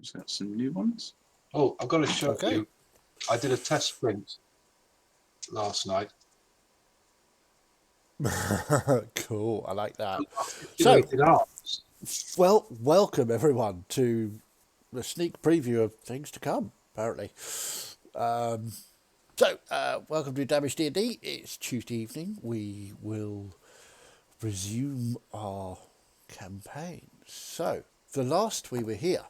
Set some new ones. Oh, I've got to show Okay. you. I did a test sprint last night. Cool, I like that. So, Articulated arms. well, welcome everyone to the sneak preview of things to come, apparently. Welcome to Damage D&D. It's Tuesday evening. We will resume our campaign. So, the last we were here,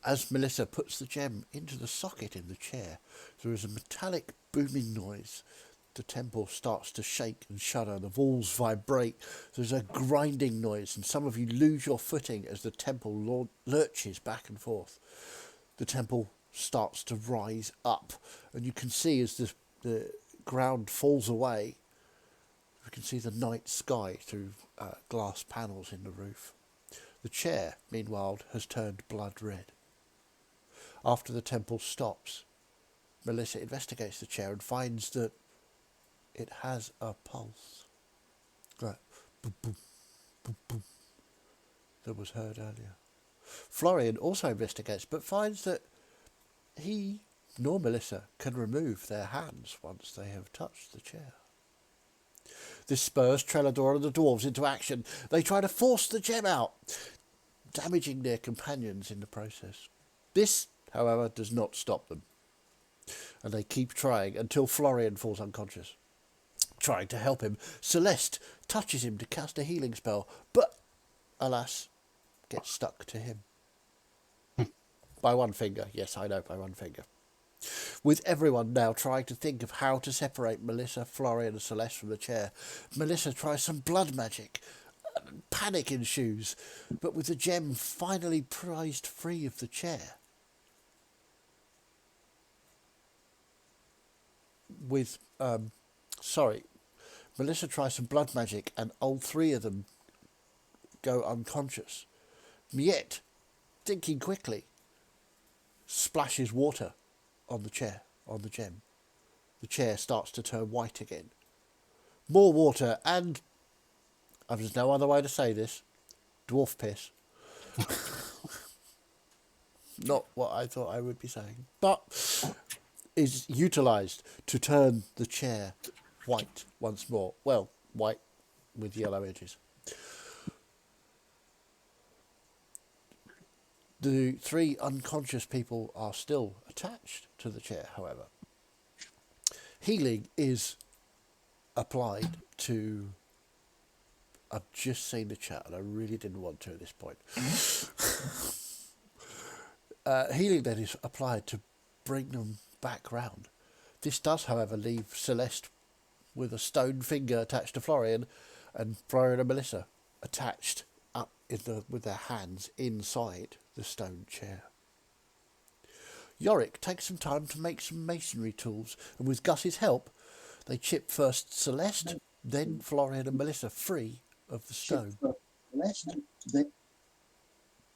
as Melissa puts the gem into the socket in the chair, there is a metallic booming noise. The temple starts to shake and shudder. The walls vibrate. There's a grinding noise, and some of you lose your footing as the temple lurches back and forth. The temple starts to rise up, and you can see as the ground falls away, you can see the night sky through glass panels in the roof. The chair, meanwhile, has turned blood red. After the temple stops, Melissa investigates the chair and finds that it has a pulse. Like boom, boom, boom, boom, that was heard earlier. Florian also investigates, but finds that he nor Melissa can remove their hands once they have touched the chair. This spurs Trelador and the dwarves into action. They try to force the gem out, damaging their companions in the process. This, however, does not stop them, and they keep trying until Florian falls unconscious. Trying to help him, Celeste touches him to cast a healing spell, but, alas, gets stuck to him. By one finger. Yes, I know, by one finger. With everyone now trying to think of how to separate Melissa, Florian and Celeste from the chair, Melissa tries some blood magic. Panic ensues, but with the gem finally prized free of the chair, Melissa tries some blood magic and all three of them go unconscious. Miette, thinking quickly, splashes water on the chair, on the gem. The chair starts to turn white again. More water and, there's no other way to say this, dwarf piss. Not what I thought I would be saying, but is utilised to turn the chair white once more. Well, white with yellow edges. The three unconscious people are still attached to the chair, however. Healing is applied to... I've just seen the chat and I really didn't want to at this point. Healing then is applied to bring them back round. This does, however, leave Celeste with a stone finger attached to Florian, and Florian and Melissa attached up with their hands inside the stone chair. Yorick takes some time to make some masonry tools, and with Gus's help, they chip first Celeste, then Florian and Melissa free of the stone.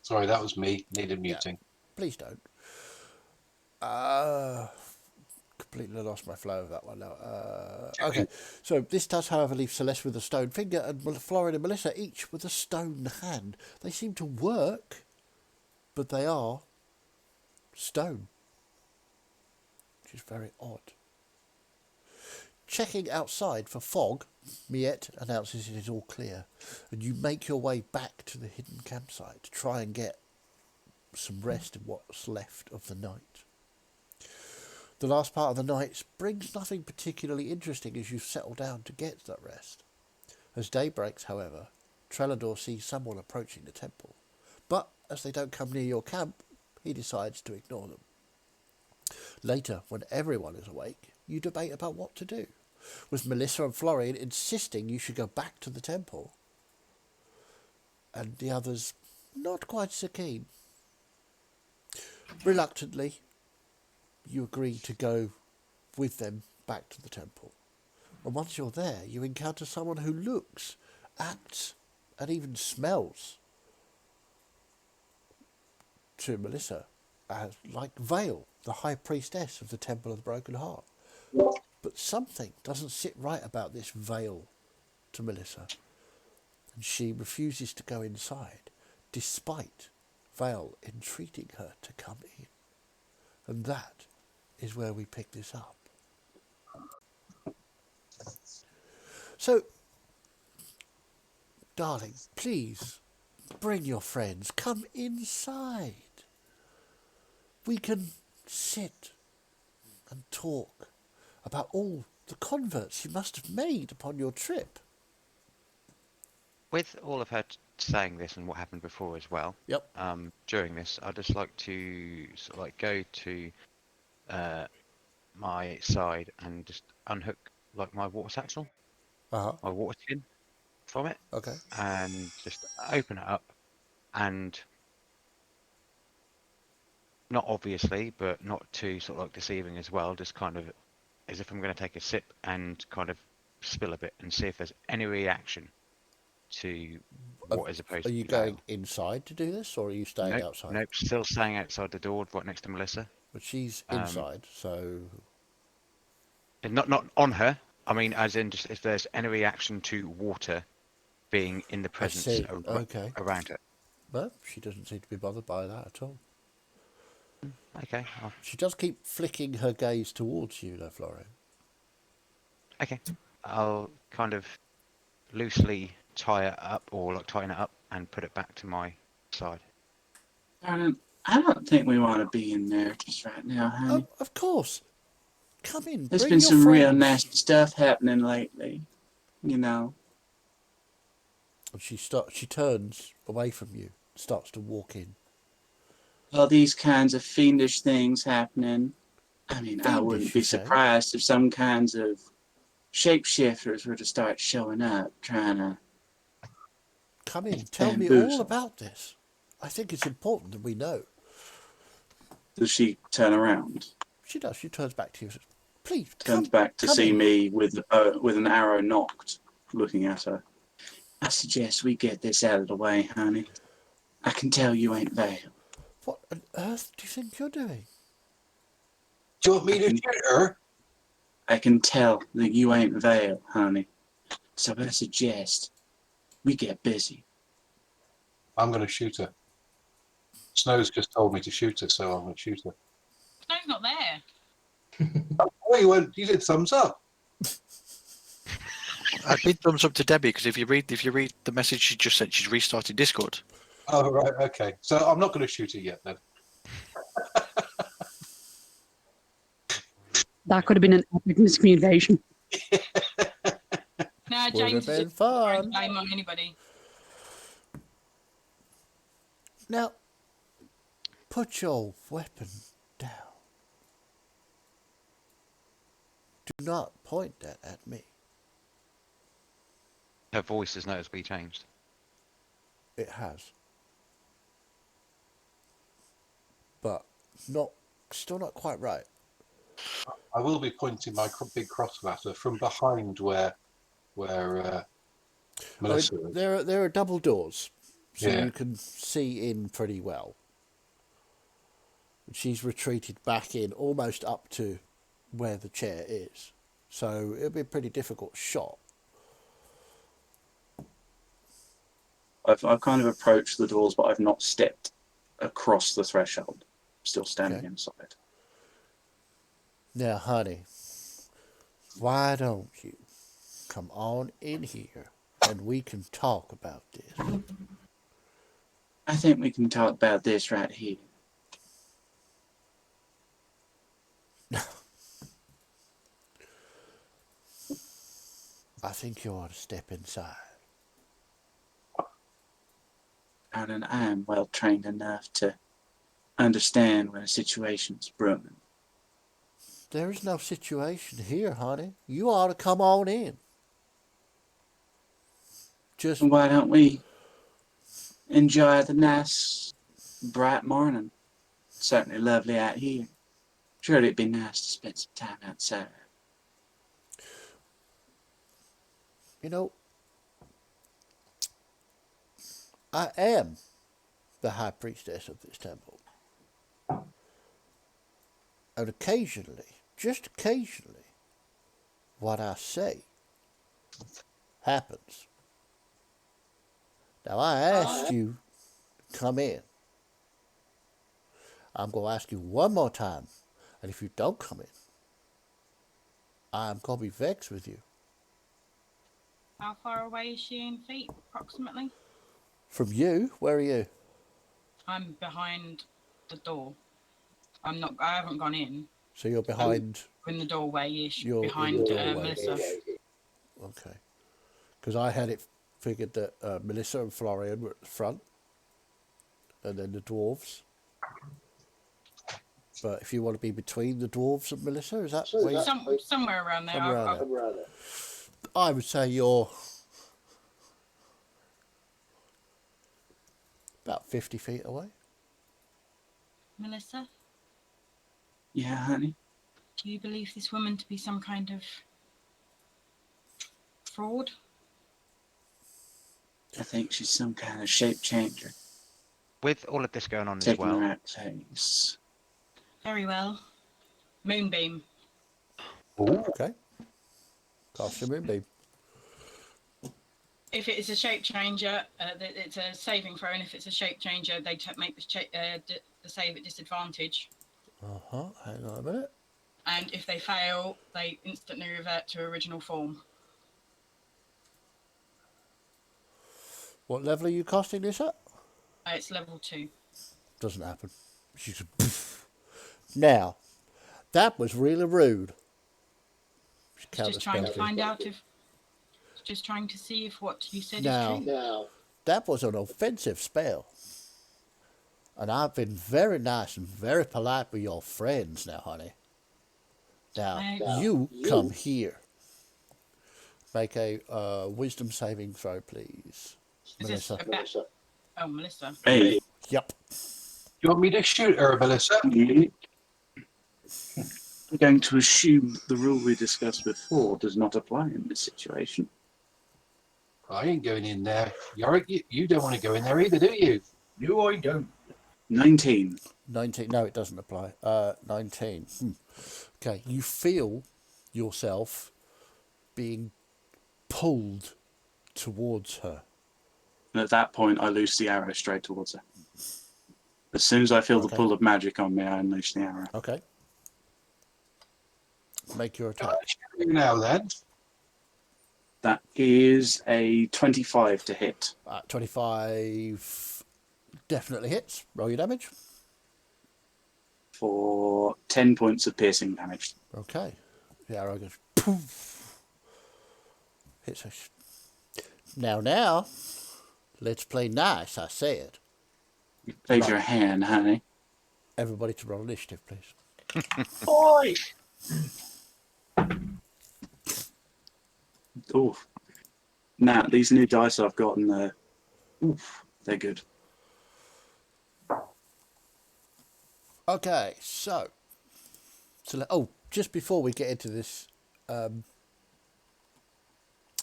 Sorry, that was me. Needed muting. Yeah, please don't. Completely lost my flow of that one now. Okay, so this does, however, leave Celeste with a stone finger and Florian and Melissa each with a stone hand. They seem to work, but they are stone, which is very odd. Checking outside for fog, Miette announces it is all clear, and you make your way back to the hidden campsite to try and get some rest in what's left of the night. The last part of the night brings nothing particularly interesting as you settle down to get that rest. As day breaks, however, Trelador sees someone approaching the temple, but as they don't come near your camp, he decides to ignore them. Later, when everyone is awake, you debate about what to do, with Melissa and Florian insisting you should go back to the temple, and the others not quite so keen. Reluctantly, you agree to go with them back to the temple. And once you're there, you encounter someone who looks, acts, and even smells to Melissa as like Vale, the high priestess of the Temple of the Broken Heart. But something doesn't sit right about this Vale to Melissa, and she refuses to go inside, despite Vale entreating her to come in. And that is where we pick this up. So, darling, please bring your friends. Come inside. We can sit and talk about all the converts you must have made upon your trip. With all of her saying this and what happened before as well, Yep. during this, I'd just like to sort of like go to my side and just unhook like my water satchel, Uh-huh. my water tin from it, Okay. and just open it up, and not obviously, but not too sort of like deceiving as well, just kind of as if I'm going to take a sip and kind of spill a bit and see if there's any reaction to what is supposed Are to you be ale. going inside to do this, or are you staying Nope, outside? nope, still staying outside the door right next to Melissa. But she's Um, inside, so and not on her. I mean, as in just if there's any reaction to water being in the I presence see. Okay. around her. Well, she doesn't seem to be bothered by that at all. Okay, She does keep flicking her gaze towards you, though, Florian. okay. I'll kind of loosely tie it up or like tighten it up and put it back to my side. Darling, I don't think we want to be in there just right now, honey. Oh, of course. Come in. There's Bring been your some real friends. nasty stuff happening lately, you know. And she turns away from you, starts to walk in. All these kinds of fiendish things happening. I mean, I wouldn't Fiendish, be you say? surprised if some kinds of shapeshifters were to start showing up, trying to Come in. Tell me all bamboozle. about this. I think it's important that we know. Does she turn around? She does. She turns back to you and says, please, Turns come, back to come see in. me with an arrow knocked, looking at her. I suggest we get this out of the way, honey. I can tell you ain't Vale. What on earth do you think you're doing? Do you want me to shoot her? I can tell that you ain't Vale, honey. So I suggest we get busy. I'm going to shoot her. Snow's just told me to shoot her, so I'm going to shoot her. Snow's not there. Oh, you did thumbs up. I did thumbs up to Debbie because if you read the message she just sent, she's restarted Discord. Oh, right, okay. So I'm not going to shoot her yet then. That could have been an epic miscommunication. Nah, Would James have is been just fun. blame on anybody. Now, put your weapon down. Do not point that at me. Her voice has noticeably changed. It has. But still not quite right. I will be pointing my big crossbow at her from behind where Melissa is. There are double doors, so Yeah. you can see in pretty well. She's retreated back in almost up to where the chair is. So it'll be a pretty difficult shot. I've kind of approached the doors, but I've not stepped across the threshold. Still standing Okay. inside. Now, honey, why don't you come on in here and we can talk about this? I think we can talk about this right here. I think you ought to step inside. And I am well trained enough to understand when a situation's brewing. There is no situation here, honey. You ought to come on in. Just Why don't we enjoy the nice, bright morning? Certainly lovely out here. Surely it'd be nice to spend some time outside. You know, I am the high priestess of this temple. And occasionally, just occasionally, what I say happens. Now, I asked you to come in. I'm going to ask you one more time. And if you don't come in, I'm going to be vexed with you. How far away is she in feet, approximately? From you? Where are you? I'm behind the door. I haven't gone in. So you're behind. In the doorway-ish, You're in behind the doorway. Melissa. Okay. Because I had it figured that Melissa and Florian were at the front. And then the dwarves. But if you want to be between the dwarves and Melissa, is that where you... Somewhere around there. Somewhere around there. I would say you're about 50 feet away. Melissa, Yeah, honey. do you believe this woman to be some kind of fraud? I think she's some kind of shape changer. With all of this going on as Taking well, the right place. Very well. Moonbeam. Ooh. Okay. Cast your moonbeam. If it is a shape changer, it's a saving throw, and if it's a shape changer, they make the save at disadvantage. Hang on a minute. And if they fail, they instantly revert to original form. What level are you casting this at? It's level 2. Doesn't happen. She's now, that was really rude. Just trying to find out if. Just trying to see if what you said Now, is true. that was an offensive spell. And I've been very nice and very polite with your friends now, honey. Now, you come here. Make a wisdom saving throw, please. Is Melissa. Oh, Melissa. Hey. Yep. You want me to shoot her, Melissa? I'm going to assume the rule we discussed before does not apply in this situation. I ain't going in there. Yorick, you don't want to go in there either, do you? No, I don't. 19. 19. No, it doesn't apply. 19. Okay, you feel yourself being pulled towards her. And at that point, I loose the arrow straight towards her. As soon as I feel the pull of magic on me, I unleash the arrow. Okay. Make your Can attack. I shoot you now then? That is a 25 to hit. 25 definitely hits. Roll your damage. For 10 points of piercing damage. Okay. The arrow goes poof. Hits her. Now, let's play nice, I said. You played your hand, honey. Everybody to roll initiative, please. Oi! Oof. Now, these new dice I've gotten, they're good. Okay, so oh, just before we get into this,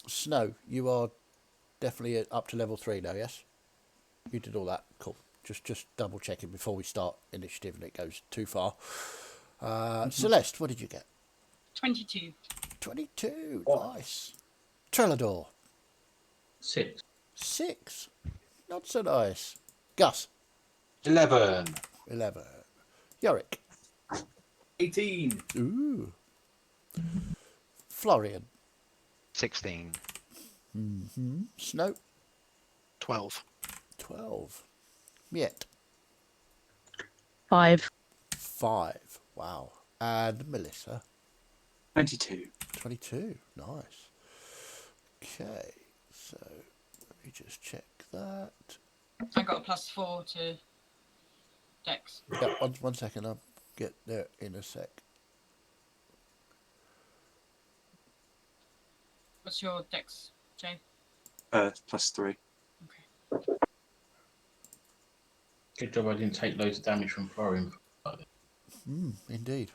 Snow, you are definitely up to level 3 now, yes? You did all that, cool. Just double checking before we start initiative and it goes too far. Celeste, what did you get? 22. 22, nice. Trelador, 6. 6, not so nice. Gus, 11. 11. Yorick, 18. ooh. Florian, 16. Snow, 12. 12. Miet, 5. 5. Wow. And Melissa, 22. 22. Nice. Okay, so let me just check that. I got a +4 to Dex. Yeah, one second. I'll get there in a sec. What's your Dex, Jay? +3. Okay. Good job I didn't take loads of damage from Florian. Indeed.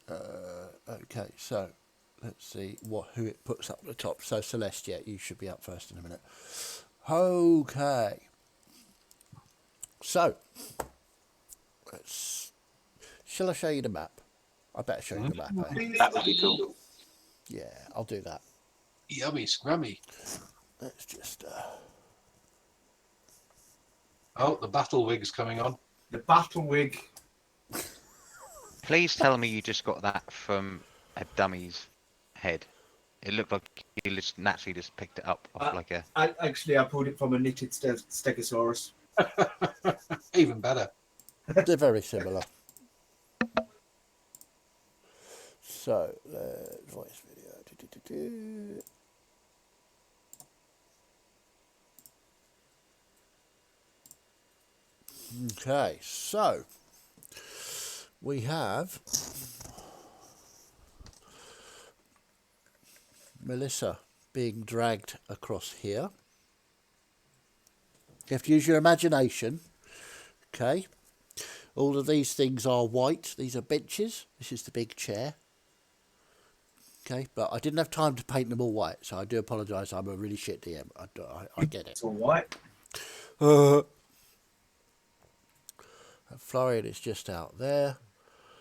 Okay, so let's see who it puts up at the top. So Celeste, yeah, you should be up first in a minute. Okay. So shall I show you the map? I better show you the map. Eh? That would be cool. Yeah, I'll do that. Yummy, scrummy. Let's just Oh, the battle wig's coming on. The battle wig. Please tell me you just got that from a dummy's head. It looked like you just naturally just picked it up off like a. Actually, I pulled it from a knitted stegosaurus. Even better. They're very similar. So, voice video. Okay, so we have Melissa being dragged across here. You have to use your imagination. Okay. All of these things are white. These are benches. This is the big chair. Okay, but I didn't have time to paint them all white, so I do apologise. I'm a really shit DM. I get it. It's all white. Florian is just out there.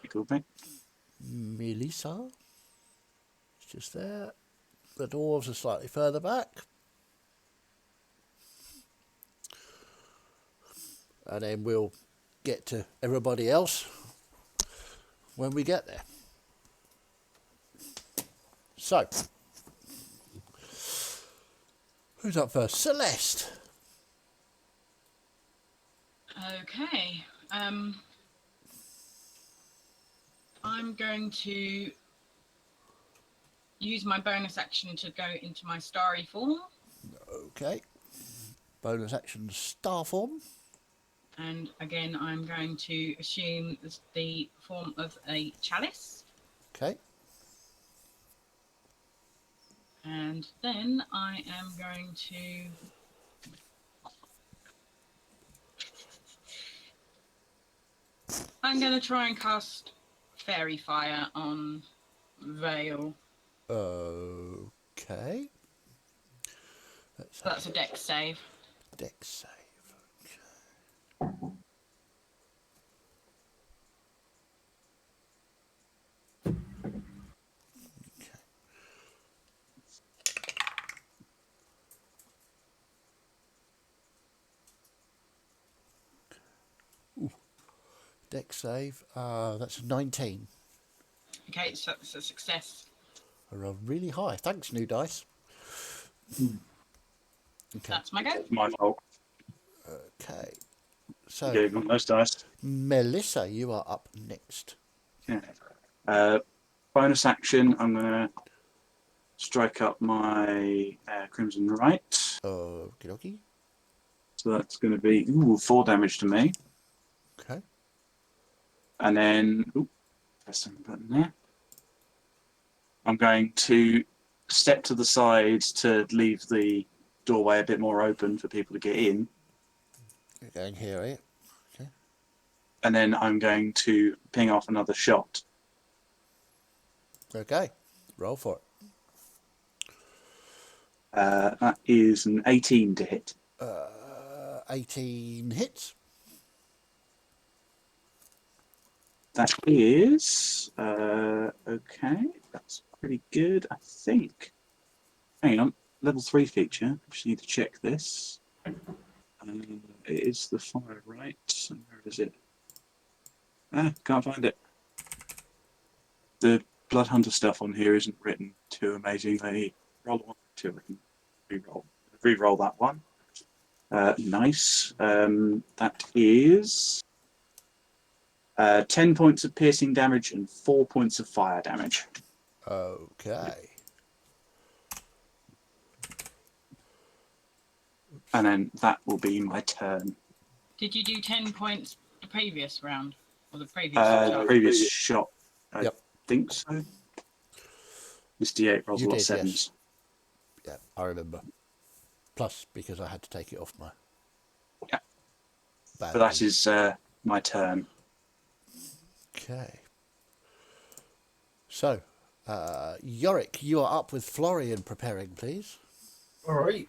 Cool thing. Melissa is just there. The dwarves are slightly further back. And then we'll get to everybody else when we get there. So, who's up first? Celeste. Okay. I'm going to use my bonus action to go into my starry form. Okay. Bonus action star form. And again, I'm going to assume the form of a chalice. Okay. And then I am going to try and cast Fairy Fire on Vale. Okay. So that's a dex save. Dex save. Dex save. That's 19. Okay, so it's a success. I rolled really high. Thanks, new dice. Okay. That's my go. My fault. Okay. So, Gave them those dice. Melissa, you are up next. Yeah. Bonus action. I'm gonna strike up my Crimson Right. Okie. So that's going to be 4 damage to me. Okay. And then, press the button there. I'm going to step to the side to leave the doorway a bit more open for people to get in. You're going here, are you? Okay. And then I'm going to ping off another shot. Okay. Roll for it. That is an 18 to hit. 18 hits. That is okay. That's pretty good, I think. Hang on, level 3 feature. Just need to check this. It is the fire right. Where is it? Can't find it. The Blood Hunter stuff on here isn't written too amazingly. Roll 1, 2. I can re-roll that one. Nice. That is 10 points of piercing damage and 4 points of fire damage. Okay. And then that will be my turn. Did you do 10 points the previous round? Or the previous shot? Previous shot. I Yep. think so. This D8 rolls You a lot of did, sevens. Yeah, I remember. Plus, because I had to take it off my... Yeah. Bad But that knee. is my turn. Okay. So, Yorick, you are up with Florian preparing, please. All right.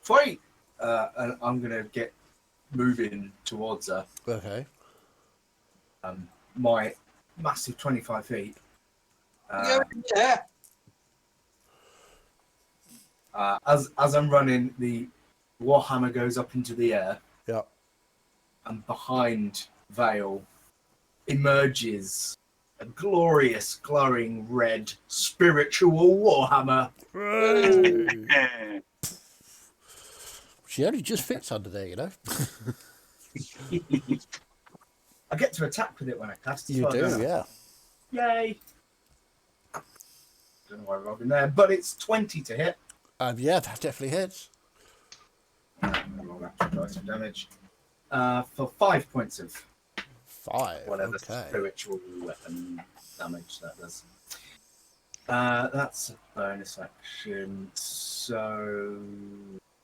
Fight. And I'm gonna get moving towards her. Okay. My massive 25 feet. As I'm running, the Warhammer goes up into the air, Yeah. and behind Vale emerges a glorious, glowing red spiritual Warhammer. She only just fits under there, you know. I get to attack with it when I cast as You well, do, don't I? yeah. Yay! Don't know why I rolled in there, but it's 20 to hit. Yeah, that definitely hits. I roll that dice for damage. For 5 points of 5. whatever Okay. spiritual weapon damage that does. That's a bonus action, so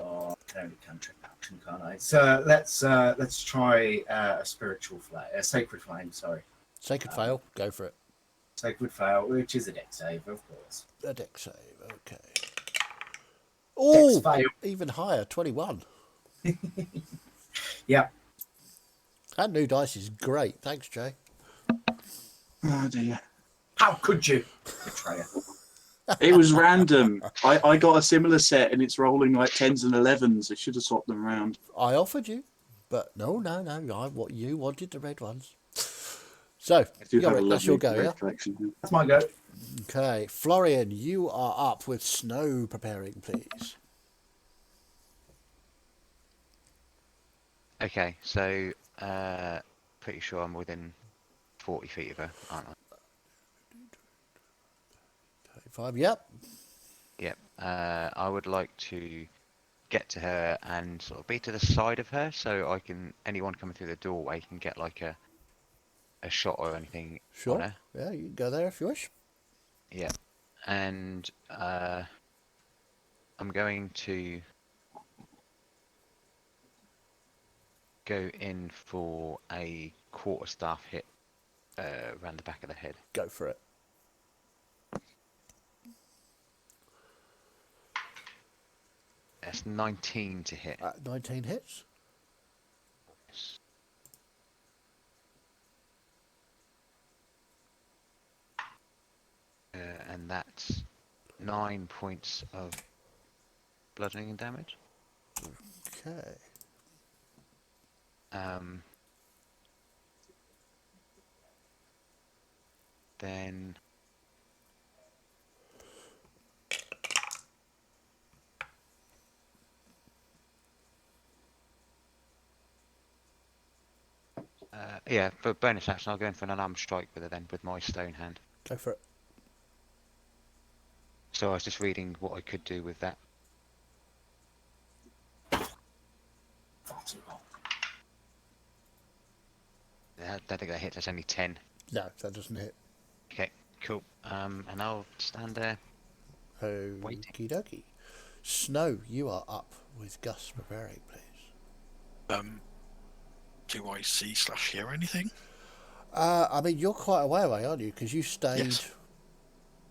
I can only cantrip action, can't I? So let's try a spiritual flame, a sacred flame. Sorry, Sacred fail. Go for it. sacred fail, which is a dex save, of course. A dex save. Okay. Dex Oh, fail. even higher. 21. Yeah. That new dice is great. Thanks, Jay. Oh dear. How could you, betrayer? It was random. I got a similar set and it's rolling like 10s and 11s. I should have swapped them around. I offered you, but no. What you wanted the red ones. So, I do have a Yorick, that's your lovely go, yeah? red collection. That's my go. Okay, Florian, you are up with snow preparing, please. Okay, so pretty sure I'm within 40 feet of her, aren't I? 35, yep. Yep. I would like to get to her and sort of be to the side of her, so anyone coming through the doorway can get like a shot or anything on Sure. her. Yeah, you can go there if you wish. Yeah. And I'm going to go in for a quarterstaff hit around the back of the head. Go for it. That's 19 to hit. 19 hits. And that's 9 points of bludgeoning damage. Okay. Then yeah, for bonus action, I'll go in for an unarmed strike with her then, with my stone hand. Go for it. So I was just reading what I could do with that. I don't think that hits. That's only 10. No, that doesn't hit. Okay, cool. And I'll stand there. Okie dokie. Snow, you are up with Gus preparing, please. Do I see / hear anything? I mean, you're quite a way away, aren't you? Because you stayed Yes.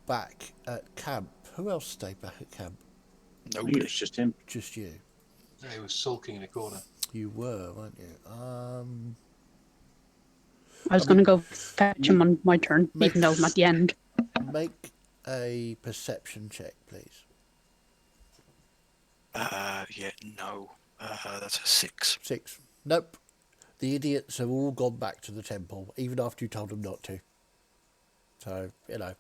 back at camp. Who else stayed back at camp? I think Nobody. it's just him. Just you. Yeah, he was sulking in a corner. You were, weren't you? I was going to go fetch him on my turn, even though I'm at the end. Make a perception check, please. Yeah, no. That's a 6. 6. Nope. The idiots have all gone back to the temple, even after you told them not to. So, you know.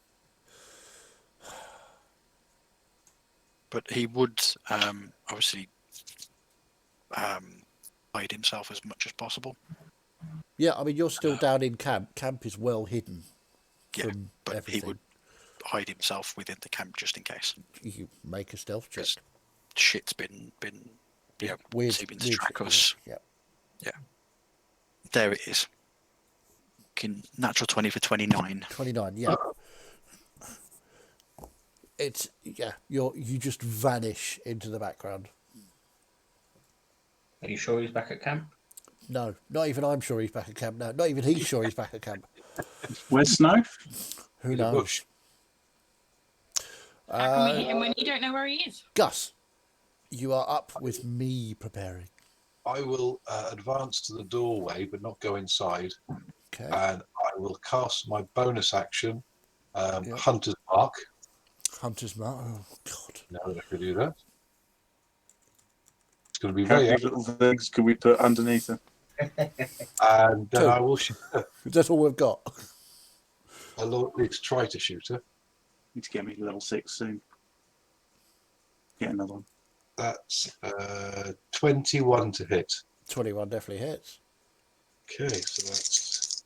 But he would obviously hide himself as much as possible. Yeah, I mean, you're still down in camp. Camp is well hidden Yeah, from but everything. he would hide himself within the camp just in case. You make a stealth check. Because shit's been Weird, seeming to weird track shit, us. yeah. There it is. Natural 20 for 29. 29, yeah. It's, yeah, you just vanish into the background. Are you sure he's back at camp? No, not even I'm sure he's back at camp now. Not even he's sure he's back at camp. Where's Snow? Who In the knows? bush. How can we hit him when you don't know where he is? Gus, you are up with me preparing. I will advance to the doorway, but not go inside. Okay. And I will cast my bonus action, Yep. Hunter's Mark. Hunter's Mark. Oh, God. Now that I can do that. It's going to be How very many little things can we put underneath her? And then Two. I will shoot her. That's all we've got. I'll at least try to shoot her. Need to get me level 6 soon. Get another one. That's 21 to hit. 21 definitely hits. Okay, so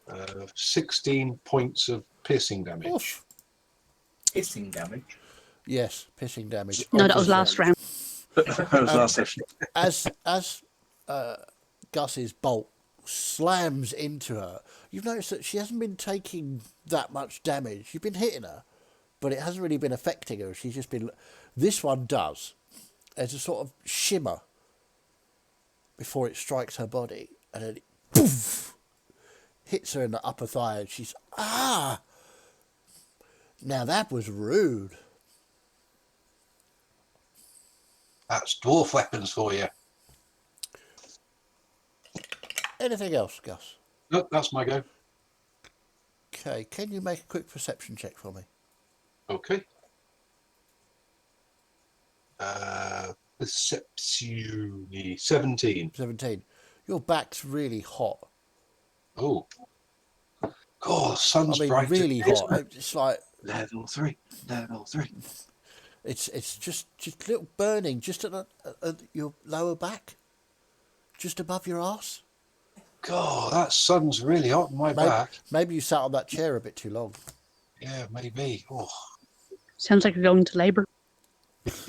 that's 16 points of piercing damage. Oof. Hissing damage. Yes, pissing damage. No, that was Obviously. last round. That was last session. As Gus's bolt slams into her, you've noticed that she hasn't been taking that much damage. You've been hitting her, but it hasn't really been affecting her. She's just been... This one does. There's a sort of shimmer before it strikes her body, and then it poof, hits her in the upper thigh, and she's... Ah! Now that was rude. That's dwarf weapons for you. Anything else, Gus? No, that's my go. Okay, can you make a quick perception check for me? Okay. Perception 17. 17. Your back's really hot. Oh. God, sun's I mean, bright. really today, hot. isn't it? It's like Level 3. Level 3. it's just little burning just at your lower back, just above your arse. God, that sun's really hot on my back. Maybe you sat on that chair a bit too long. Yeah, maybe. Oh. Sounds like you're going to labour. Is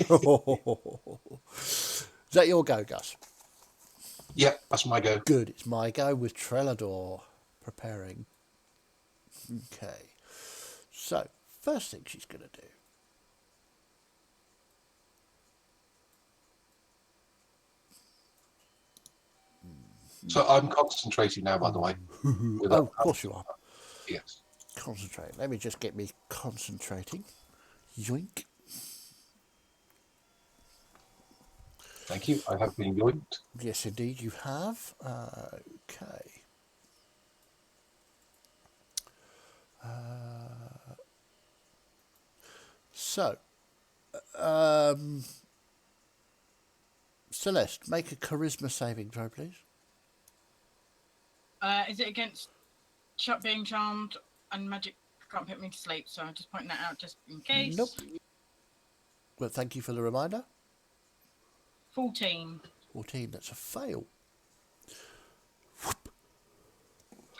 that your go, Gus? Yep, that's my go. Good. It's my go with Trelador preparing. Okay. So, first thing she's going to do. So I'm concentrating now, by the way. Oh, of course you are. Yes. Concentrate. Let me just get me concentrating. Yoink. Thank you. I have been yoinked. Yes, indeed, you have. Okay. So, Celeste, make a charisma saving throw, please. Is it against being charmed and magic can't put me to sleep? So I'm just pointing that out just in case. Nope. Well, thank you for the reminder. 14. 14, that's a fail.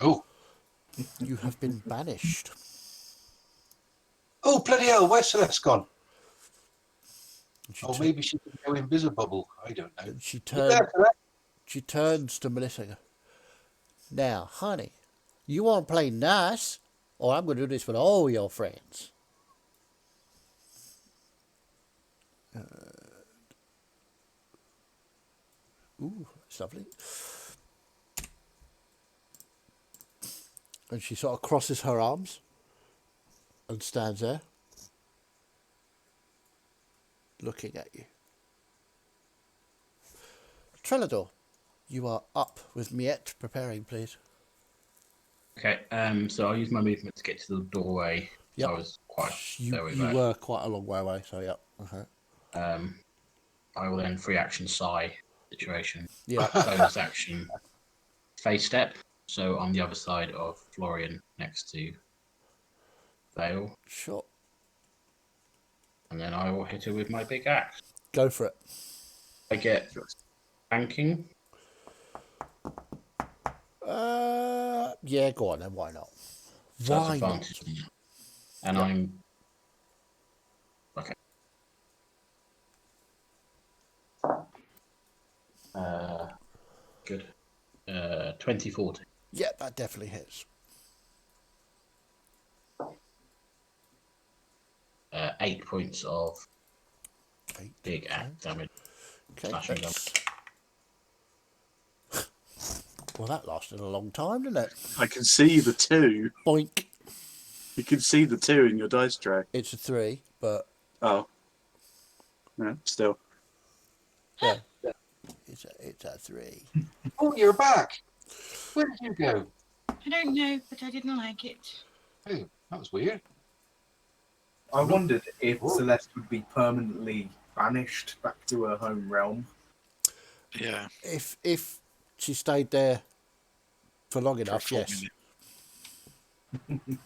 Oh. You have been banished. Oh, bloody hell. Where's Celeste gone? And she Oh, tu- maybe she can go invisible. I don't know. and she, You there, Celeste? she turns to Melissa. Now, honey, you want to play nice, or I'm going to do this with all your friends. Ooh, that's lovely. And she sort of crosses her arms and stands there looking at you. Trelador, you are up with Miette preparing, please. Okay, so I'll use my movement to get to the doorway. Yep. I was quite there with You that. were quite a long way away, so yeah. Okay. I will then free action Psy situation. Yeah. Bonus action phase step. So on the other side of Florian next to Vale. Sure. And then I will hit her with my big axe. Go for it. I get banking. Yeah, go on then, why not? So that's Why not? advantage. And Yeah. I'm okay. Good. 2040. Yeah, that definitely hits. 8 points of 8. big axe damage. Okay, Slashing that's... Well, that lasted a long time, didn't it? I can see the 2. Boink. You can see the 2 in your dice tray. It's a 3, but Oh. Yeah, still. yeah, it's a 3. Oh, you're back. Where did you go? I don't know, but I didn't like it. Oh, that was weird. I wondered if Celeste would be permanently banished back to her home realm. Yeah. If she stayed there for long For a enough, full yes. minute.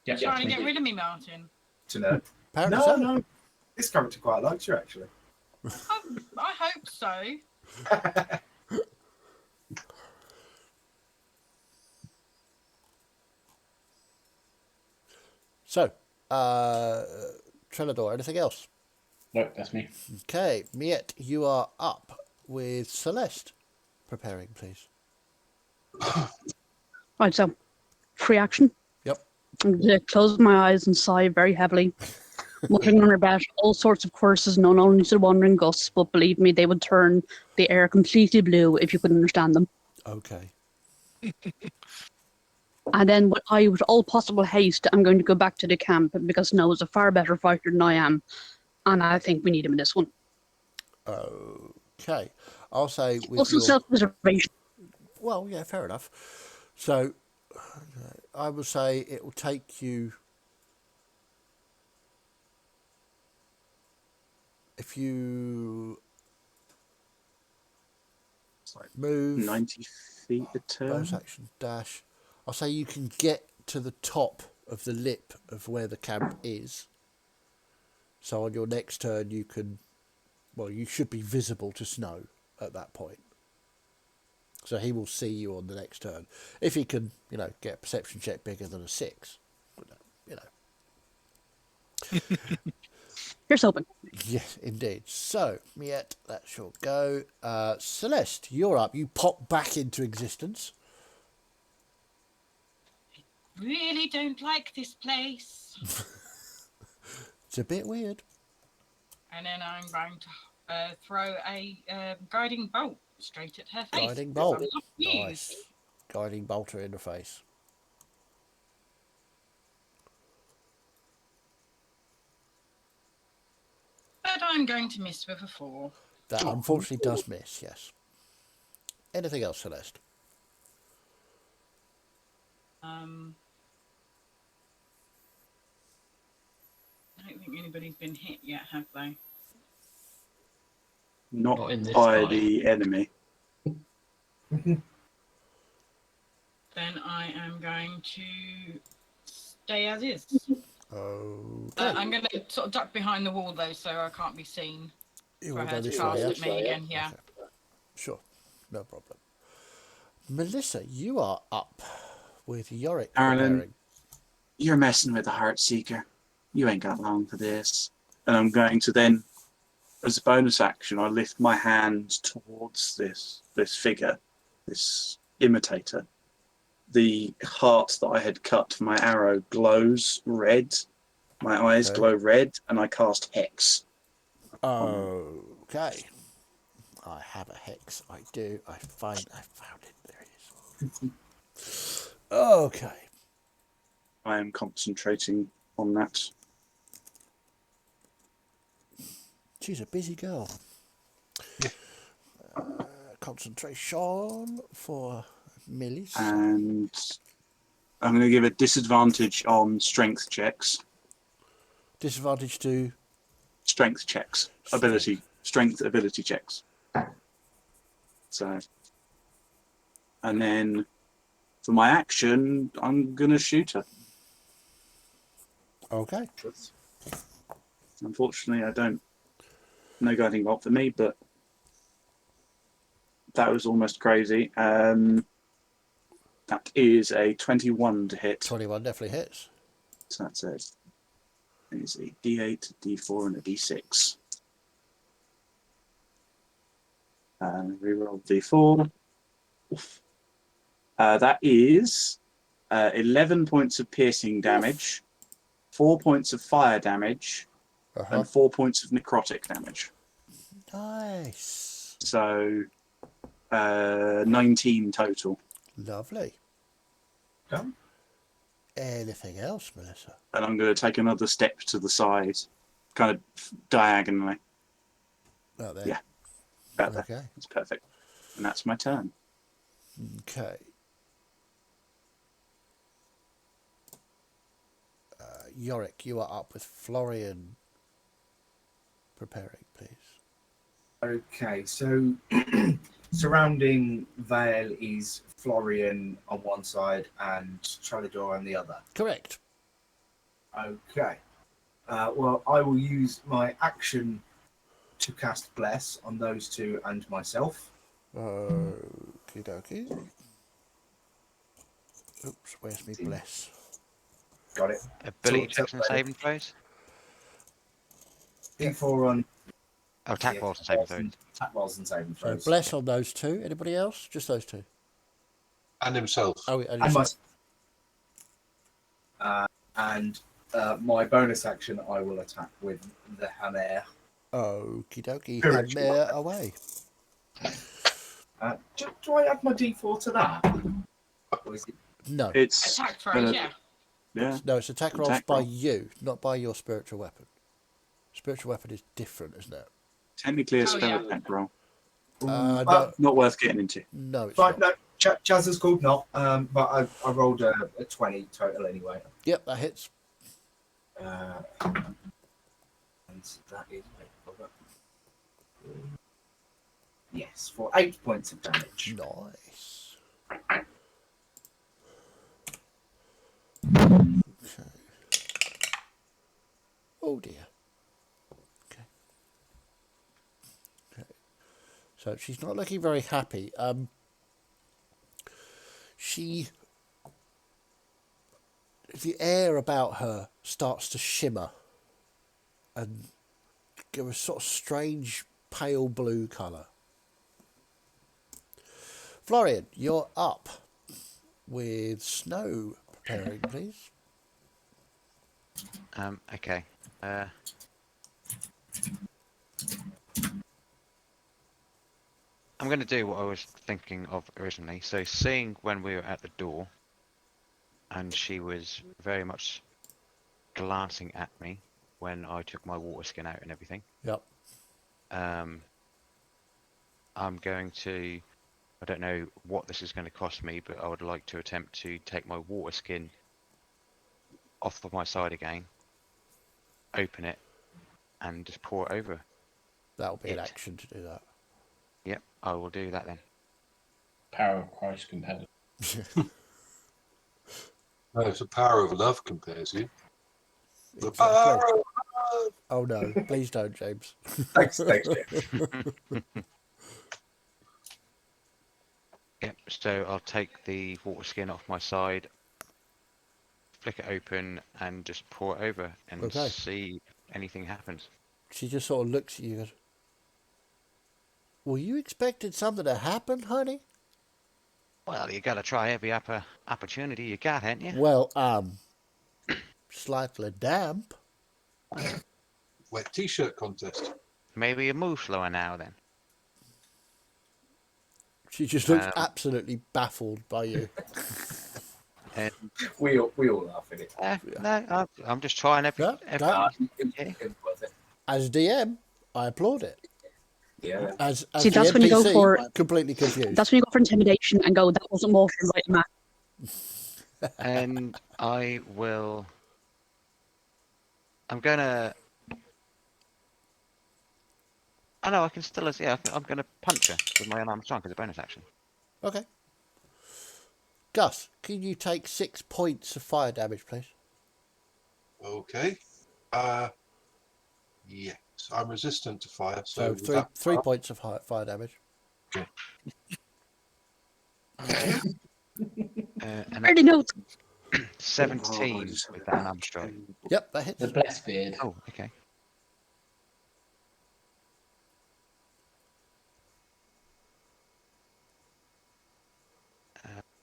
Yeah, Trying to me. get rid of me, Martin. To know. Apparently No, so. no. This character quite likes you, actually. I hope so. So, Trelador, anything else? No, that's me. Okay, Miette, you are up with Celeste. Preparing, please. Right, so free action. Yep. I'm going to close my eyes and sigh very heavily, muttering under breath all sorts of curses known only to the wandering gusts, but believe me, they would turn the air completely blue if you could understand them. Okay. And then, with all possible haste, I'm going to go back to the camp because Snow is a far better fighter than I am, and I think we need him in this one. Okay. I'll say with Also, your... self-preservation. Well, yeah, fair enough. So, I will say it will take you... If you It's like move... 90 feet a bonus turn. action, dash. I'll say you can get to the top of the lip of where the camp is. So on your next turn, you can... Well, you should be visible to Snow at that point. So he will see you on the next turn. If he can, get a perception check bigger than a 6. You know. Here's hoping. Yes, indeed. So, Miette, that's your go. Celeste, you're up. You pop back into existence. Really don't like this place. It's a bit weird. And then I'm going to throw a guiding bolt straight at her face. Guiding because bolt. I'm not used. Nice. Guiding bolter in the face. But I'm going to miss with a 4. That unfortunately does miss, yes. Anything else, Celeste? I don't think anybody's been hit yet, have they? Not in this by fight. the enemy. Then I am going to stay as is. Okay. I'm going to sort of duck behind the wall, though, so I can't be seen You for will her go to this cast way, yeah? at me again. Yeah. Okay. Sure. No problem. Melissa, you are up with Yorick Aaron, preparing. you're messing with the Heartseeker. You ain't got long for this. And I'm going to then, as a bonus action, I lift my hand towards this figure, this imitator. The heart that I had cut for my arrow glows red. My eyes Okay. glow red, and I cast Hex. Okay. I have a hex. I do. I found it. There it is. Okay. I am concentrating on that. She's a busy girl. Concentration for Millie's. And I'm going to give a disadvantage on strength checks. Disadvantage to Strength checks. Strength ability checks. So, and then for my action, I'm going to shoot her. Okay. Unfortunately, I don't. No guiding bolt for me, but that was almost crazy. That is a 21 to hit. 21 definitely hits. So that's it. It's a D8, D4, and a D6. Reroll D4. That is 11 points of piercing damage, 4 points of fire damage, and 4 points of necrotic damage. Nice. So 19 total. Lovely. Done. Anything else, Melissa? And I'm going to take another step to the side, kind of diagonally. Out there. Yeah. About there. Okay. That's perfect. And that's my turn. Okay. Yorick, you are up with Florian preparing, please. Okay, so surrounding Vale is Florian on one side and Tralidor on the other. Correct. Okay. Well, I will use my action to cast Bless on those two and myself. Okie dokie. Oops, where's me bless? Got it. Ability So, checks and saving throws. D4 on Oh, attack rolls and saving throws. attack rolls and saving So throws. bless on those two. Anybody else? Just those two. And himself. Oh, and And yourself. and my bonus action, I will attack with the hammer. Okie dokie. Spiritual Hammer weapon. away. Do I add my D4 to that? Or is it No. It's Attack throws, yeah. yeah. No, it's attack rolls Attack by roll. you, not by your spiritual weapon. Spiritual weapon is different, isn't it? Technically a Oh, spell yeah. attack roll. No, Not worth getting into. no, it's fine? not. No, Chaz is called not. But I rolled a 20 total anyway. Yep, that hits. And that is yes, for 8 points of damage. Nice. Okay. Oh dear. Okay. Okay. So she's not looking very happy. The air about her starts to shimmer and give a sort of strange pale blue colour. Florian, you're up with Snow preparing, please. Okay. I'm going to do what I was thinking of originally. So, seeing when we were at the door, and she was very much glancing at me when I took my water skin out and everything. Yep. I'm going to. I don't know what this is going to cost me, but I would like to attempt to take my water skin off of my side again, open it, and just pour it over. That'll be an It. action to do that. Yep, I will do that then. Power of Christ competitor. No, it's the power of love compares you. The Exactly. power of love. Oh no, please don't, James. Thanks, Jeff. Yep, so I'll take the water skin off my side, flick it open, and just pour it over and Okay. see if anything happens. She just sort of looks at you and goes, "Were you expecting something to happen, honey?" Well, you gotta try every opportunity you got, ain't you? Well, slightly damp. Wet t-shirt contest. Maybe you move slower now then. She just looks Um, absolutely baffled by you. And We all laugh at it. no, I'm just trying every. No, every no. yeah. It was it. As DM, I applaud it. Yeah. As See, the that's when you go NPC, for- completely confused. That's when you go for intimidation and go, that wasn't water, right, Matt? And I will. I'm gonna. I know I can still. Yeah, I'm gonna punch her with my unarmed strike as a bonus action. Okay. Gus, can you take 6 points of fire damage, please? Okay. Yes, I'm resistant to fire, So with three that three power- points of fire damage. And Already know. 17 with that unarmed strike. Yep, that hits. The blessed beard. Oh, okay.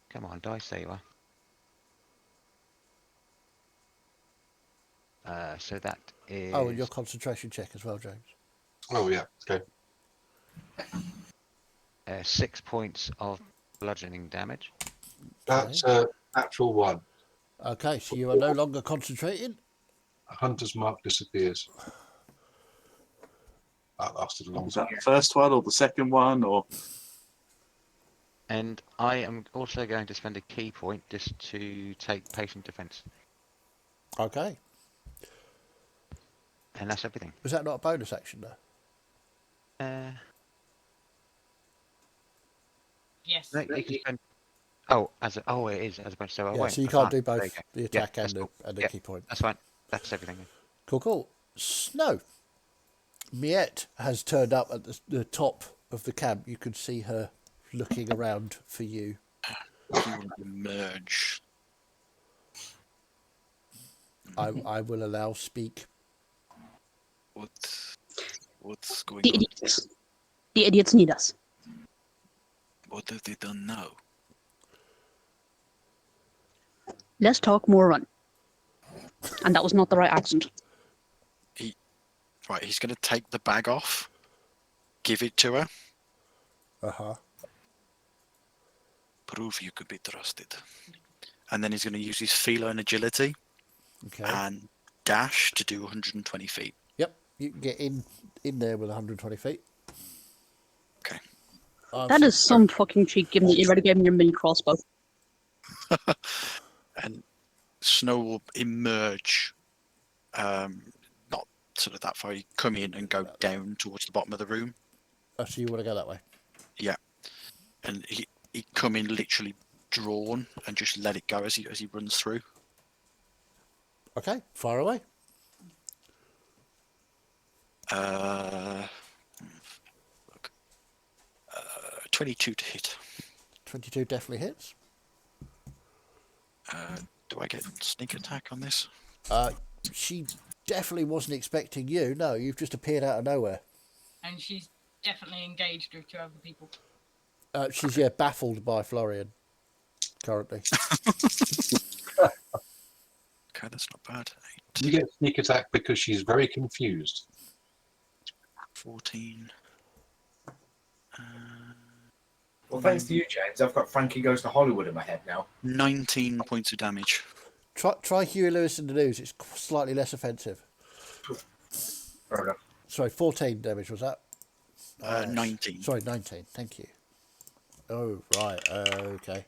Come on, die saver. So that is Oh, and your concentration check as well, James. Oh yeah. Okay. 6 points of bludgeoning damage. That's a natural one. Okay, so you are no longer concentrating. A hunter's mark disappears. That lasted a long Was time. that the first one or the second one or? And I am also going to spend a key point just to take patient defense. Okay. and that's everything. Was that not a bonus action though? Yes. No, you can spend. Oh, it is as a bonus. So I Yeah, won't. so you I can't do There you both go. the Yeah, attack that's and cool. the Yeah, key point. that's fine. That's everything. Cool, cool. Snow. Miette has turned up at the top of the camp. You can see her looking around for you. He will emerge. I will allow speak. What's going The on? idiots. The idiots need us. What have they done now? Let's talk more on. And that was not the right accent. Right, he's going to take the bag off, give it to her, Uh-huh. prove you could be trusted. And then he's going to use his feline agility Okay. and dash to do 120 feet. Yep. You can get in there with 120 feet. Okay. That is some fucking cheek given that you already gave him your mini crossbow. And Snow will emerge, not sort of that far. You come in and go down towards the bottom of the room. Oh, so you want to go that way? Yeah. And he come in literally drawn and just let it go as he runs through. Okay, far away. 22 to hit. 22 definitely hits. Do I get sneak attack on this? She definitely wasn't expecting you. No, you've just appeared out of nowhere. And she's definitely engaged with 2 other people. She's baffled by Florian currently. Okay, that's not bad. You get sneak attack because she's very confused. 14. Well, thanks to you, James. I've got Frankie Goes to Hollywood in my head now. 19 points of damage. Try Huey Lewis in the News. It's slightly less offensive. Fair enough. Sorry, 14 damage was that? 19. Sorry, 19. Thank you. Oh, right. Okay.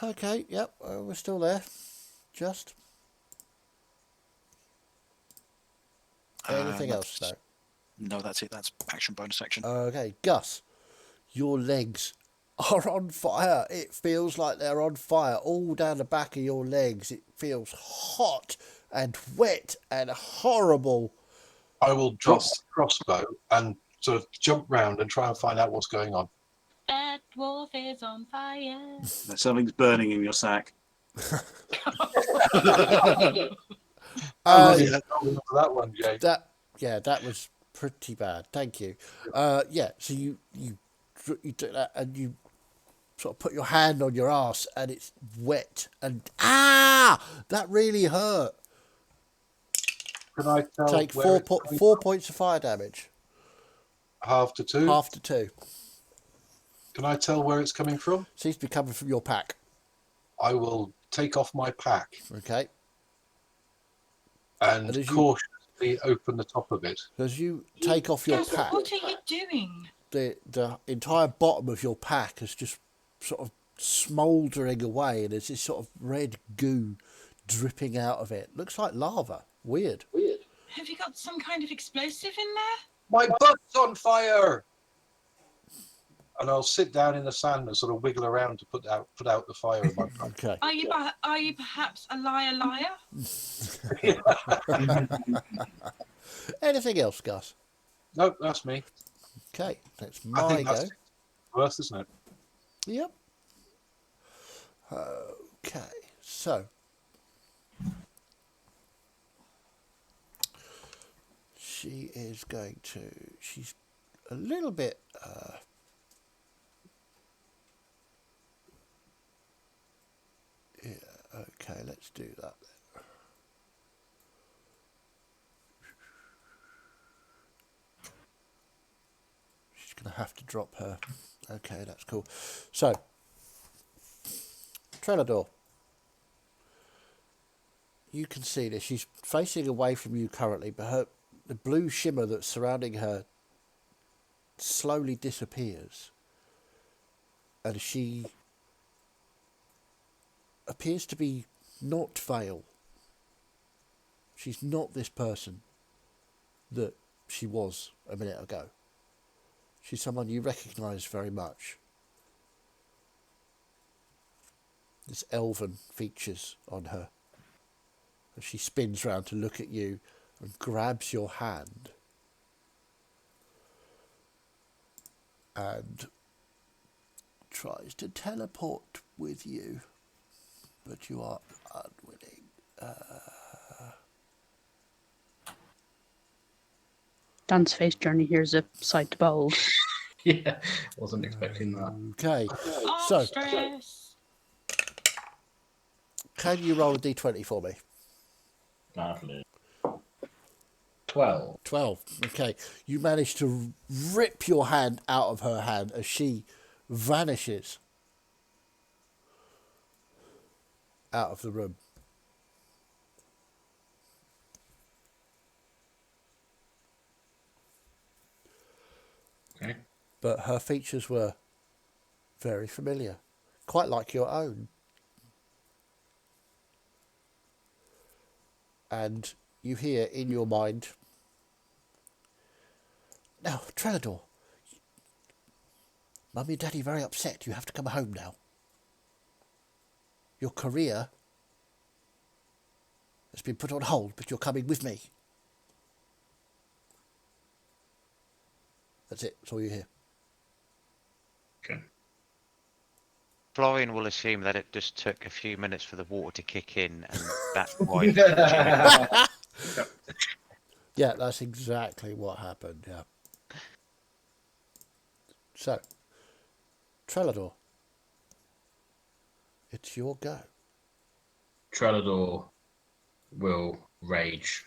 Okay, yep. We're still there. Just. Anything else, though? No, that's it. That's action bonus action. Okay, Gus. Your legs are on fire. It feels like they're on fire all down the back of your legs. It feels hot and wet and horrible. I will drop the crossbow and sort of jump round and try and find out what's going on. That dwarf is on fire. Something's burning in your sack. That one, Jay. That was pretty bad. Thank you. So you do that and you sort of put your hand on your ass and it's wet and that really hurt. Can I tell? Take where 4 points of fire damage. Half to 2. Half to 2. Can I tell where it's coming from? Seems to be coming from your pack. I will take off my pack Okay. and as you- cautiously open the top of it. As you take off your Gus, pack, what are you doing? the entire bottom of your pack is just sort of smouldering away, and there's this sort of red goo dripping out of it. Looks like lava. Weird. Have you got some kind of explosive in there? My butt's on fire! And I'll sit down in the sand and sort of wiggle around to put out the fire in my butt. Okay. Are you perhaps a liar? Anything else, Gus? No, that's me. Okay, that's I my think go. that's worse, isn't it? Yep. Okay, so she is going to. She's a little bit. Yeah. Okay, let's do that then. She's going to have to drop her. Okay, that's cool. So, Trelador. You can see that she's facing away from you currently, but the blue shimmer that's surrounding her slowly disappears. And she appears to be not Vale. She's not this person that she was a minute ago. She's someone you recognise very much. There's elven features on her. And she spins round to look at you and grabs your hand. And tries to teleport with you. But you are unwilling. Dan's face journey here is a sight to behold. Yeah, wasn't expecting that. Okay, Oh, so stress. can you roll a d20 for me? Lovely. 12. 12. Okay, you manage to rip your hand out of her hand as she vanishes out of the room. Okay. But her features were very familiar, quite like your own. And you hear in your mind, now, Trellador, Mummy and Daddy are very upset. You have to come home now. Your career has been put on hold, but you're coming with me. That's it. That's all you hear. Okay. Florian will assume that it just took a few minutes for the water to kick in, and that's why. Yeah, that's exactly what happened, yeah. So, Trellador, it's your go. Trellador will rage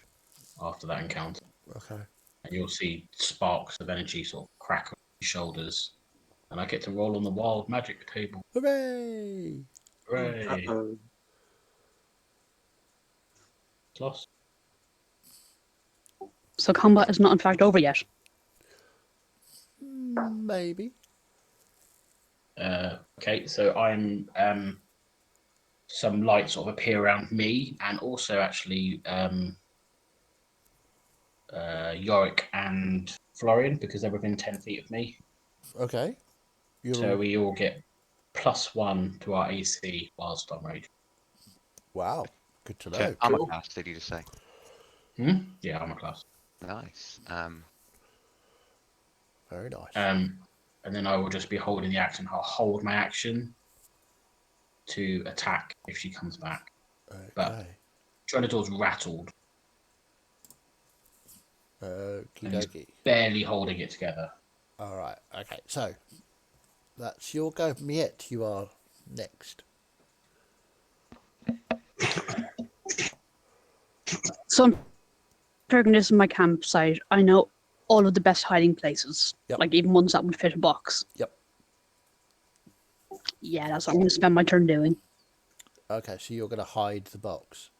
after that encounter. Okay. And you'll see sparks of energy sort of crack on his shoulders. And I get to roll on the wild magic table. Hooray! Hooray! Uh-oh. Lost. So combat is not in fact over yet. Maybe. Okay, so I'm some light sort of appear around me, and also actually Yorick and Florian, because they're within 10 feet of me. Okay. So we all get +1 to our AC whilst I'm raging. Wow. Good to know. Okay, I'm a Cool. class, did you just say? Yeah, I'm a class. Nice. Very nice. And then I will just be holding the action. I'll hold my action to attack if she comes back. But Okay. Trinidor's rattled. Okie And he's dokie. barely holding it together. All right. Okay. So that's your go. Miette, you are next. So I'm taking this in my campsite. I know all of the best hiding places, Yep. like even ones that would fit a box. Yep. Yeah, that's what I'm going to spend my turn doing. Okay. So you're going to hide the box.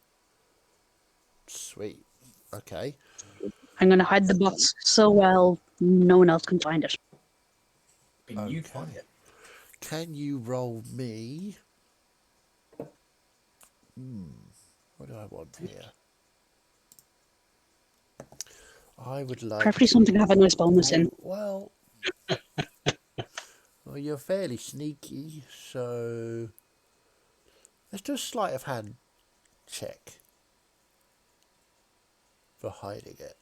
Sweet. Okay. I'm going to hide the box so well no one else can find it. Can you find it? Can you roll me? What do I want here? I would like. Preferably something to have a nice bonus in. Well, you're fairly sneaky, so let's do a sleight of hand check for hiding it.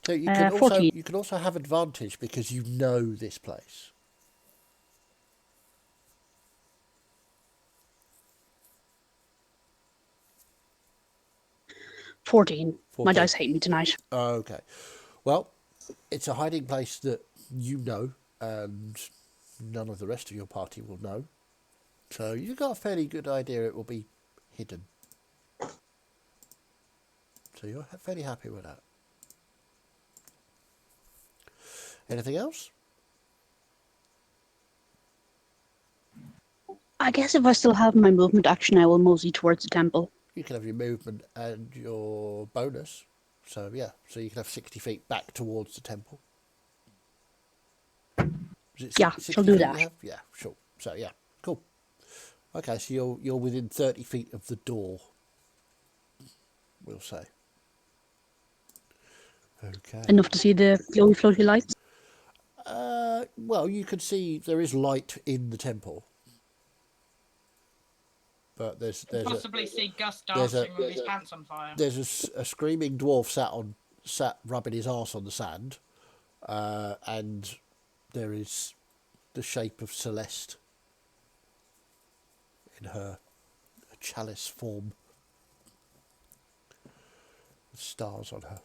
So you can also 14. you can also have advantage because you know this place. Fourteen. My 14. dice hate me tonight. Okay. Well, it's a hiding place that you know, and none of the rest of your party will know. So you've got a fairly good idea it will be hidden. So you're fairly happy with that. Anything else? I guess if I still have my movement action, I will mosey towards the temple. You can have your movement and your bonus. So yeah, so you can have 60 feet back towards the temple. Is it Yeah, 60 she'll do feet that. you have? Yeah, sure. So yeah, cool. Okay, so you're within 30 feet of the door, we'll say. Okay. Enough to see the glowy floaty lights. Well, you can see there is light in the temple, but there's Possibly see Gus there's a- dancing with his pants on fire. a screaming dwarf sat rubbing his arse on the sand, and there is the shape of Celeste in her chalice form with stars on her.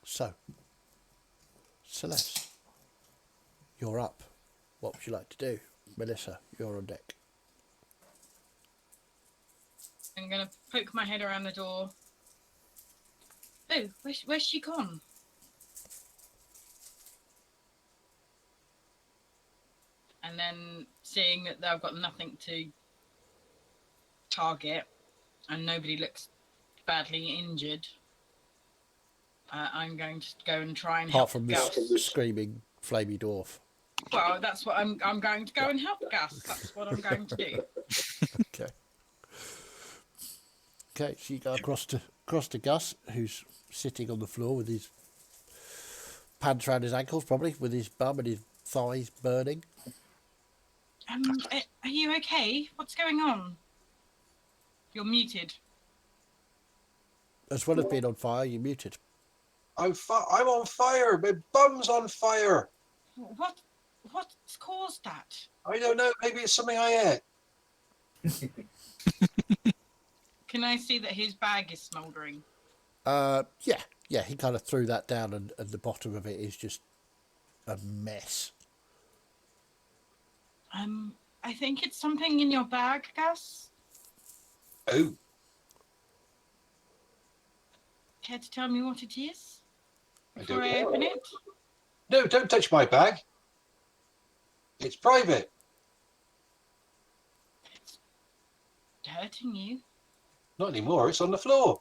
So, Celeste, you're up. What would you like to do? Melissa, you're on deck. I'm gonna poke my head around the door. Oh, where's she gone? And then seeing that I've got nothing to target and nobody looks badly injured, I'm going to go and try and Apart help from Gus. this screaming, flamey dwarf. Well, that's what I'm going to go and help Gus. That's what I'm going to do. Okay. Okay, so you go across to Gus, who's sitting on the floor with his pants around his ankles, probably, with his bum and his thighs burning. Are you okay? What's going on? You're muted. As well as being on fire, you're muted. I'm on fire. My bum's on fire. What's caused that? I don't know. Maybe it's something I ate. Can I see that his bag is smouldering? Yeah, he kind of threw that down, and the bottom of it is just a mess. I think it's something in your bag, Gus. Oh, Care to tell me what it is I before don't I know. open it? No, don't touch my bag. It's private. It's hurting you. Not anymore. It's on the floor.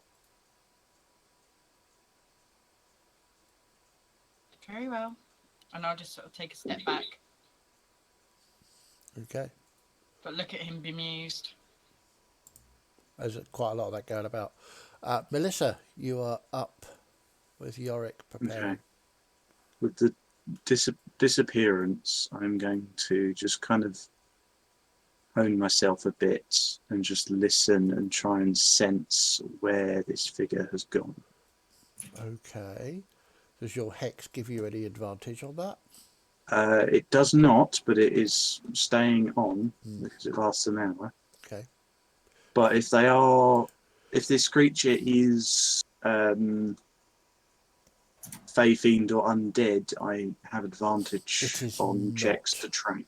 Very well. And I'll just sort of take a step back, Okay. but look at him bemused. There's quite a lot of that going about. Melissa, you are up with Yorick preparing. Okay. With the disappearance, I'm going to just kind of hone myself a bit and just listen and try and sense where this figure has gone. Okay. Does your hex give you any advantage on that? It does not, but it is staying on because it lasts an hour. Okay. But if this creature is Fey Fiend or undead, I have advantage on checks to track.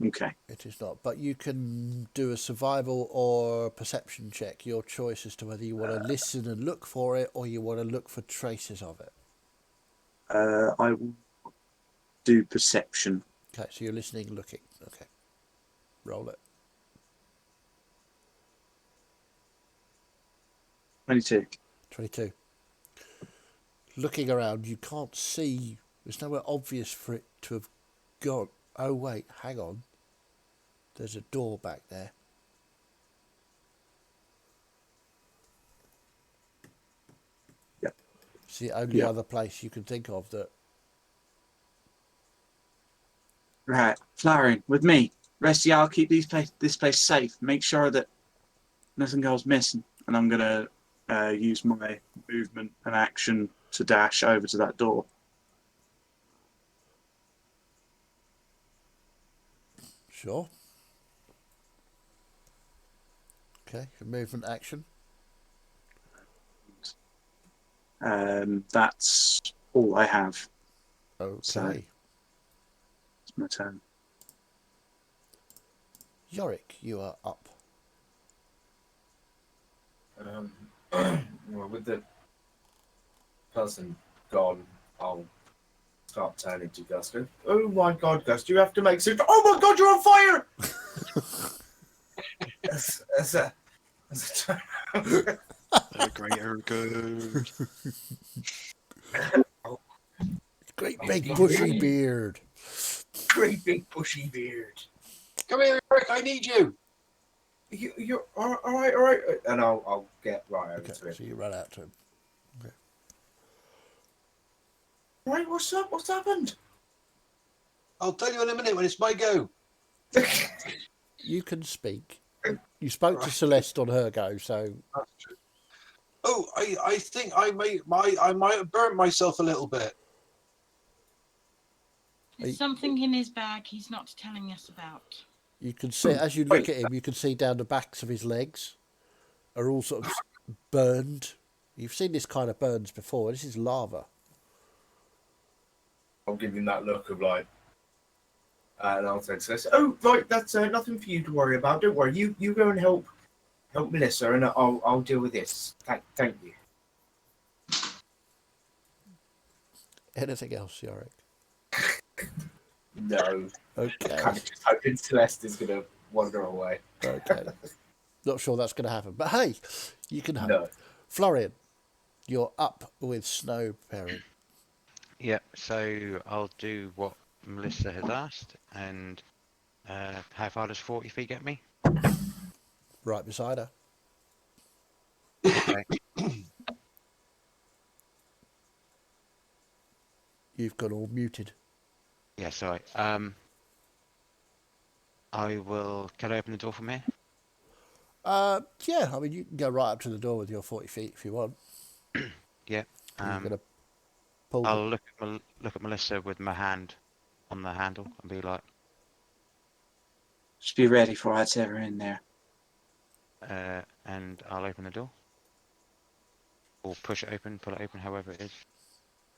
Okay. It is not, but you can do a survival or perception check. Your choice as to whether you want to listen and look for it, or you want to look for traces of it. I will do perception. Okay, so you're listening and looking. Okay. Roll it. 22. 22. Looking around, you can't see. There's nowhere obvious for it to have gone. Oh, wait, hang on. There's a door back there. Yep. It's the only other place you can think of that. Right, Flowering, with me. Rest of y'all keep this place safe. Make sure that nothing goes missing. And I'm going to use my movement and action to dash over to that door. Sure. Okay, movement action. That's all I have. Okay. So it's my turn. Yorick, you are up. Well, with the person gone, I'll start turning to Gus. Go, oh my God, Gus, you have to make suit. Oh my God, you're on fire! as a turn. The greater good. Great big bushy beard. Great big bushy beard. Come here, Eric. I need you. You're all right. And I'll get right over Okay, to him. so you run out to him. Okay. Right, what's up? What's happened? I'll tell you in a minute when it's my go. You can speak. You spoke to Right. Celeste on her go, so That's true. Oh, I think I might have burnt myself a little bit. There's something in his bag he's not telling us about. you can see, as you look at him, you can see down the backs of his legs are all sort of burned. You've seen this kind of burns before. This is lava. I'll give him that look of like, and I'll say to this. Oh, right, that's nothing for you to worry about. Don't worry. You go and help Melissa, and I'll deal with this. Thank you. Anything else, Yorick? No. Okay. Kind of just hoping Celeste is gonna wander away. Okay. Not sure that's going to happen, but hey, you can hope. No. Florian, you're up with snow preparing. Yeah, so I'll do what Melissa has asked, and how far does 40 feet get me? Right beside her. Okay. You've got all muted. Yeah, sorry. I will. Can I open the door from here? Yeah, I mean, you can go right up to the door with your 40 feet if you want. Yeah. You're going to pull I'll look at Melissa with my hand on the handle and be like, Just be ready for whatever in there. and I'll open the door. Or push it open, pull it open, however it is.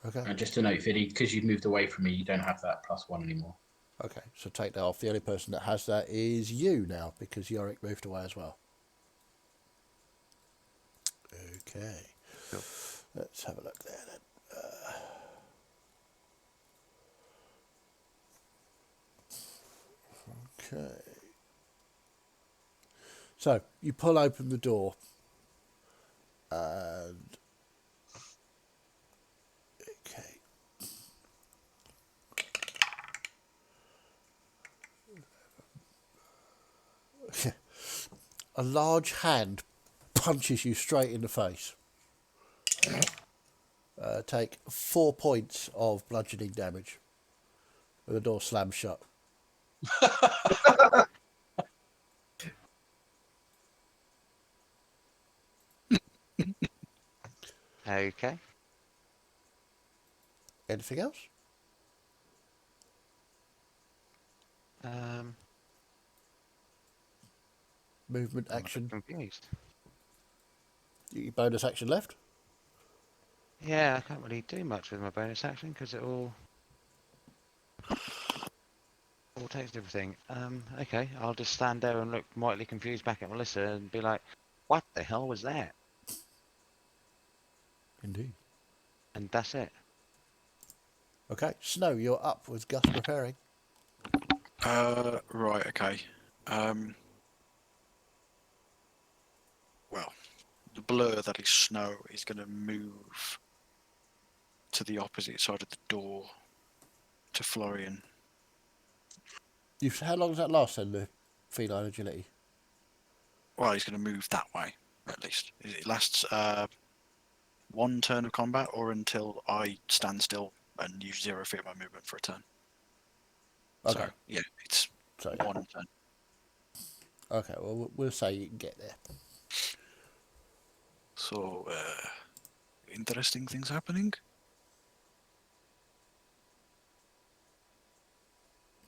Okay. And just to note, Viddy, because you've moved away from me, you don't have that +1 anymore. Okay, so take that off. The only person that has that is you now, because Yorick moved away as well. Okay. Cool. Let's have a look there then. Okay. So, you pull open the door. And... Okay. A large hand punches you straight in the face. Take 4 points of bludgeoning damage. And the door slams shut. Okay. Anything else? Movement, I'm a bit action. confused. Your bonus action left? Yeah, I can't really do much with my bonus action because it all takes everything. Okay, I'll just stand there and look mightily confused back at Melissa and be like, "What the hell was that?" Indeed. And that's it. Okay, Snow, you're up with Gus preparing. Right, okay. Well, the blur that is Snow is going to move to the opposite side of the door to Florian. How long does that last then, the feline agility? Well, he's going to move that way, at least. It lasts 1 turn of combat or until I stand still and use 0 feet of my movement for a turn. Okay. So, yeah, it's So, 1 turn. okay, well, we'll say you can get there. So, interesting things happening.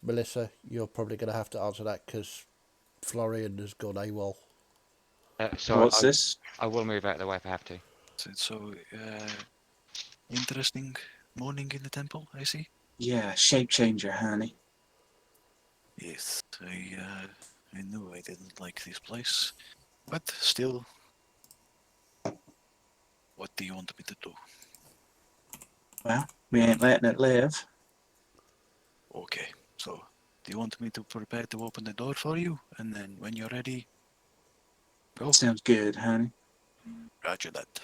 Melissa, you're probably going to have to answer that because Florian has gone AWOL. So What's this? I will move out of the way if I have to. So, interesting morning in the temple, I see. Yeah, shape changer, honey. Yes, I knew I didn't like this place, but still, what do you want me to do? Well, we ain't letting it live. Okay, so do you want me to prepare to open the door for you, and then when you're ready, go? Sounds good, honey. Roger that.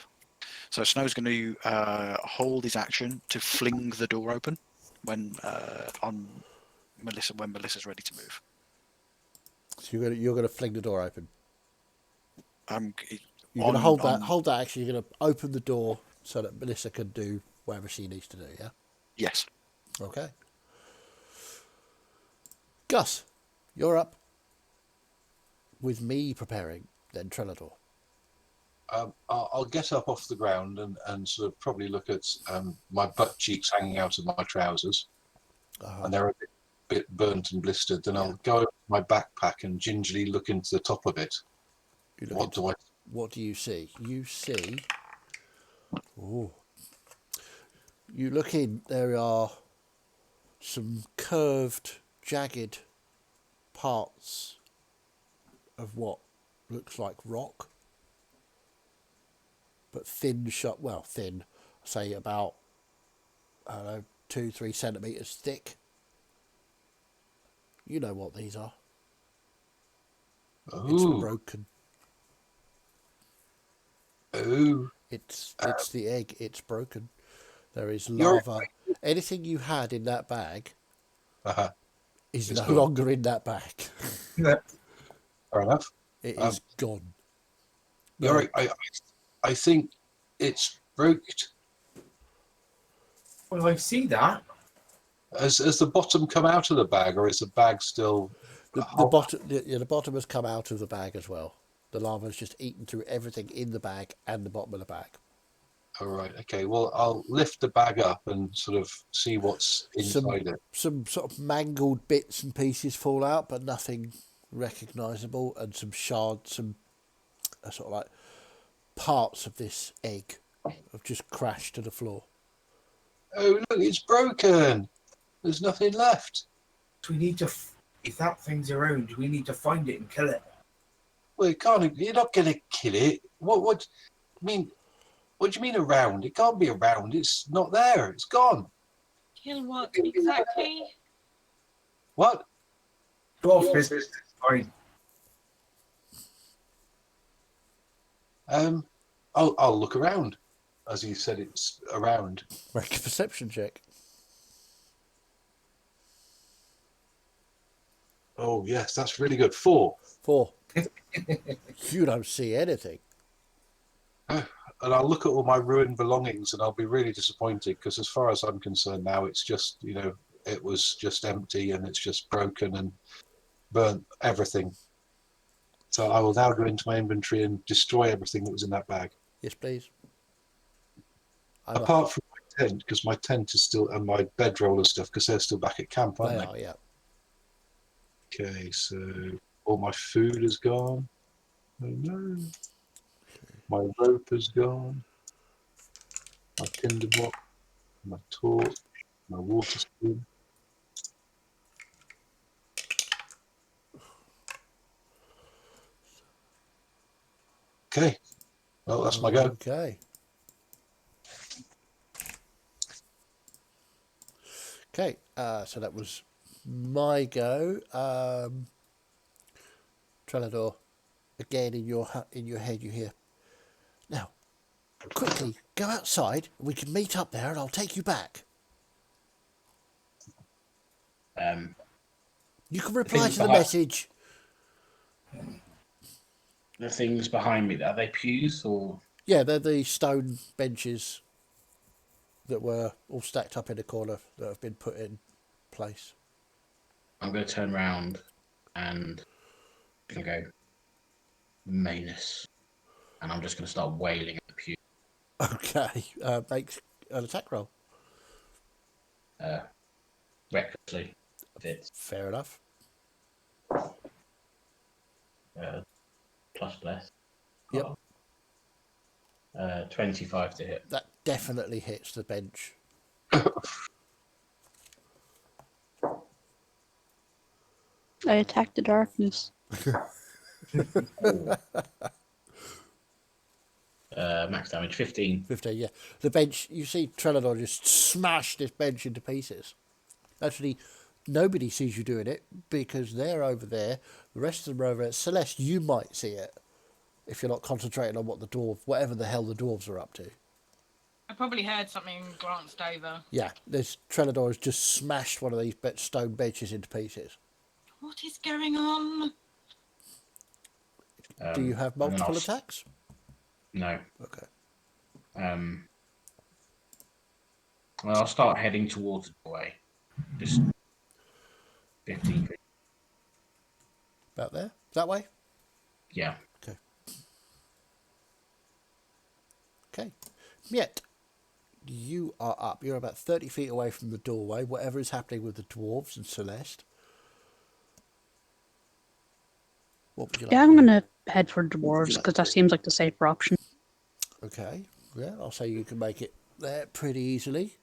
So Snow's going to hold his action to fling the door open when Melissa's ready to move. So you're gonna fling the door open. I'm You're gonna on- hold that action. You're gonna open the door so that Melissa can do whatever she needs to do. Yeah. Yes. Okay. Gus, you're up. With me preparing, then Trelador. I'll get up off the ground and sort of probably look at my butt cheeks hanging out of my trousers, and they're a bit burnt and blistered. Then I'll go over to my backpack and gingerly look into the top of it. What do you see? You see. Oh. You look in. There are some curved, jagged parts of what looks like rock, but thin, shot. Well, thin. Say about, I don't know, 2-3 centimeters thick. You know what these are. Ooh. It's broken. Ooh. It's the egg. It's broken. There is lava. Anything you had in that bag is no longer in that bag. Fair enough. It is gone. You're right. I think it's broke. Well, I see that. Has the bottom come out of the bag, or is the bag still? The bottom has come out of the bag as well. The lava has just eaten through everything in the bag and the bottom of the bag. All right. Okay. Well, I'll lift the bag up and sort of see what's inside it. Some sort of mangled bits and pieces fall out, but nothing recognisable, and some shards, some sort of like parts of this egg have just crashed to the floor. Oh, look! It's broken. There's nothing left. We need to. If that thing's around, we need to find it and kill it. Well, it can't. You're not going to kill it. What? I mean, what do you mean around? It can't be around. It's not there. It's gone. Kill what exactly? What? Dwarf business. Fine. I'll look around. As you said, it's around. Make a perception check. Oh yes, that's really good. 4. You don't see anything. And I'll look at all my ruined belongings, and I'll be really disappointed because, as far as I'm concerned, now it's just it was just empty and it's just broken and burnt everything. So I will now go into my inventory and destroy everything that was in that bag. Yes, please. Apart from my tent, because my tent is still, and my bedroll and stuff, because they're still back at camp, aren't they? They are, yeah. Okay, so all my food is gone. Oh no. My rope is gone. My tinderbox, my torch, my water spoon. Okay. Well, that's my go. Okay. Okay, so that was my go. Trelador, again in your head you hear, now, quickly, go outside, we can meet up there and I'll take you back. You can reply to the message. The things behind me, are they pews or? Yeah, they're the stone benches that were all stacked up in a corner that have been put in place. I'm going to turn around and I'm going to go, Manus. And I'm just going to start wailing at the pew. Okay, make an attack roll. Recklessly. Fits. Fair enough. Plus bless. Yep. 25 to hit. That definitely hits the bench. I attack the darkness. Max damage 15. 15, yeah. The bench, you see Trelador just smash this bench into pieces. Actually, nobody sees you doing it because they're over there. The rest of them are over there. Celeste, you might see it if you're not concentrating on what the whatever the hell the dwarves are up to. I probably heard something glanced over. Yeah, this Trelador has just smashed one of these stone benches into pieces. What is going on? Do you have and then multiple attacks? No. Okay. Well, I'll start heading towards the doorway. Just 15 feet. About there? That way? Yeah. Okay. Okay. Miet, you are up. You're about 30 feet away from the doorway, whatever is happening with the dwarves and Celeste. What would you like Yeah, to I'm do? going to head for dwarves because that seems like the safer option. Okay. Yeah, I'll say you can make it there pretty easily.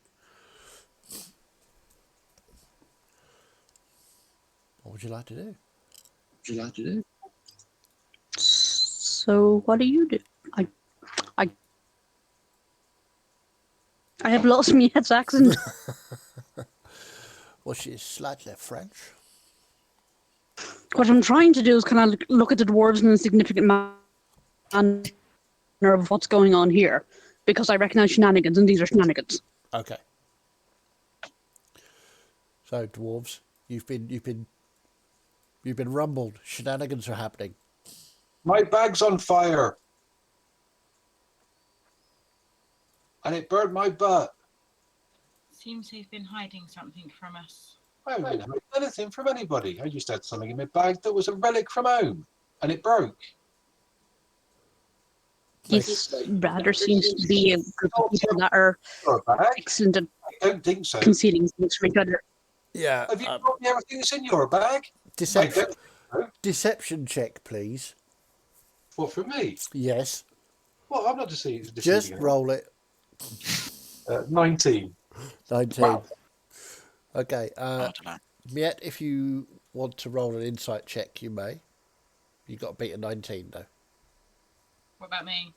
What would you like to do? So what do you do? I I have lost Miet's accent. Well, she's slightly French. What I'm trying to do is kind of look at the dwarves in a significant manner of what's going on here, because I recognize shenanigans, and these are shenanigans. Okay. So, dwarves, you've been rumbled. Shenanigans are happening. My bag's on fire. And it burned my butt. Seems he's been hiding something from us. I haven't been hiding anything from anybody. I just had something in my bag that was a relic from home. And it broke. This rather seems to be a group of people that are Your bag? excellent at I don't think so. concealing things from each other. Yeah. Have you told me everything that's in your bag? Deception. I don't think so. Deception check, please. What, for me? Yes. Well, I'm not deceiving. Just roll it. 19. 19. Wow. Okay. I don't know. Miet, if you want to roll an insight check, you may. You got to beat a 19, though. What about me?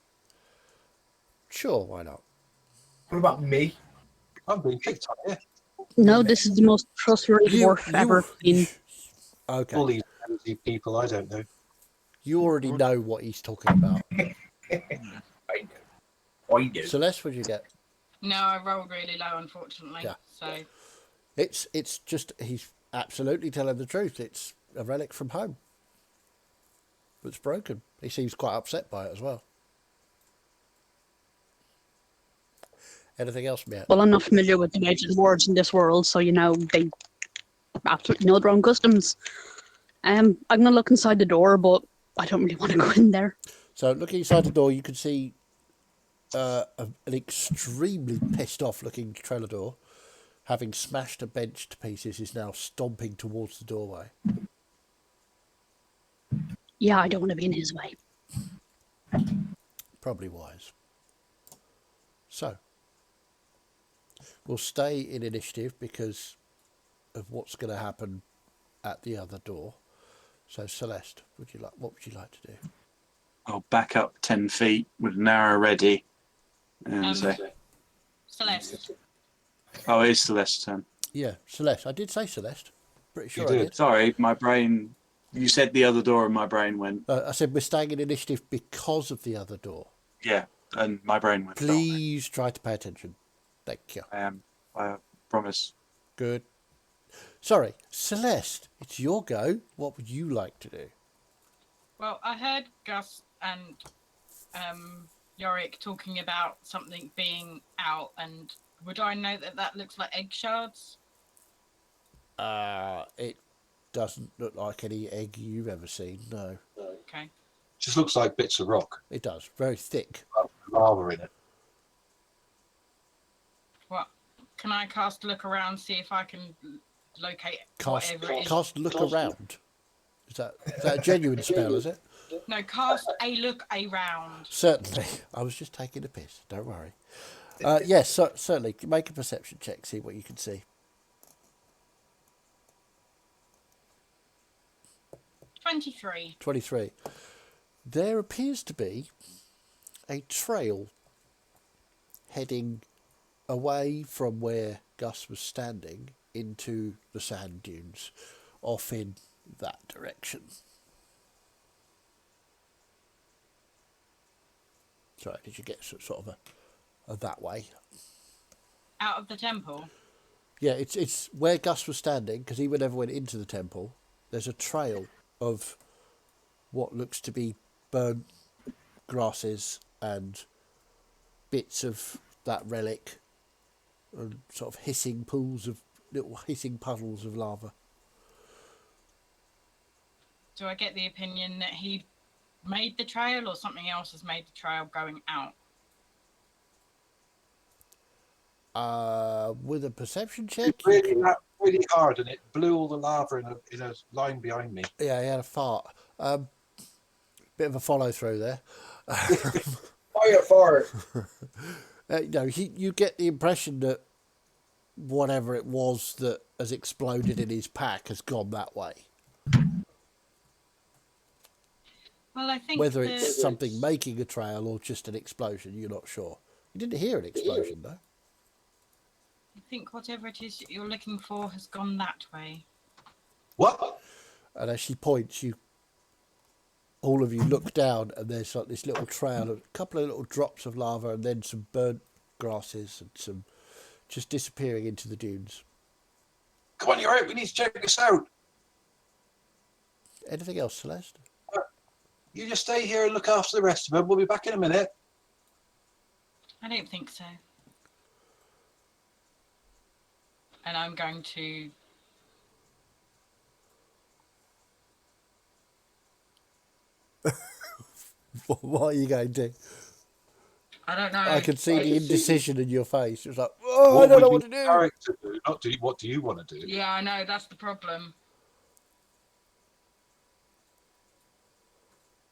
Sure, why not? What about me? I'm being picked on here. No, this is the most trustworthy dwarf ever been. Okay. All these people, I don't know. You already know what he's talking about. I know. I do. Celeste, what did you get? No, I rolled really low, unfortunately. Yeah. So It's just, he's absolutely telling the truth. It's a relic from home. It's broken. He seems quite upset by it as well. Anything else, Miet? Well, I'm not familiar with the major dwarves in this world, so they absolutely know their own customs. I'm gonna look inside the door, but I don't really want to go in there. So, looking inside the door, you can see an extremely pissed off looking Trelador, having smashed a bench to pieces, is now stomping towards the doorway. Yeah, I don't want to be in his way. Probably wise. So, we'll stay in initiative because of what's going to happen at the other door. So, Celeste, what would you like to do? I'll back up 10 feet with an arrow ready and say, Celeste. oh, it is Celeste's turn. Yeah, Celeste. I did say Celeste. Pretty sure You I did. did. Sorry, my brain, you said the other door and my brain went, I said we're staying in initiative because of the other door. yeah, and my brain went, Please try to pay attention. Thank you. I promise. Good. Sorry, Celeste, it's your go. What would you like to do? Well, I heard Gus and Yorick talking about something being out, and would I know that looks like egg shards? It doesn't look like any egg you've ever seen. No, Okay. Just looks like bits of rock. it does. Very thick. Lava in it. What? Can I cast look around, see if I can locate whatever it is? Cast look around. Is that a genuine spell, is it? No, cast a look around. Certainly. I was just taking a piss. Don't worry. Yes, certainly. Make a perception check. See what you can see. 23. 23. There appears to be a trail heading away from where Gus was standing into the sand dunes, off in that direction. Sorry, did you get sort of a that way? Out of the temple? Yeah, it's where Gus was standing, because he never went into the temple. There's a trail of what looks to be burnt grasses and bits of that relic and sort of hissing pools of little hissing puddles of lava. Do I get the opinion that he made the trail or something else has made the trail going out? With a perception check, It's really, really hard, and it blew all the lava in a line behind me. yeah, he had a fart. Bit of a follow through there. Fire fart. No, you get the impression that whatever it was that has exploded in his pack has gone that way. Well, I think Whether it's something making a trail or just an explosion, you're not sure. You didn't hear an explosion, though. I think whatever it is that you're looking for has gone that way. What? And as she points, all of you look down, and there's like this little trail, a couple of little drops of lava, and then some burnt grasses and some just disappearing into the dunes. Come on, you're right. We need to check this out. Anything else, Celeste? You just stay here and look after the rest of them. We'll be back in a minute. I don't think so. And I'm going to... What are you going to do? I don't know. I can see the indecision in your face. It's like, oh, I don't know what to do. Character do, not do. What do you want to do? Yeah, I know. That's the problem.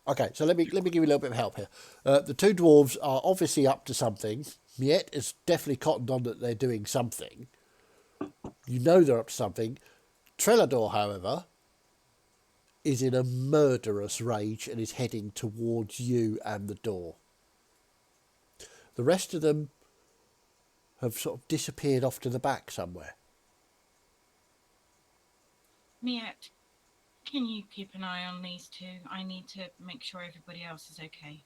Okay, so let me give you a little bit of help here. The two dwarves are obviously up to something. Miette is definitely cottoned on that they're doing something. You know they're up to something. Trelador, however, is in a murderous rage and is heading towards you and the door. The rest of them have sort of disappeared off to the back somewhere. Miette, can you keep an eye on these two? I need to make sure everybody else is okay.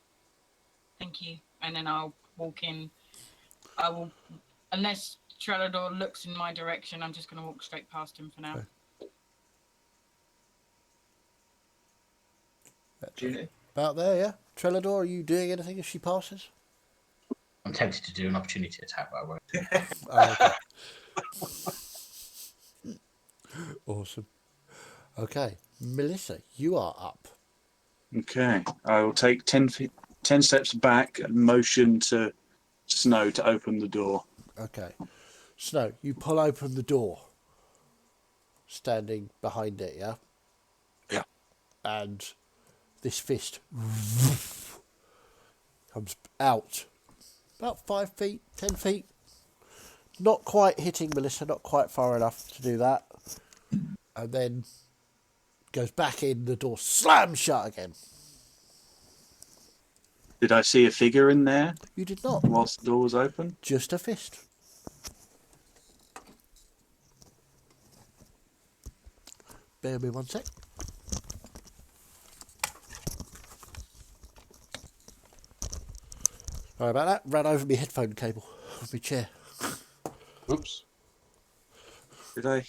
Thank you. And then I'll walk in. I will, unless Trelador looks in my direction, I'm just going to walk straight past him for now. Okay. About there, yeah? Trelador, are you doing anything as she passes? I'm tempted to do an opportunity attack, but I won't. Oh, okay. Awesome. Okay, Melissa, you are up. Okay, I will take 10 steps back and motion to Snow to open the door. Okay. Snow, you pull open the door, standing behind it, yeah? Yeah. And this fist comes out about 5 feet, 10 feet. Not quite hitting Melissa, not quite far enough to do that. And then goes back in, the door slams shut again. Did I see a figure in there You did not. whilst the door was open? Just a fist. Bear with me 1 sec. Sorry about that. Ran over my headphone cable of my chair. Oops. Did I?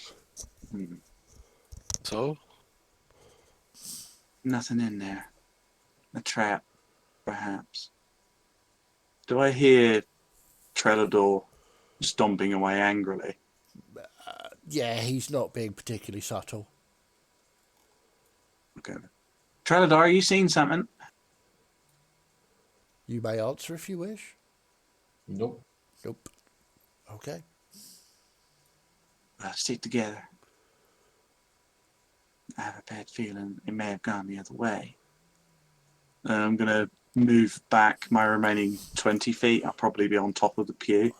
So, Nothing in there. A trap, perhaps. Do I hear Trelador stomping away angrily? Yeah, he's not being particularly subtle. Okay. Trelador, are you seeing something? You may answer if you wish. Nope. Nope. Okay. Let's stick together. I have a bad feeling it may have gone the other way. I'm going to move back my remaining 20 feet. I'll probably be on top of the pew.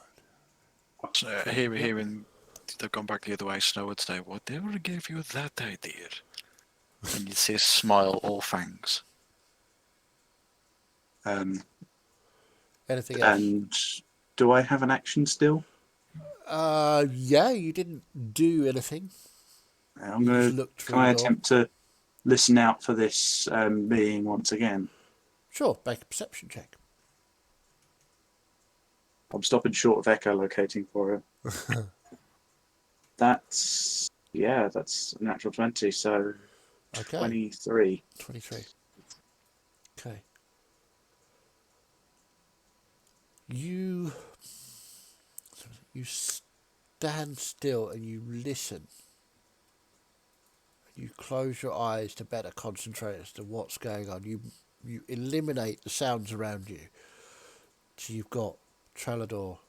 so hearing they've gone back the other way, Snow would say, "Whatever gave you that idea?" And you'd see a smile, all fangs. Anything else? And do I have an action still? Yeah, you didn't do anything. I'm You going just to. looked through Can I the door. attempt to listen out for this being once again? Sure, make a perception check. I'm stopping short of echolocating for it. That's a natural 20, so Okay. 23. 23. Okay. You stand still and you listen. You close your eyes to better concentrate as to what's going on. You eliminate the sounds around you. So you've got Trelador,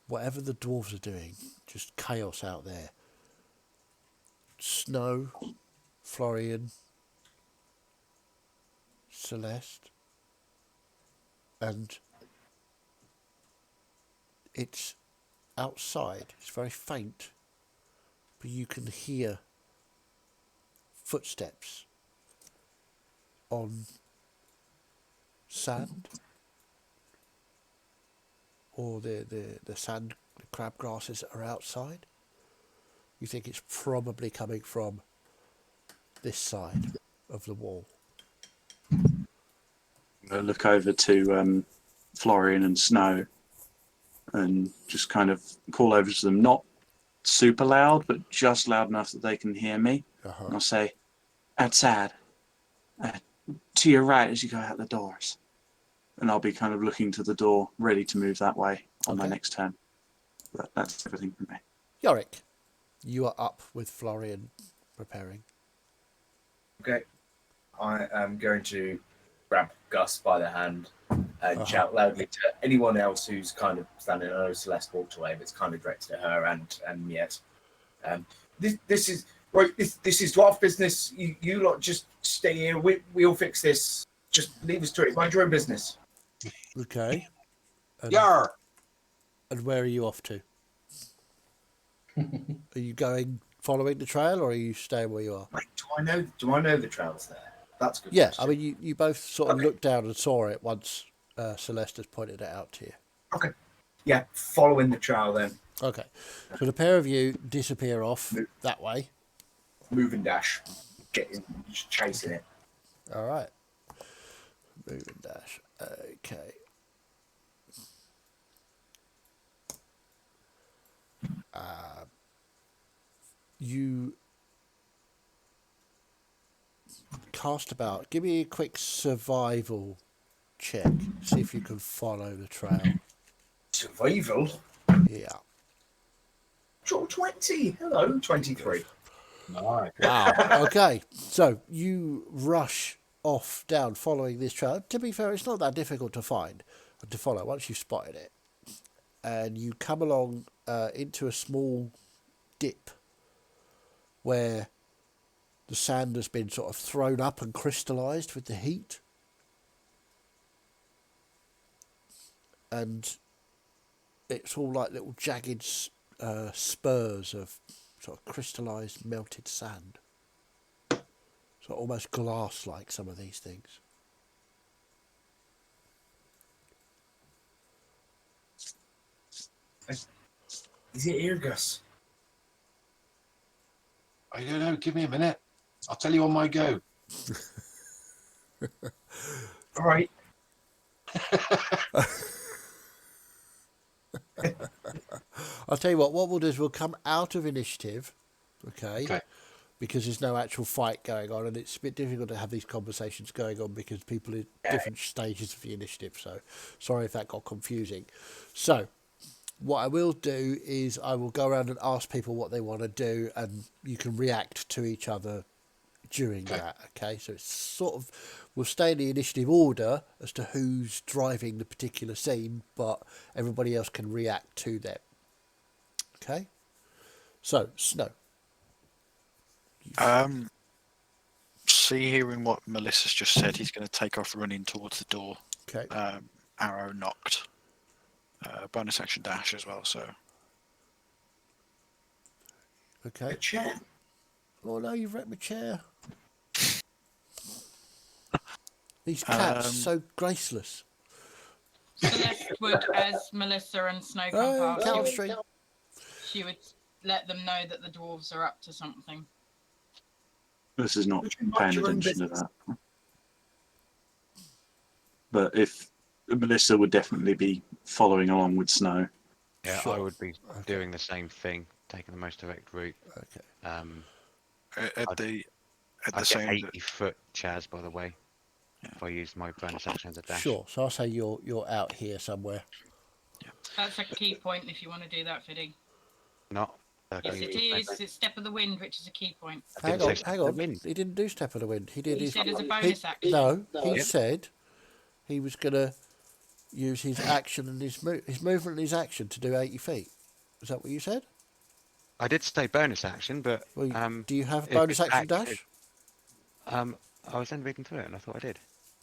whatever the dwarves are doing, just chaos out there. Snow, Florian, Celeste, and it's outside. It's very faint, but you can hear footsteps on sand, or the sand, the crab grasses that are outside. You think it's probably coming from this side of the wall. I look over to Florian and Snow and just kind of call over to them, not super loud, but just loud enough that they can hear me. Uh-huh. And I'll say, outside, to your right as you go out the doors. And I'll be kind of looking to the door, ready to move that way on my Okay. next turn. But that's everything from me. Yorick, you are up with Florian preparing. Okay. I am going to grab Gus by the hand and shout loudly to anyone else who's kind of standing. I know Celeste walked away, but it's kind of directed at her and Miet. This is right. This is dwarf business. You lot just stay here. We'll fix this. Just leave us to it. Mind your own business. Okay. And, Yar! and where are you off to? Are you going following the trail, or are you staying where you are? Like, do I know the trails there? That's a good. Yeah, question. I mean, you both sort of Okay. looked down and saw it once Celeste has pointed it out to you. Okay. Yeah, following the trail then. Okay. So the pair of you disappear off that way. Move and dash. Just chasing it. All right. Move and dash. Okay. You cast about. Give me a quick survival check. See if you can follow the trail. Survival. Yeah. Draw 20. Hello, 23. Nice. Wow. Okay. So you rush off down following this trail. To be fair, it's not that difficult to find, to follow once you've spotted it. And you come along into a small dip where the sand has been sort of thrown up and crystallized with the heat. And it's all like little jagged spurs of sort of crystallized melted sand. So almost glass-like, some of these things. Is it here, Gus? I don't know. Give me a minute. I'll tell you on my go. All right. I'll tell you what we'll do is we'll come out of initiative, okay? Okay. Because there's no actual fight going on, and it's a bit difficult to have these conversations going on because people are at different stages of the initiative. So sorry if that got confusing. So what I will do is I will go around and ask people what they want to do, and you can react to each other during that, okay? So it's sort of, we'll stay in the initiative order as to who's driving the particular scene, but everybody else can react to them. Okay? So, Snow. Hearing what Melissa's just said, he's going to take off running towards the door. Okay. Arrow knocked. Bonus action dash as well, so. Okay. A chair. Oh no, you've wrecked my chair. These cats, so graceless. Celeste would, as Melissa and Snow come Oh, past, Calstring. she would let them know that the dwarves are up to something. This is not Would you mind paying your own attention to business? that. But if Melissa would definitely be following along with Snow. Yeah, Sure. I would be doing the same thing, taking the most direct route. Okay. At I'd- the I'd get same 80-foot Chaz, by the way. if I use my bonus action as a dash. Sure. So I'll say you're out here somewhere. That's a key point if you want to do that, Fiddy. Not. Yes, it is. It's Step of the Wind, which is a key point. Hang didn't on, say hang step of on. the wind. He didn't do Step of the Wind. He did He his. said as a bonus action. No, he Yep. said he was going to use his action and his movement and his action to do 80 feet. Is that what you said? I did say bonus action, but Well, do you have a if bonus it's action active- dash? I was then reading through it, and I thought I did.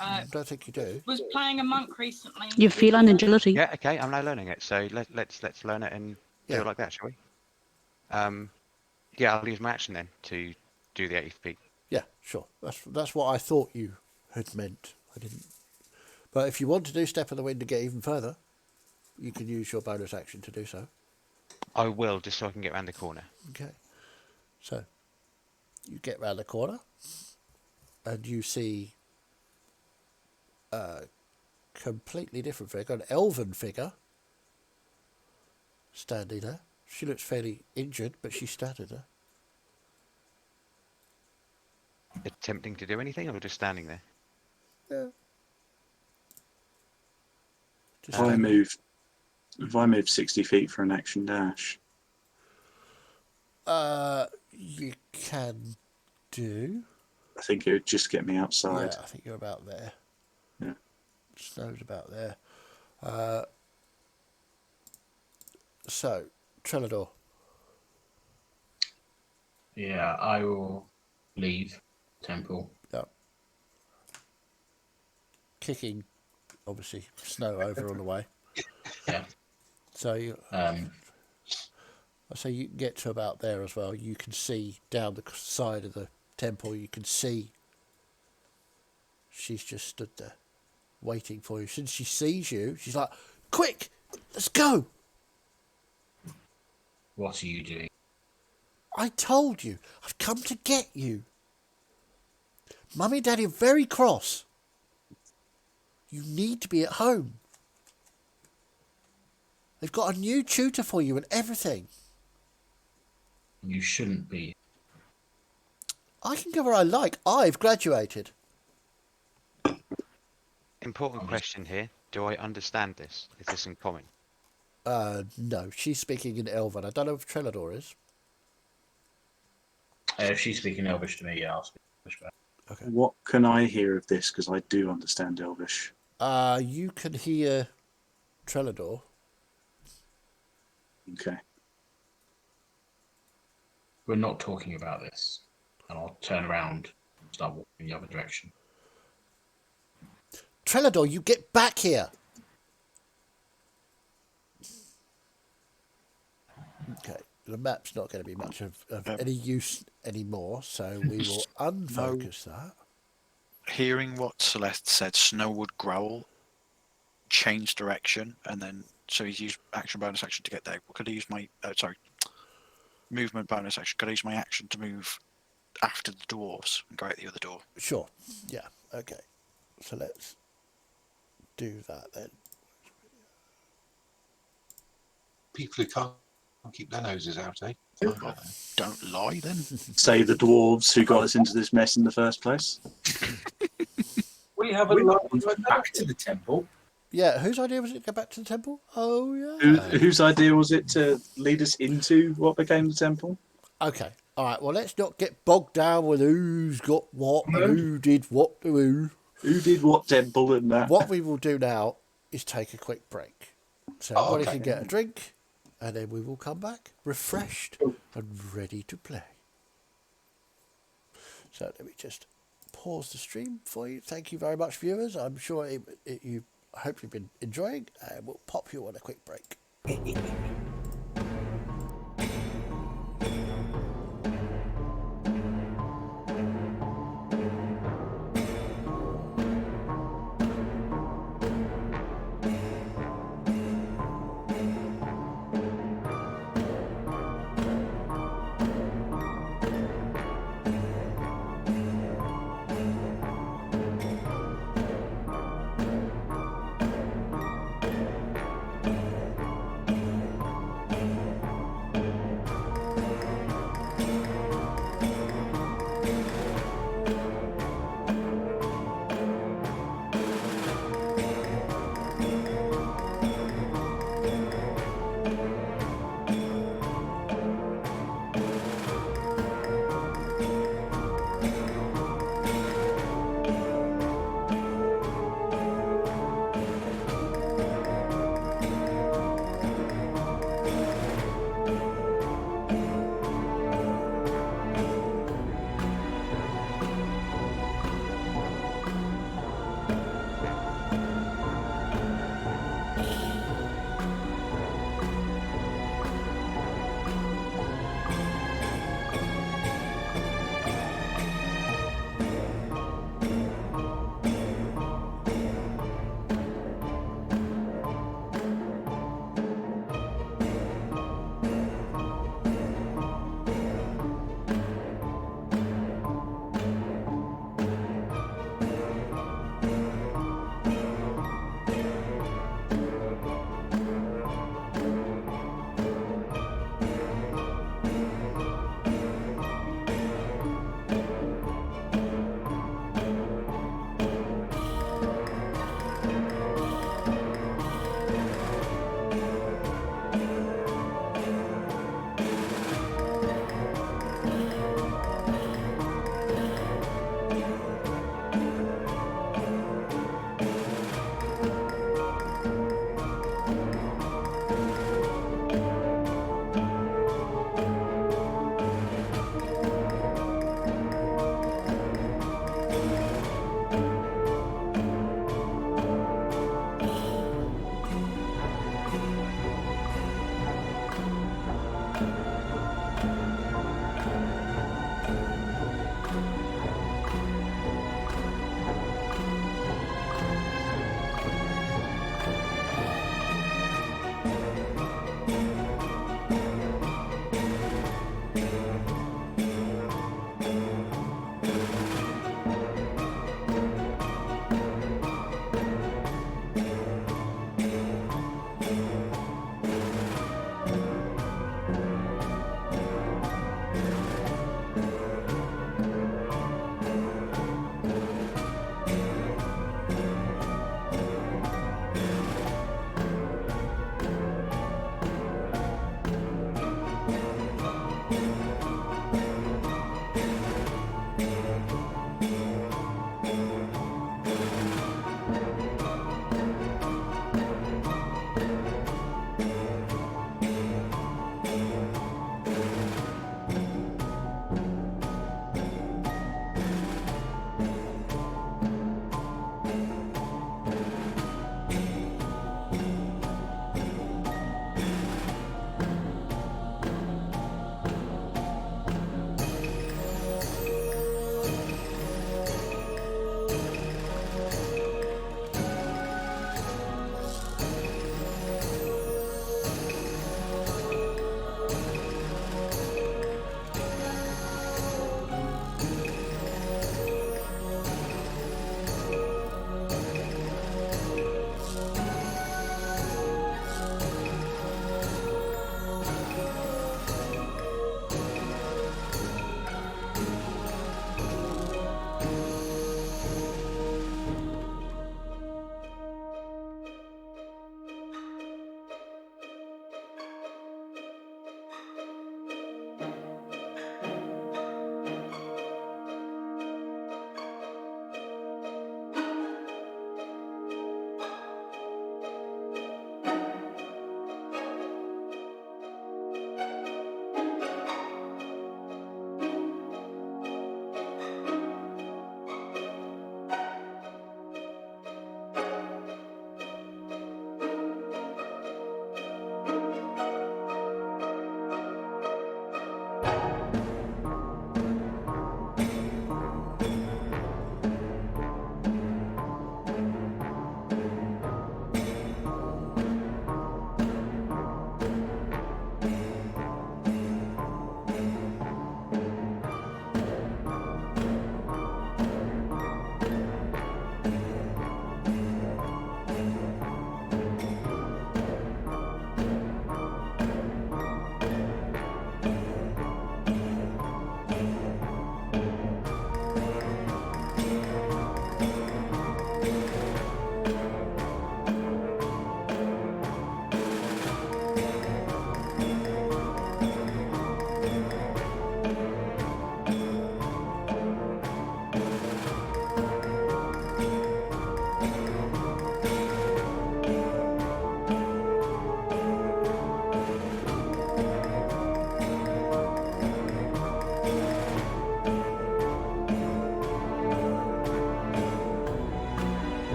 I don't think you do. Was playing a monk recently. You feel on agility. Yeah, okay, I'm now learning it. So let's learn it and do Yeah. it like that, shall we? Yeah, I'll use my action then to do the 80 feet. Yeah, sure. That's what I thought you had meant. I didn't. But if you want to do Step of the Wind to get even further, you can use your bonus action to do so. I will, just so I can get around the corner. Okay. So you get round the corner and you see a completely different figure, an elven figure standing there. She looks fairly injured, but she's standing there. Attempting to do anything, or just standing there? Yeah. Just If I standing. move 60 feet for an action dash, You can do. I think it would just get me outside. Yeah, I think you're about there. Yeah. Snow's about there. So, Trelador. Yeah, I will leave temple. Yeah. Kicking, obviously, snow over on the way. Yeah. So you, I say you can get to about there as well. You can see down the side of the temple. You can see she's just stood there, waiting for you. Since she sees you, she's like, "Quick, let's go!" What are you doing? I told you, I've come to get you. Mummy and Daddy are very cross. You need to be at home. They've got a new tutor for you and everything. You shouldn't be. I can go where I like. I've graduated. Important question here. Do I understand this? Is this in common? No, she's speaking in Elven. I don't know if Trelador is. If she's speaking Elvish to me, yeah, I'll speak Elvish back. Okay. What can I hear of this? Because I do understand Elvish. You can hear Trelador. Okay. We're not talking about this. And I'll turn around and start walking in the other direction. Trelador, you get back here. Okay, the map's not going to be much of any use anymore, so we will unfocus that. Hearing what Celeste said, Snow would growl, change direction, and then so he's used action bonus action to get there. Could I use my movement bonus action? Could I use my action to move after the dwarves and go out the other door? Sure, yeah, okay. So let's do that then. People who can't keep their noses out, eh? Don't lie then. Say the dwarves who got us into this mess in the first place. We have a We- lot back to the temple. Yeah, whose idea was it to go back to the temple? Oh, yeah. Whose idea was it to lead us into what became the temple? Okay, all right, well, let's not get bogged down with who's got what, and who did what to who. Who did what temple and that? What we will do now is take a quick break. So Oh, everybody okay. can get a drink, and then we will come back refreshed and ready to play. So let me just pause the stream for you. Thank you very much, viewers. I'm sure you. I hope you've been enjoying, and we'll pop you on a quick break.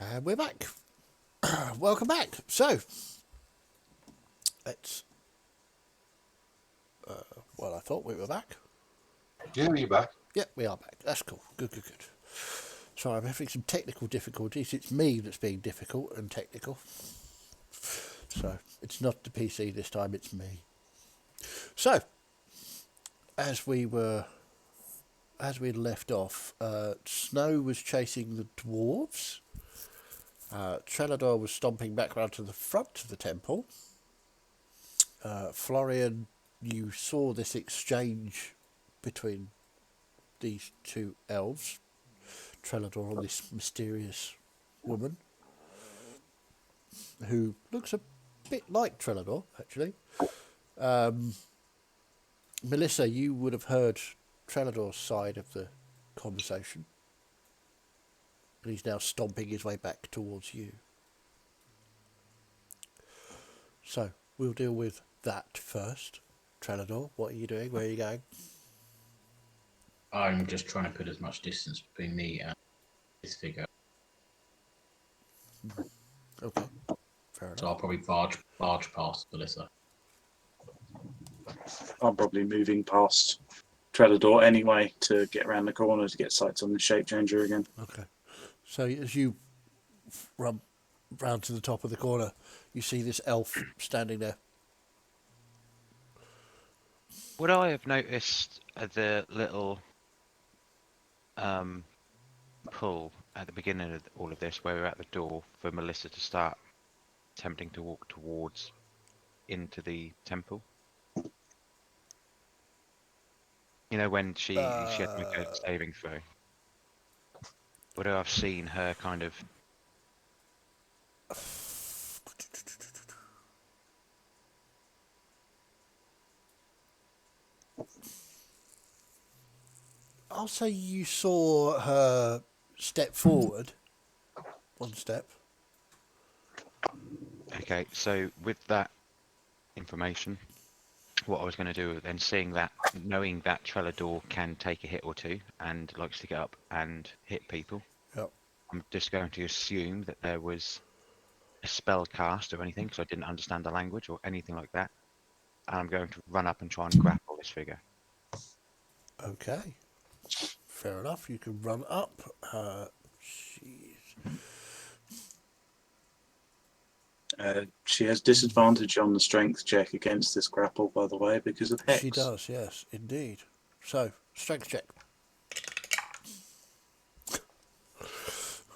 And we're back. Welcome back. So, let's... well, I thought we were back. Yeah, you're back. Yep, we are back. That's cool. Good, good, good. Sorry, I'm having some technical difficulties. It's me that's being difficult and technical. So, it's not the PC this time, it's me. So, as we left off, Snow was chasing the dwarves. Trellador was stomping back round to the front of the temple. Florian, you saw this exchange between these two elves. Trellador and this mysterious woman, who looks a bit like Trellador, actually. Melissa, you would have heard Trellador's side of the conversation. And he's now stomping his way back towards you. So, we'll deal with that first. Trellador, what are you doing? Where are you going? I'm just trying to put as much distance between me and this figure. Okay, fair enough. So I'll probably barge past Melissa. I'm probably moving past Trellador anyway to get around the corner to get sights on the shape changer again. Okay. So as you run round to the top of the corner, you see this elf standing there. Would I have noticed the little pull at the beginning of all of this, where we're at the door for Melissa to start attempting to walk towards into the temple? You know, when she had to make a saving throw. Would I have seen her kind of? I'll say you saw her step forward. One step. Okay, so with that information, what I was going to do then, seeing that, knowing that Trellador can take a hit or two and likes to get up and hit people, Yep. I'm just going to assume that there was a spell cast or anything, because I didn't understand the language or anything like that. And I'm going to run up and try and grapple this figure. Okay. Fair enough. You can run up. She has disadvantage on the strength check against this grapple, by the way, because of hex. She does, yes, indeed. So, strength check.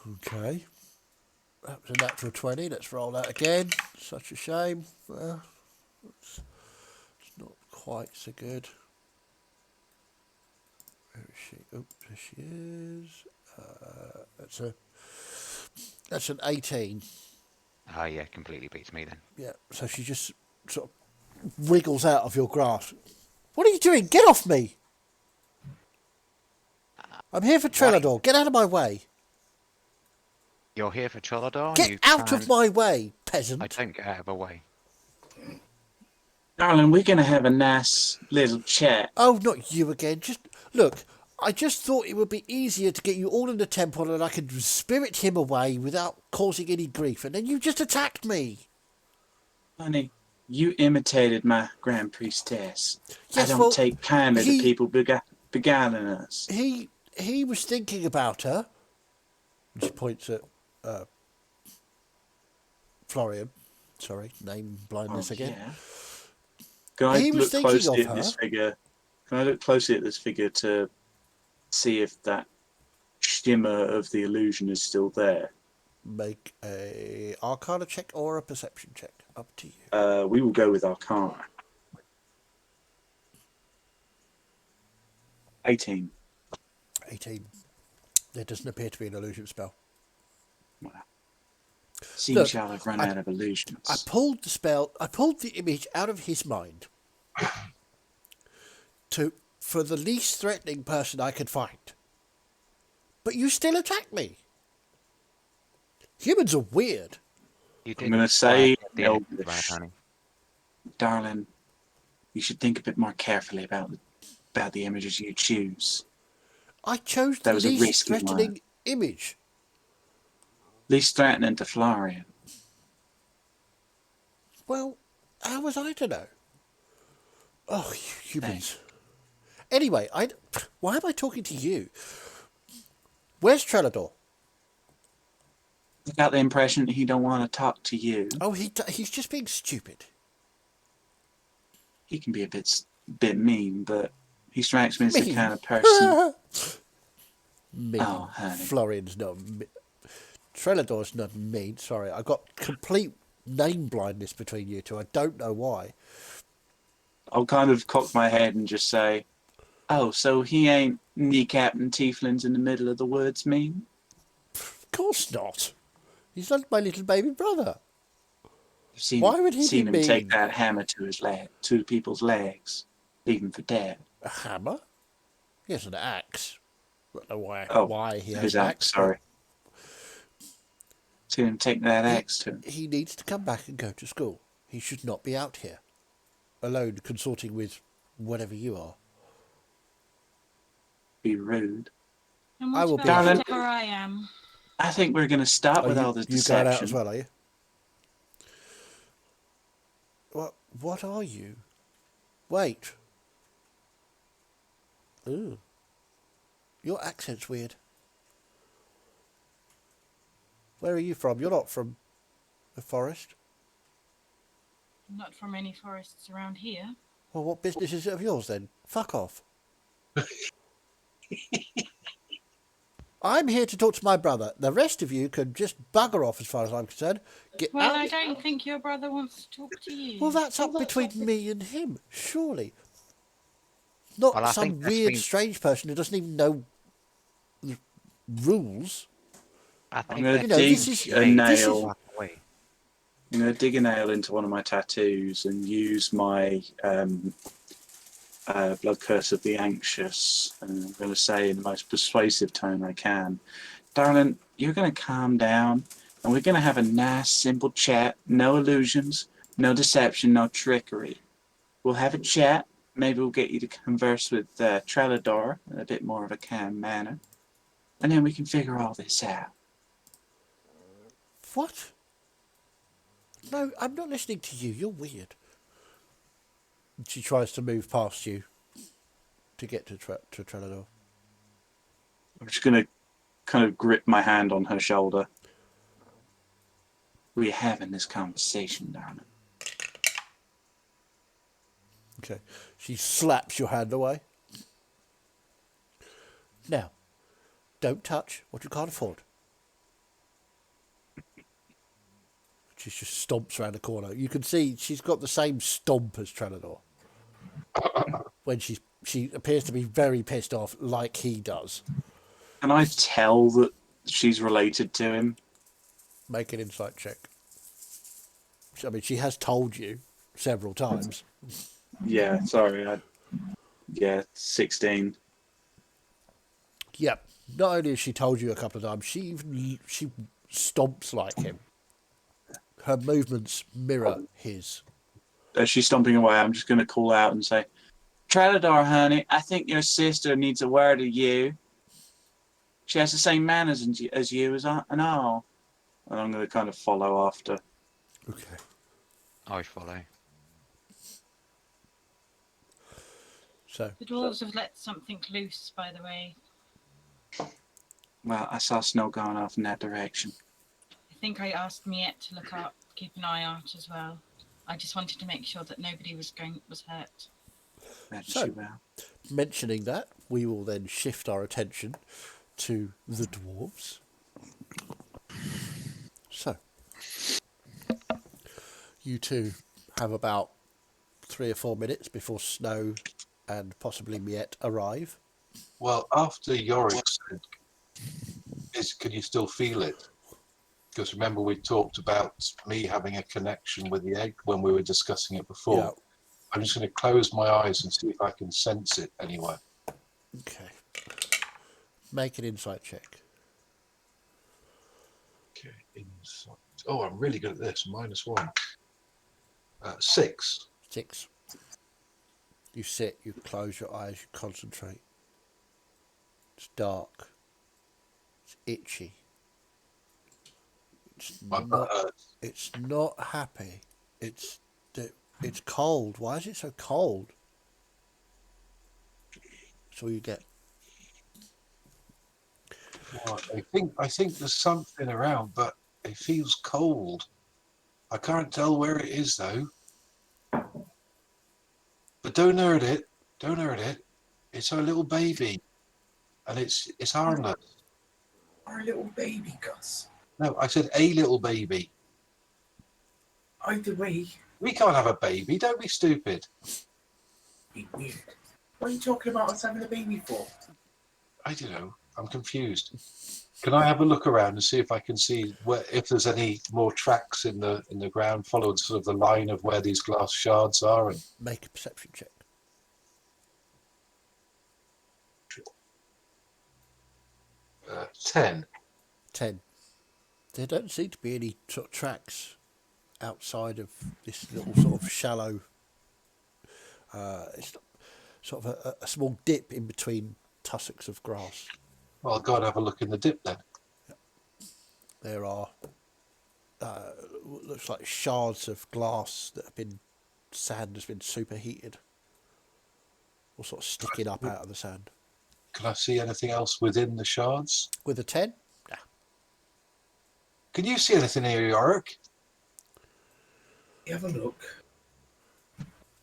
Okay. That was a natural 20. Let's roll that again. Such a shame. It's not quite so good. Where is she? Oh, there she is. That's an 18. Ah, yeah, completely beats me then. Yeah, so she just sort of wriggles out of your grasp. What are you doing? Get off me! I'm here for Trellador. Get out of my way. You're here for Trellador? Get out of my way, peasant. I don't get out of her way. Darling, we're going to have a nice little chat. Oh, not you again. Just look, I just thought it would be easier to get you all in the temple and I could spirit him away without causing any grief, and then you just attacked me. Honey, you imitated my Grand Priestess. Yes, I don't well, take kindly to people beguiling us. He was thinking about her. She points at Florian. Sorry, name blindness again. Yeah. Can I He was look thinking closely of at this her. figure? Can I look closely at this figure to see if that shimmer of the illusion is still there? Make a Arcana check or a Perception check. Up to you. We will go with Arcana. 18. 18. There doesn't appear to be an illusion spell. Well, seems Look, y'all have run out of illusions. I pulled the image out of his mind for the least threatening person I could find. But you still attack me. Humans are weird. You I'm going to say, Elvish. darling, you should think a bit more carefully about the images you choose. I chose That the was a least risky threatening one. image. Least threatening to Florian. Well, how was I to know? Oh, you humans. Thanks. Anyway, why am I talking to you? Where's Trelador? I got the impression he don't want to talk to you. Oh, he's just being stupid. He can be a bit mean, but he strikes me as the Mean? kind of person. Mean. Oh, honey. Florian's not. Trelador's not mean. Sorry, I got complete name blindness between you two. I don't know why. I'll kind of cock my head and just say, "Oh, so he ain't kneecapping tieflings in the middle of the woods, mean?" Of course not. He's not my little baby brother. I've seen, Why would he seen be him take mean? that hammer to his leg, to people's legs, leaving for dead. A hammer? He has an axe. I don't know why. Oh, why he has his an axe. axe? Sorry. Seen him take that axe to him. He needs to come back and go to school. He should not be out here, alone, consorting with whatever you are. Be rude. And I what will about be- Darling. whatever I am? I think we're going to stop with all this You going out deception. as well, are you? What are you? Wait. Ooh. Your accent's weird. Where are you from? You're not from the forest. Not from any forests around here. Well, what business is it of yours then? Fuck off. I'm here to talk to my brother. The rest of you can just bugger off as far as I'm concerned. Get Well, out. I don't think your brother wants to talk to you. Well, that's up between me and him, surely. Not Well, I some think that's weird, been- strange person who doesn't even know the rules. I I'm think going that to know, dig this is- a this is- nail. away. I'm going to dig a nail into one of my tattoos and use my blood curse of the anxious. And I'm going to say in the most persuasive tone I can, "Darling, you're going to calm down and we're going to have a nice, simple chat. No illusions, no deception, no trickery. We'll have a chat. Maybe we'll get you to converse with Trelador in a bit more of a calm manner. And then we can figure all this out." What? No, I'm not listening to you. You're weird. She tries to move past you to get to Trelador. I'm just going to kind of grip my hand on her shoulder. We're having this conversation, darling. Okay. She slaps your hand away. Now, don't touch what you can't afford. She just stomps around the corner. You can see she's got the same stomp as Trelador. When she appears to be very pissed off, like he does. Can I tell that she's related to him? Make an insight check. I mean, she has told you several times. Yeah, sorry. Yeah, 16. Yep. Not only has she told you a couple of times, she stomps like him. Her movements mirror his. As she's stomping away, I'm just going to call out and say, "Trelador, honey, I think your sister needs a word of you. She has the same manners as you and all." And I'm going to kind of follow after. Okay. I follow. So, The dwarves have let something loose, by the way. Well, I saw snow going off in that direction. I think I asked Miette to look out, keep an eye out as well. I just wanted to make sure that nobody was hurt. Imagine So- she will. mentioning that, we will then shift our attention to the dwarves. So, you two have about 3 or 4 minutes before Snow and possibly Miette arrive. Well, after Yorick said, can you still feel it? Because remember we talked about me having a connection with the egg when we were discussing it before. Yeah. I'm just going to close my eyes and see if I can sense it anywhere. Okay. Make an insight check. Okay, insight. Oh, I'm really good at this. -1. 6. 6. You sit, you close your eyes, you concentrate. It's dark. It's itchy. It's My butt not. hurts. It's not happy. It's it's cold. Why is it so cold? That's all you get. Well, I think there's something around, but it feels cold. I can't tell where it is though. But don't hurt it. Don't hurt it. It's our little baby, and it's harmless. Our little baby, Gus. No, I said a little baby. Either way, We can't have a baby. Don't be stupid. be weird. What are you talking about us having a baby for? I don't know. I'm confused. Can I have a look around and see if I can see if there's any more tracks in the ground, following sort of the line of where these glass shards are? And Make a perception check. 10. 10. There don't seem to be any sort of tracks outside of this little sort of shallow. It's sort of a small dip in between tussocks of grass. Well, I'll go and have a look in the dip then. There are looks like shards of glass that have been sand has been superheated, or sort of sticking up out of the sand. Can I see anything else within the shards? With a 10, yeah. Can you see anything here, Yorick? You have a look.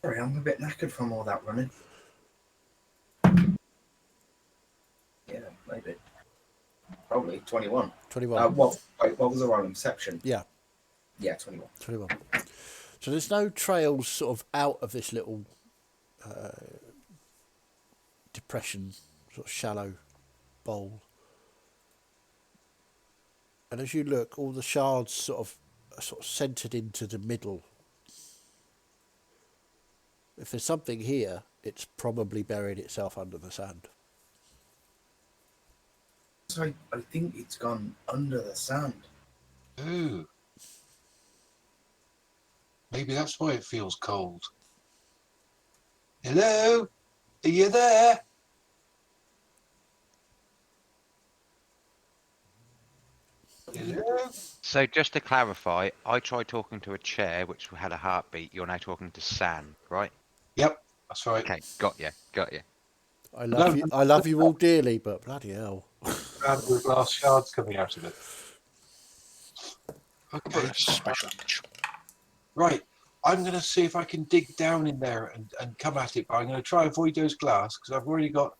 Sorry, I'm a bit knackered from all that running. Yeah, maybe. Probably 21. 21. Wait, what was the rolling? Perception? Yeah. Yeah, 21. 21. So there's no trails sort of out of this little depression, sort of shallow bowl. And as you look, all the shards sort of centered into the middle. If there's something here, it's probably buried itself under the sand. So I think it's gone under the sand. Ooh. Maybe that's why it feels cold. Hello? Are you there? Hello? So just to clarify, I tried talking to a chair which had a heartbeat. You're now talking to sand, right? Yep, that's right. Okay, got you, got you. I love you. I love you all dearly, but bloody hell. And with glass shards coming out of it. Okay. Special touch. Right. I'm going to see if I can dig down in there and come at it. But I'm going to try and avoid those glass because I've already got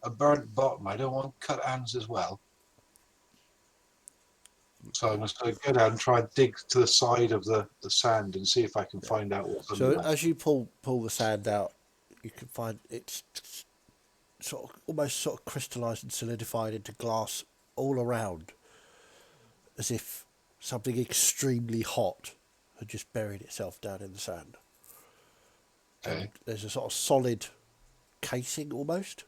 a burnt bottom. I don't want cut hands as well. So I'm just going to go down and try and dig to the side of the sand and see if I can find out what's So under there. as you pull the sand out, you can find it's sort of almost sort of crystallized and solidified into glass all around, as if something extremely hot had just buried itself down in the sand. Okay. And there's a sort of solid casing almost.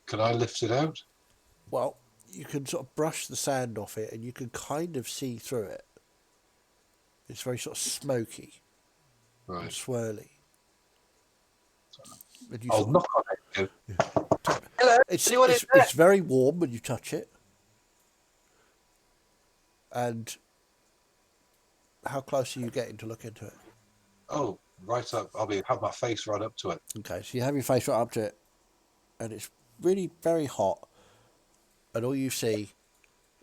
Can I lift it out? Well, you can sort of brush the sand off it and you can kind of see through it. It's very sort of smoky and Right. swirly. And you I'll sort of- knock on it. Hello? It's, Anyone in it's, there? it's very warm when you touch it. And how close are you getting to look into it? Oh, right up. Have my face right up to it. Okay, so you have your face right up to it, and it's really very hot, and all you see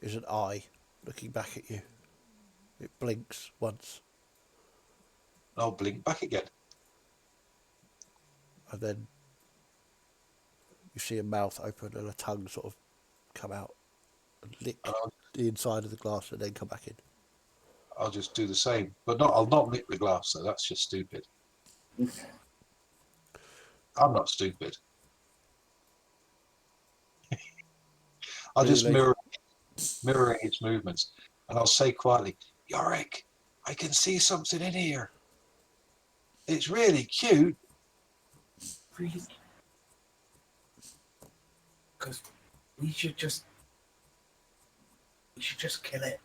is an eye looking back at you. It blinks once, I'll blink back again. and then you see a mouth open and a tongue sort of come out and lick the inside of the glass and then come back in. I'll just do the same. But I'll not lick the glass, though. That's just stupid. I'm not stupid. I'll just Really? mirror its movements. And I'll say quietly, Yorick, I can see something in here. It's really cute. Really? Because we should just kill it.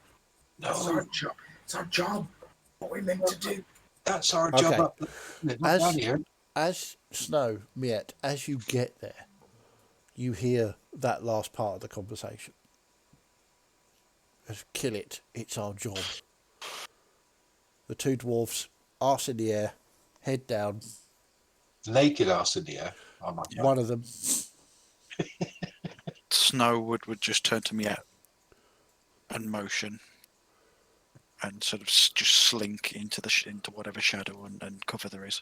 That's our No, job. It's our job. What we're meant to do. that's our Okay. job up there, not down here. As Snow, Miette, as you get there, you hear that last part of the conversation. as kill it. It's our job. The two dwarves, arse in the air, head down. Naked ass in the air. Oh my God. One of them, Snow would just turn to me out and motion, and sort of just slink into into whatever shadow and cover there is.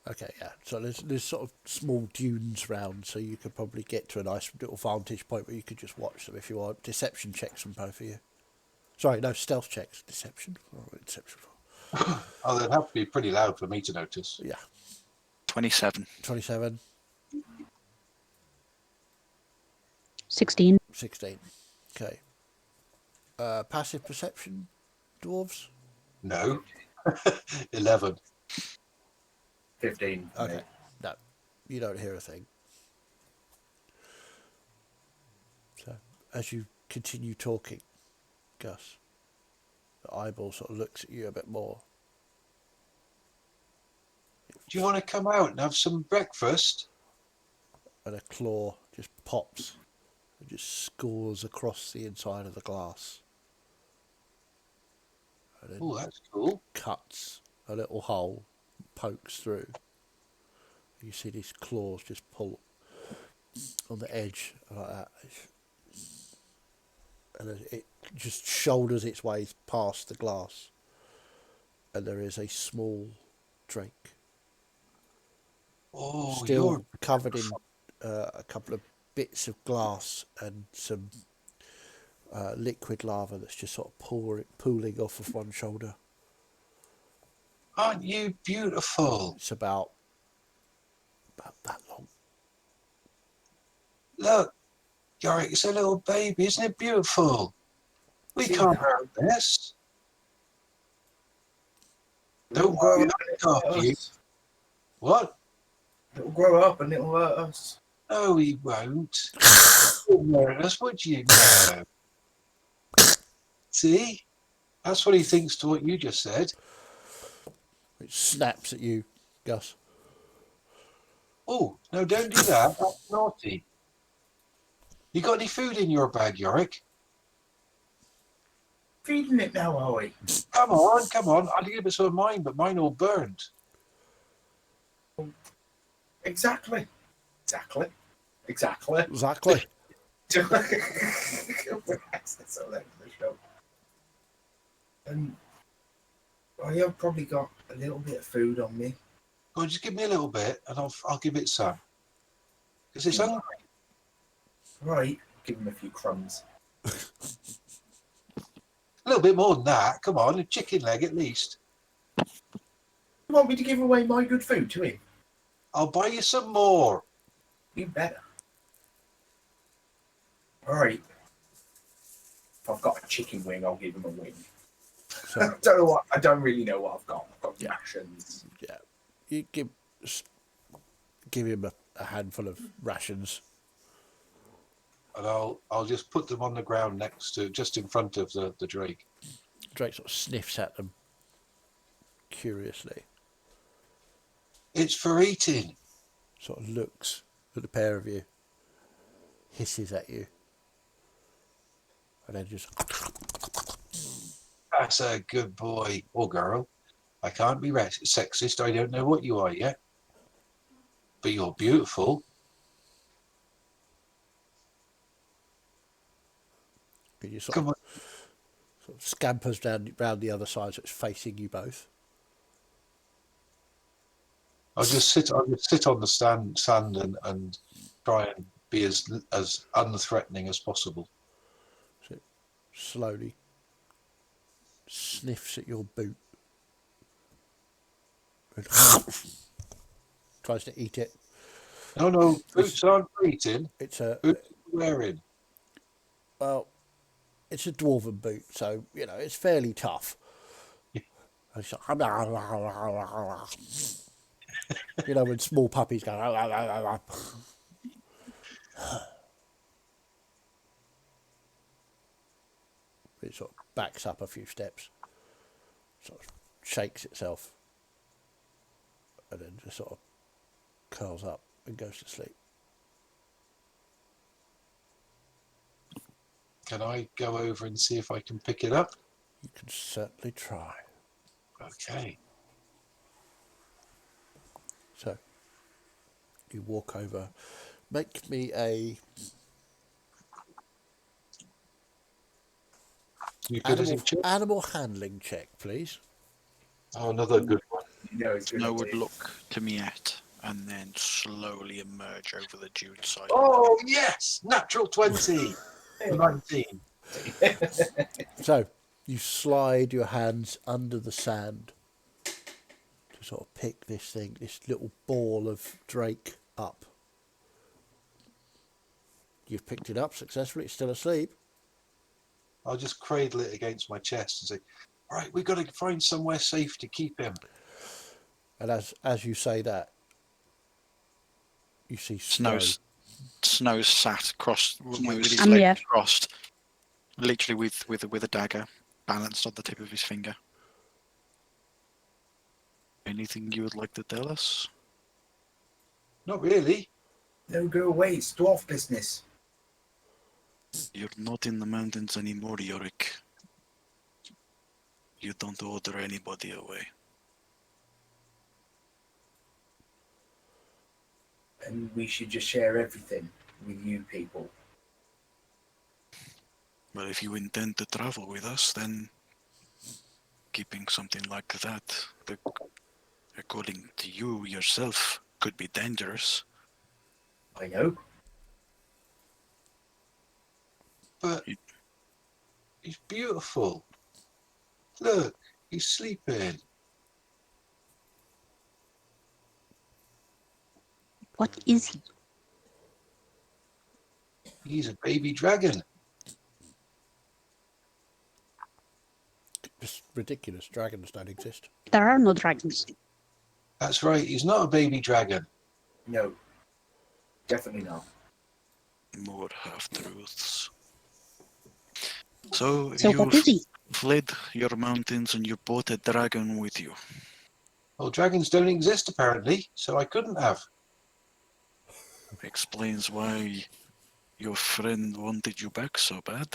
okay, yeah. So there's sort of small dunes round, so you could probably get to a nice little vantage point where you could just watch them if you want. Deception checks from both of you. Sorry, no, stealth checks. Deception. Deception. Oh, they'd have to be pretty loud for me to notice. Yeah. 27. 27, 16. 16. Okay. Passive perception, dwarves? No. 11. 15. Okay. No, you don't hear a thing. So, as you continue talking, Gus, the eyeball sort of looks at you a bit more. Do you want to come out and have some breakfast? And a claw just pops and just scores across the inside of the glass. And then Oh, that's cool. cuts a little hole, pokes through. You see these claws just pull on the edge like that. And then it just shoulders its way past the glass. And there is a small drink. Oh, Still you're covered in a couple of bits of glass and some liquid lava that's just sort of pooling off of one shoulder. Aren't you beautiful? It's about that long. Look, Yorick, it's a little baby. Isn't it beautiful? We See can't that? hurt this. It'll Don't grow worry, up and I'll it'll help hurt you. us. What? It'll grow up and it'll hurt us. No, he won't. You wouldn't hurt us, would you? No. See? That's what he thinks to what you just said. It snaps at you, Gus. Oh, no, don't do that. That's naughty. You got any food in your bag, Yorick? Feeding it now, are we? Come on, come on. I'd give it some of mine, but mine all burned. Exactly. Exactly. Exactly. Exactly. And I have probably got a little bit of food on me. Go on, just give me a little bit, and I'll give it some. Because it's hungry. Right. Give him a few crumbs. A little bit more than that. Come on, a chicken leg at least. You want me to give away my good food to him? I'll buy you some more. You better. All right. If I've got a chicken wing, I'll give him a wing. So, I don't know what. I don't really know what I've got. I've got Yeah. rations. yeah, you give him a handful of rations. And I'll just put them on the ground next to, just in front of the Drake. Drake sort of sniffs at them curiously, It's for eating. sort of looks at the pair of you, hisses at you, and then just That's a good boy or girl. I can't be sexist. I don't know what you are yet. But you're beautiful. you sort Come of, on. sort of scampers down round the other side, so it's facing you both. I'll just sit on the sand and try and be as unthreatening as possible. So it slowly sniffs at your boot and tries to eat it. No, boots aren't for eating. It's a Boots are wearing. well, it's a dwarven boot, so you know it's fairly tough. And it's like, you know when small puppies go. It sort of backs up a few steps, sort of shakes itself, and then just sort of curls up and goes to sleep. can I go over and see if I can pick it up? You can certainly try. Okay. So you walk over. Make me a You good at it, Chip? animal handling check, please. Oh, another good one. You know he's good Snow at would it. look to Miette and then slowly emerge over the dune side. Oh, yes! Natural 20. 19. So you slide your hands under the sand to sort of pick this little ball of drake up. You've picked it up successfully. It's still asleep. I'll just cradle it against my chest and say, all right, we've got to find somewhere safe to keep him. And as you say that, you see Snow. Snow's sat crossed with his I'm legs here. crossed, literally with a dagger balanced on the tip of his finger. Anything you would like to tell us? Not really. No, go away. It's dwarf business. You're not in the mountains anymore, Yorick. You don't order anybody away. And we should just share everything with you people. Well, if you intend to travel with us, then keeping something like that, according to you yourself, could be dangerous. I know. But he's beautiful. Look, he's sleeping. What is he? He's a baby dragon. It's ridiculous. Dragons don't exist. There are no dragons. That's right, he's not a baby dragon. No. Definitely not. More half-truths. So So what you is he? fled your mountains and you brought a dragon with you. Well, dragons don't exist apparently, so I couldn't have. Explains why your friend wanted you back so bad.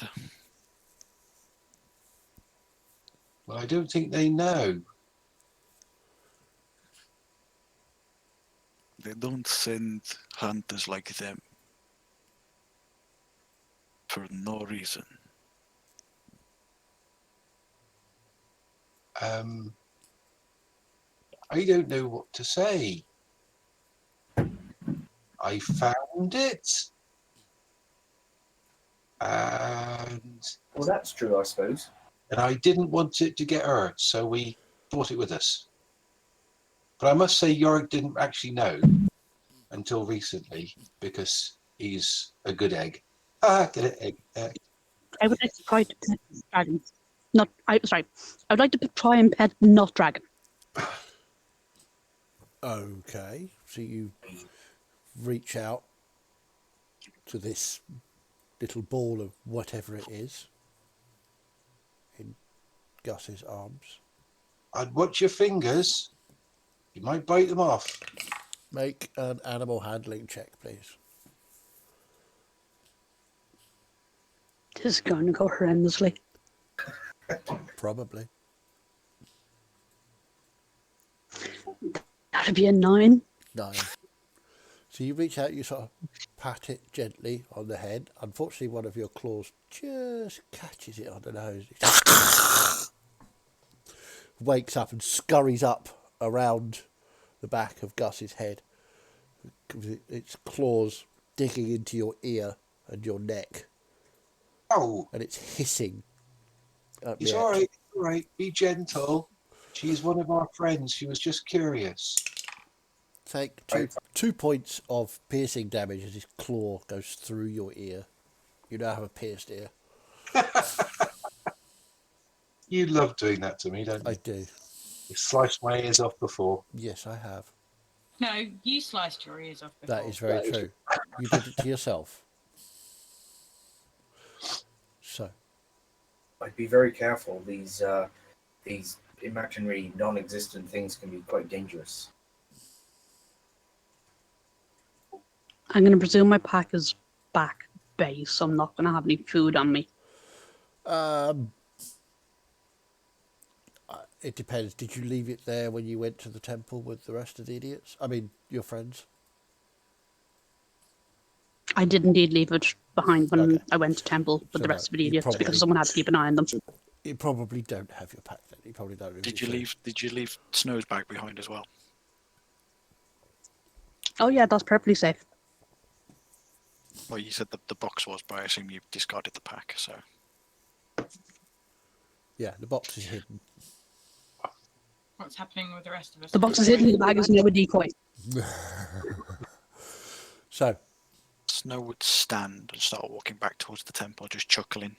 Well, I don't think they know. They don't send hunters like them for no reason. I don't know what to say. I found it. And Well, that's true, I suppose. I didn't want it to get hurt, so we brought it with us. But I must say, Yorick didn't actually know until recently because he's a good egg. Ah, get it, egg. I would like to try to pet dragon. Not, sorry. I would like to try and pet not dragon. Okay. So you reach out to this little ball of whatever it is in Gus's arms. I'd watch your fingers. You might bite them off. Make an animal handling check, please. This is going to go horrendously. Probably. That'd be a 9. 9. So you reach out, you sort of pat it gently on the head. Unfortunately, one of your claws just catches it on the nose. Wakes up and scurries up around the back of Gus's head. Its claws digging into your ear and your neck. Oh, And it's hissing. it's all right. Be gentle. She's one of our friends. She was just curious. Take 2 points of piercing damage as his claw goes through your ear. You now have a pierced ear. You love doing that to me, don't you? I do. You sliced my ears off before. Yes, I have. No, you sliced your ears off before. That is very true. You did it to yourself. So, I'd be very careful. These imaginary, non-existent things can be quite dangerous. I'm going to presume my pack is back base, so I'm not going to have any food on me. Um, it depends. Did you leave it there when you went to the temple with the rest of the idiots? I mean, your friends? I did indeed leave it behind when Okay. I went to temple with So the no, rest of the you idiots because probably- someone had to keep an eye on them. You probably don't have your pack then. You probably don't. Have Did your you food. leave Snow's bag behind as well? Oh yeah, that's perfectly safe. Well, you said the box was, but I assume you discarded the pack. So Yeah, the box is hidden. What's happening with the rest of us? The box is hidden. The bag is now a decoy. So, Snow would stand and start walking back towards the temple, just chuckling.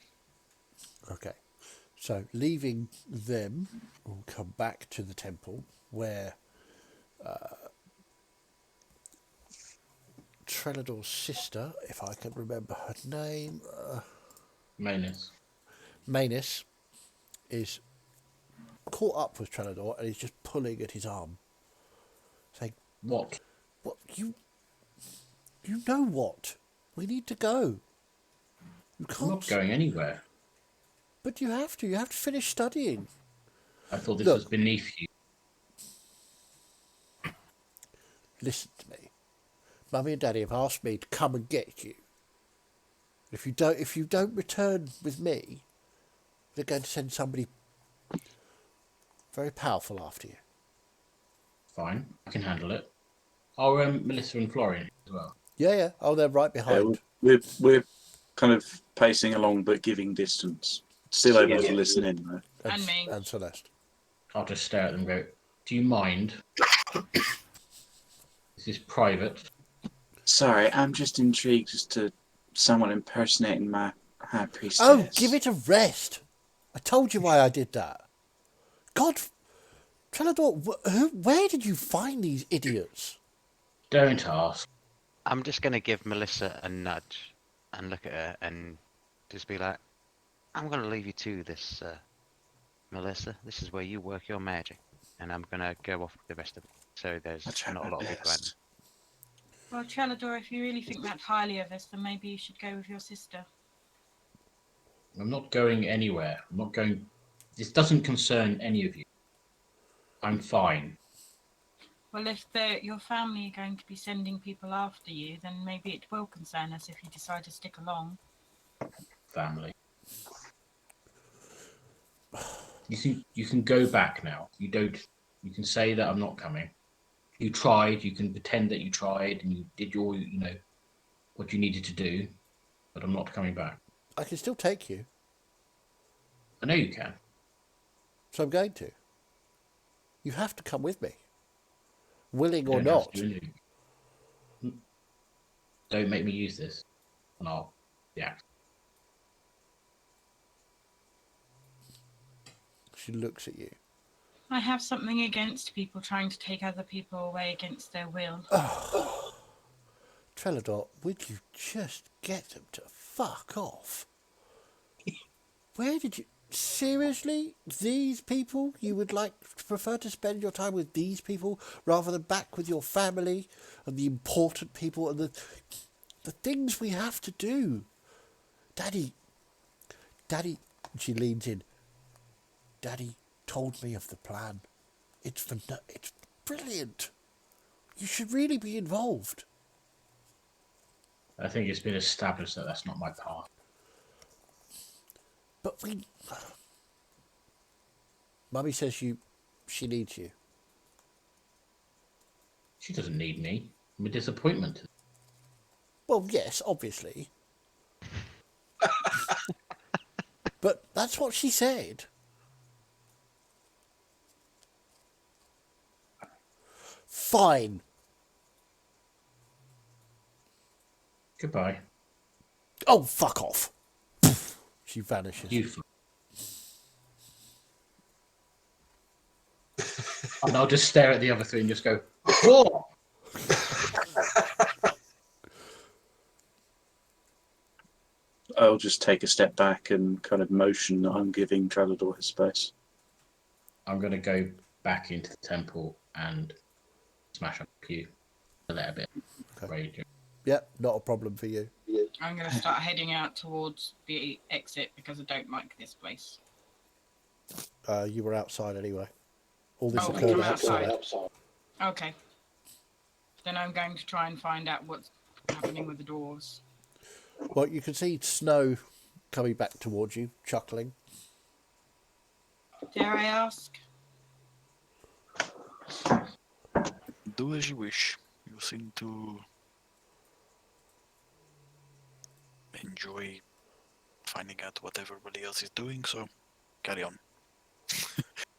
okay. So, leaving them, we'll come back to the temple where Trelador's sister, if I can remember her name, Manus. Manus, is caught up with Trelador and is just pulling at his arm, saying, What? "What you know what? We need to go. You I'm can't. not going anywhere. But you have to. You have to finish studying. I thought this Look. was beneath you. Listen to me. Mummy and Daddy have asked me to come and get you. If you don't return with me, they're going to send somebody very powerful after you." Fine, I can handle it. Are Melissa and Florian as well? Yeah. Oh, they're right behind. We're kind of pacing along, but giving distance. Still able to listen in, though. And me. And Celeste. I'll just stare at them and go, do you mind? This is private. Sorry, I'm just intrigued as to someone impersonating my high priestess. Oh, give it a rest. I told you why I did that. God, Trelador, where did you find these idiots? Don't ask. I'm just going to give Melissa a nudge and look at her and just be like, I'm going to leave you to this, Melissa. This is where you work your magic. And I'm going to go off with the rest of it. So there's I'll try not a my lot of people around. best. Well, Trelador, if you really think that highly of us, then maybe you should go with your sister. I'm not going anywhere. I'm not going. This doesn't concern any of you. I'm fine. Well, if your family are going to be sending people after you, then maybe it will concern us if you decide to stick along. Family. You can go back now. You don't. You can say that I'm not coming. You tried. You can pretend that you tried and you did your, what you needed to do. But I'm not coming back. I can still take you, I know you can. so I'm going to. You have to come with me. Willing or You don't have not. to do anything. Don't make me use this. And I'll. Yeah. She looks at you. I have something against people trying to take other people away against their will. Trelador, would you just get them to fuck off? Where did you... Seriously? These people? You would prefer to spend your time with these people rather than back with your family and the important people and the things we have to do? Daddy, she leans in. Daddy told me of the plan. It's brilliant. You should really be involved. I think it's been established that that's not my path. But Mummy says she needs you. She doesn't need me. I'm a disappointment to them. Well, yes, obviously. But that's what she said. Fine. Goodbye. Oh, fuck off. She vanishes. You. And I'll just stare at the other three and just go, "Whoa!" I'll just take a step back and kind of motion that I'm giving Trelador his space. I'm going to go back into the temple and smash up you a little bit. Okay. Rage. Yeah, not a problem for you. I'm going to start heading out towards the exit because I don't like this place. You were outside anyway. All this Oh, occurred from outside. outside. Okay. Then I'm going to try and find out what's happening with the dwarves. Well, you can see Snow coming back towards you, chuckling. Dare I ask? Do as you wish. You seem to enjoy finding out what everybody else is doing, so carry on.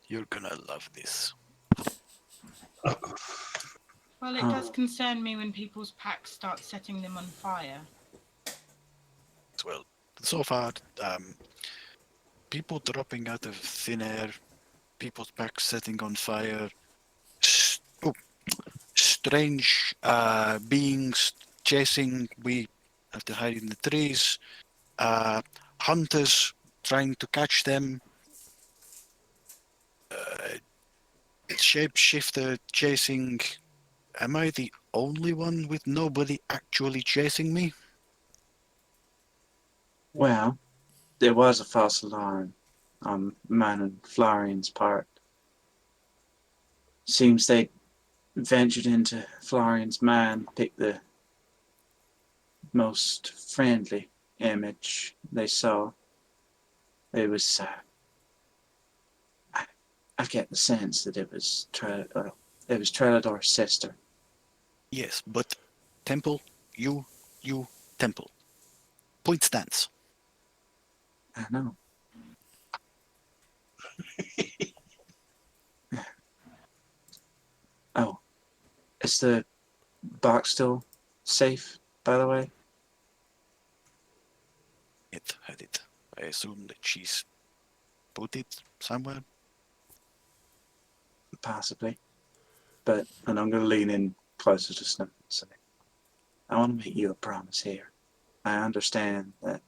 You're gonna love this. Well, it does concern me when people's packs start setting them on fire. Well, so far, people dropping out of thin air, people's packs setting on fire, strange beings chasing we after hiding in the trees, hunters trying to catch them, shapeshifter chasing. Am I the only one with nobody actually chasing me? Well, there was a false alarm on mine and Florian's part. Seems they ventured into Florian's mind, picked the most friendly image they saw. It was, I get the sense that it was Trelador's sister. Yes, but Temple, you, Temple. Point stance. I know. Oh, is the box still safe, by the way? It had it. I assume that she's put it somewhere. Possibly. And I'm going to lean in closer to Snow and say, I want to make you a promise here. I understand that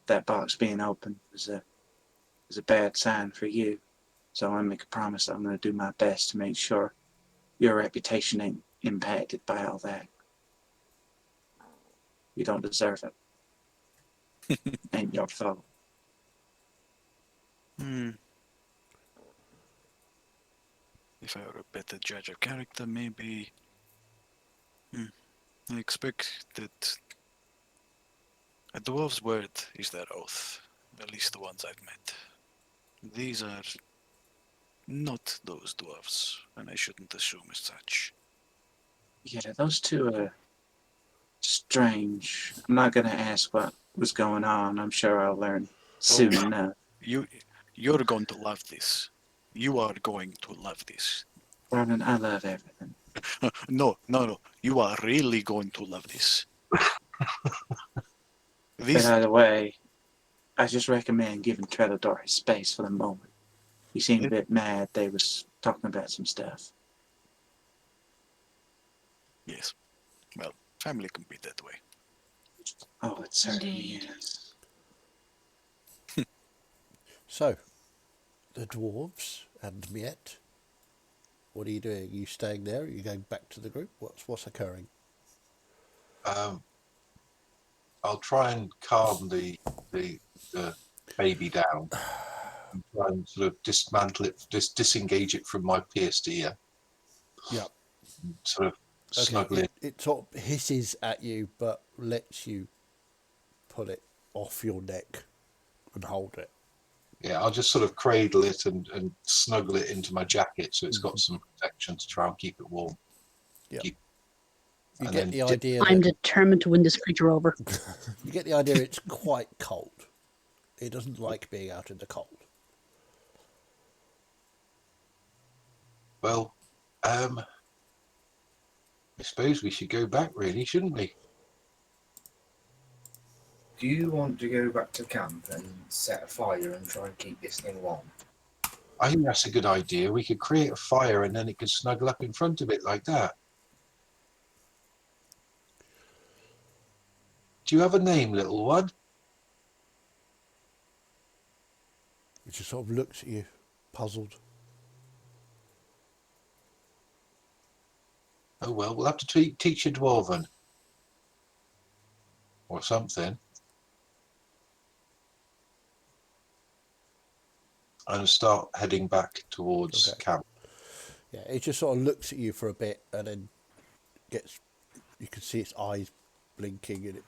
that box being open is a bad sign for you. So I want to make a promise that I'm going to do my best to make sure your reputation ain't impacted by all that. You don't deserve it. Ain't your fault. If I were a better judge of character, maybe. I expect that a dwarf's word is their oath, at least the ones I've met. These are not those dwarfs, and I shouldn't assume as such. Yeah, those two are strange. I'm not going to ask what was going on. I'm sure I'll learn soon enough. You're going to love this. You are going to love this. Vernon, I love everything. No. You are really going to love this. But either way, I just recommend giving Trelador his space for the moment. He seemed a bit mad. They was talking about some stuff. Yes. Well, family can be that way. Oh, it certainly Indeed. is. So, the dwarves and Miette, what are you doing? Are you staying there? Are you going back to the group? What's occurring? I'll try and calm the baby down and try and sort of dismantle it, disengage it from my pierced ear. Yeah. Sort of snuggle Okay. it. It sort of hisses at you, but lets you pull it off your neck and hold it. Yeah, I'll just sort of cradle it and snuggle it into my jacket so it's got some protection to try and keep it warm. Yeah. Keep, You and get then the idea I'm that determined to win this creature over. you get the idea it's quite cold. It doesn't like being out in the cold. Well, I suppose we should go back, really, shouldn't we? Do you want to go back to camp and set a fire and try and keep this thing warm? I think that's a good idea. We could create a fire and then it could snuggle up in front of it like that. Do you have a name, little one? It just sort of looks at you, puzzled. Oh, well, we'll have to teach you Dwarven. or something, and start heading back towards Okay. camp. Yeah, it just sort of looks at you for a bit and then you can see its eyes blinking and it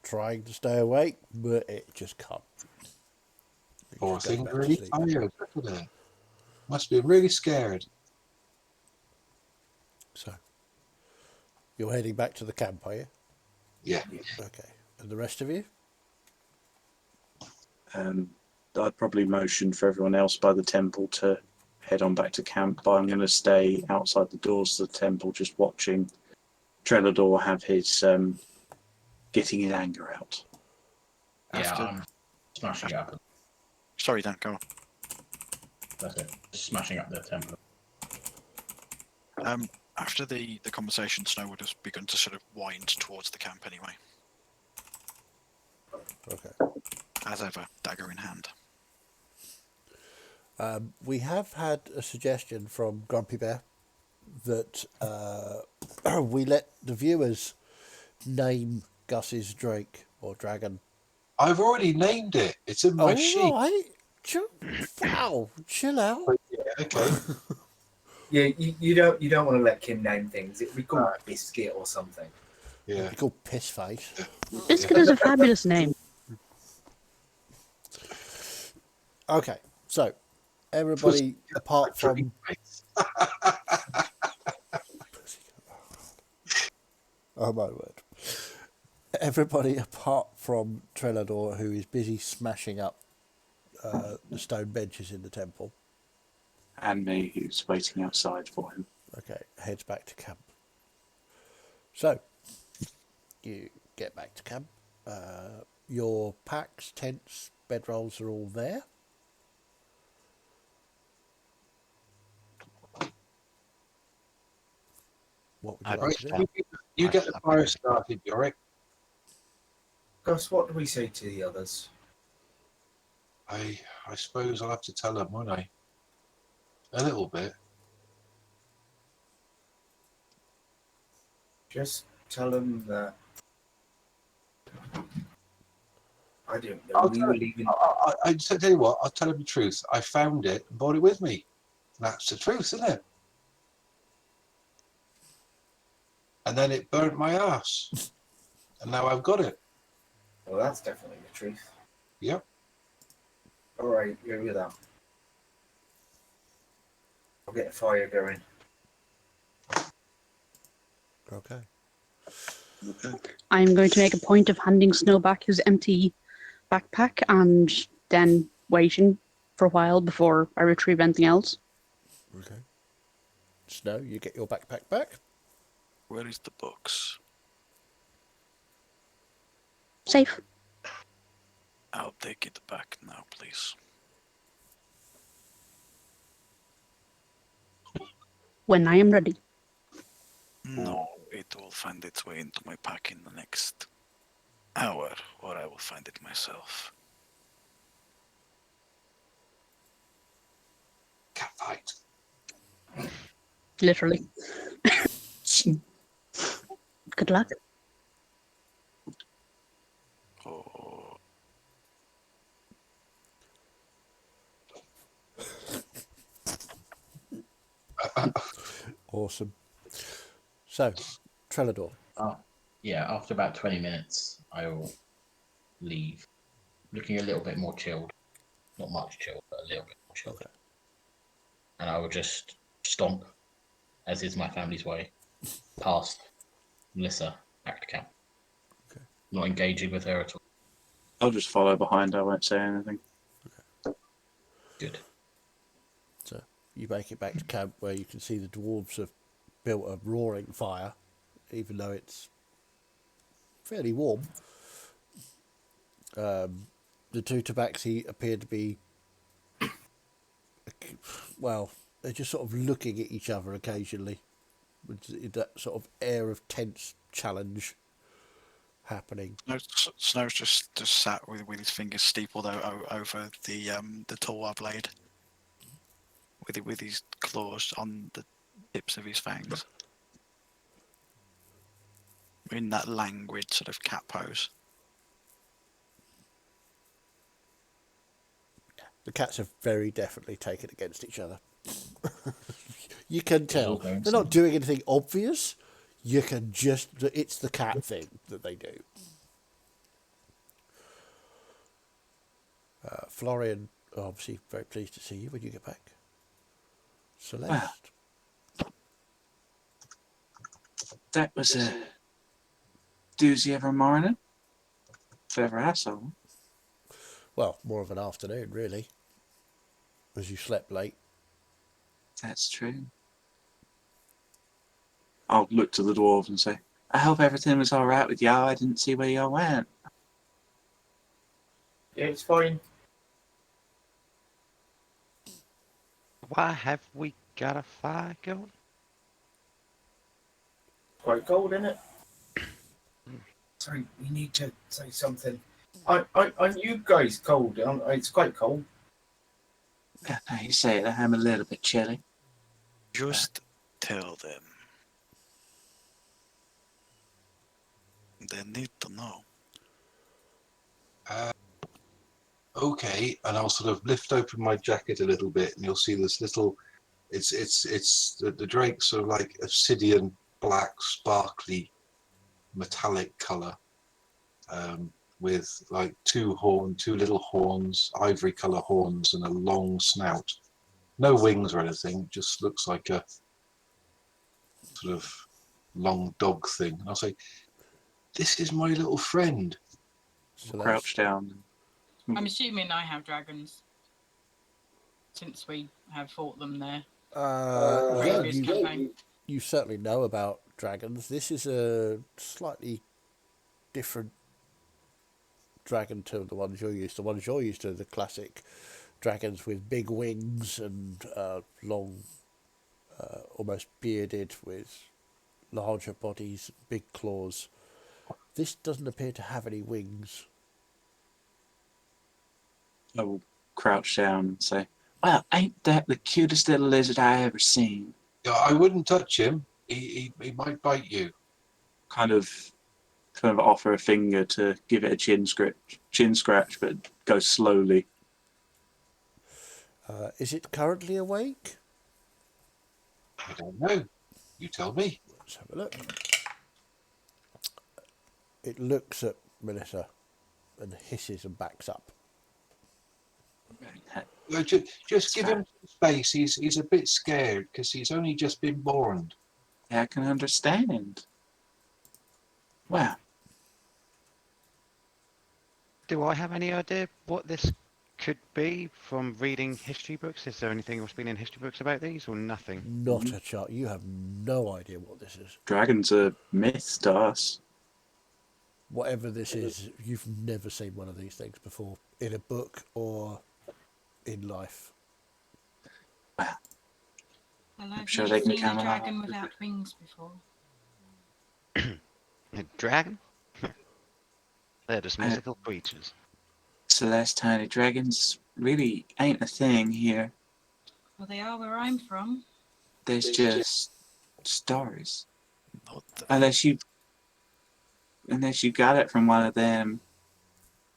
trying to stay awake, but it just can't. It Poor just goes thing, back to really sleep. tired, isn't it? Must be really scared. So, you're heading back to the camp, are you? Yeah. Okay. And the rest of you? I'd probably motion for everyone else by the temple to head on back to camp, but I'm going to stay outside the doors of the temple just watching Trelador have his getting his anger out. Yeah, After- I'm smashing up. Sorry, Dan, go on. That's it. Smashing up the temple. After the conversation, Snow would have begun to sort of wind towards the camp anyway, Okay. as ever, dagger in hand. We have had a suggestion from Grumpy Bear that we let the viewers name Gus's drake or dragon. I've already named it. It's in my Oh, sheet. right. Wow, chill out. But yeah, okay. Yeah, you don't want to let Kim name things. It'd be called Biscuit or something. Yeah. It'd be called Piss Face. Biscuit is a fabulous name. Okay, so everybody apart from oh my word, everybody apart from Trelador, who is busy smashing up the stone benches in the temple. And me, who's waiting outside for him. Okay, heads back to camp. So, you get back to camp. Your packs, tents, bedrolls are all there. What would you like to do? You get the fire started, Yorick. Gus, what do we say to the others? I suppose I'll have to tell them, won't I? A little bit. Just tell them that. I don't know. I'll We tell were him. leaving. I tell you what, I'll tell him the truth. I found it and brought it with me. That's the truth, isn't it? And then it burnt my ass. And now I've got it. Well, that's definitely the truth. Yep. All right, go with that. I'll get a fire going. Okay. I'm going to make a point of handing Snow back his empty backpack and then waiting for a while before I retrieve anything else. Okay. Snow, you get your backpack back. Where is the box? Safe. I'll take it back now, please. When I am ready. No, it will find its way into my pack in the next hour, or I will find it myself. Cat fight. Literally. Good luck. Oh, Awesome. So, Trelador. Yeah, after about 20 minutes, I will leave, looking a little bit more chilled. Not much chilled, but a little bit more chilled. Okay. And I will just stomp, as is my family's way, past Melissa back to camp. Okay. Not engaging with her at all. I'll just follow behind. I won't say anything. Good. So, you make it back to camp where you can see the dwarves have built a roaring fire, even though it's fairly warm. The two tabaxi appear to be, well, they're just sort of looking at each other occasionally, with that sort of air of tense challenge happening. Snow's just sat with his fingers steepled over the Tulwar blade, with his claws on the tips of his fangs, in that languid sort of cat pose. The cats have very definitely taken against each other. You can They're all tell. going They're not some- doing anything obvious. You can just, it's the cat thing that they do. Florian, obviously very pleased to see you when you get back. Celeste. That was a doozy of a morning. If ever I saw one. Well, more of an afternoon, really, as you slept late. That's true. I'll look to the dwarves and say, I hope everything was alright with y'all. I didn't see where y'all went. Yeah, it's fine. Why have we got a fire going? Quite cold, isn't it? Sorry, we need to say something. Aren't you guys cold? It's quite cold. Yeah, now you say it, I'm a little bit chilly. Just tell them. They need to know. Okay, and I'll sort of lift open my jacket a little bit, and you'll see this little. It's the drake's sort of like obsidian black, sparkly, metallic color, with like two little horns, ivory color horns, and a long snout. No wings or anything. Just looks like a sort of long dog thing. And I'll say, "This is my little friend." Crouch down. I'm assuming I have dragons, since we have fought them there. Yeah, Previous campaign. you certainly know about dragons. This is a slightly different dragon to the ones you're used to. The ones you're used to, the classic dragons with big wings and long, almost bearded, with larger bodies, big claws. This doesn't appear to have any wings. I will crouch down and say, well, ain't that the cutest little lizard I ever seen? Yeah, I wouldn't touch him. He might bite you. Kind of offer a finger to give it a chin scratch, but go slowly. Is it currently awake? I don't know. You tell me. Let's have a look. It looks at Melissa and hisses and backs up. Just give him some space. He's a bit scared because he's only just been born. I can understand. Well, Do I have any idea what this could be from reading history books? Is there anything that's been in history books about these, or nothing? Not a chart. You have no idea what this is. dragons are myths to us. Whatever this is, you've never seen one of these things before in a book or in life. Well, I've sure never they can seen come a along. dragon without wings before. A dragon? They're just mythical creatures. Celeste tiny dragons really ain't a thing here. Well, they are where I'm from. There's just stories. Not the- Unless you got it from one of them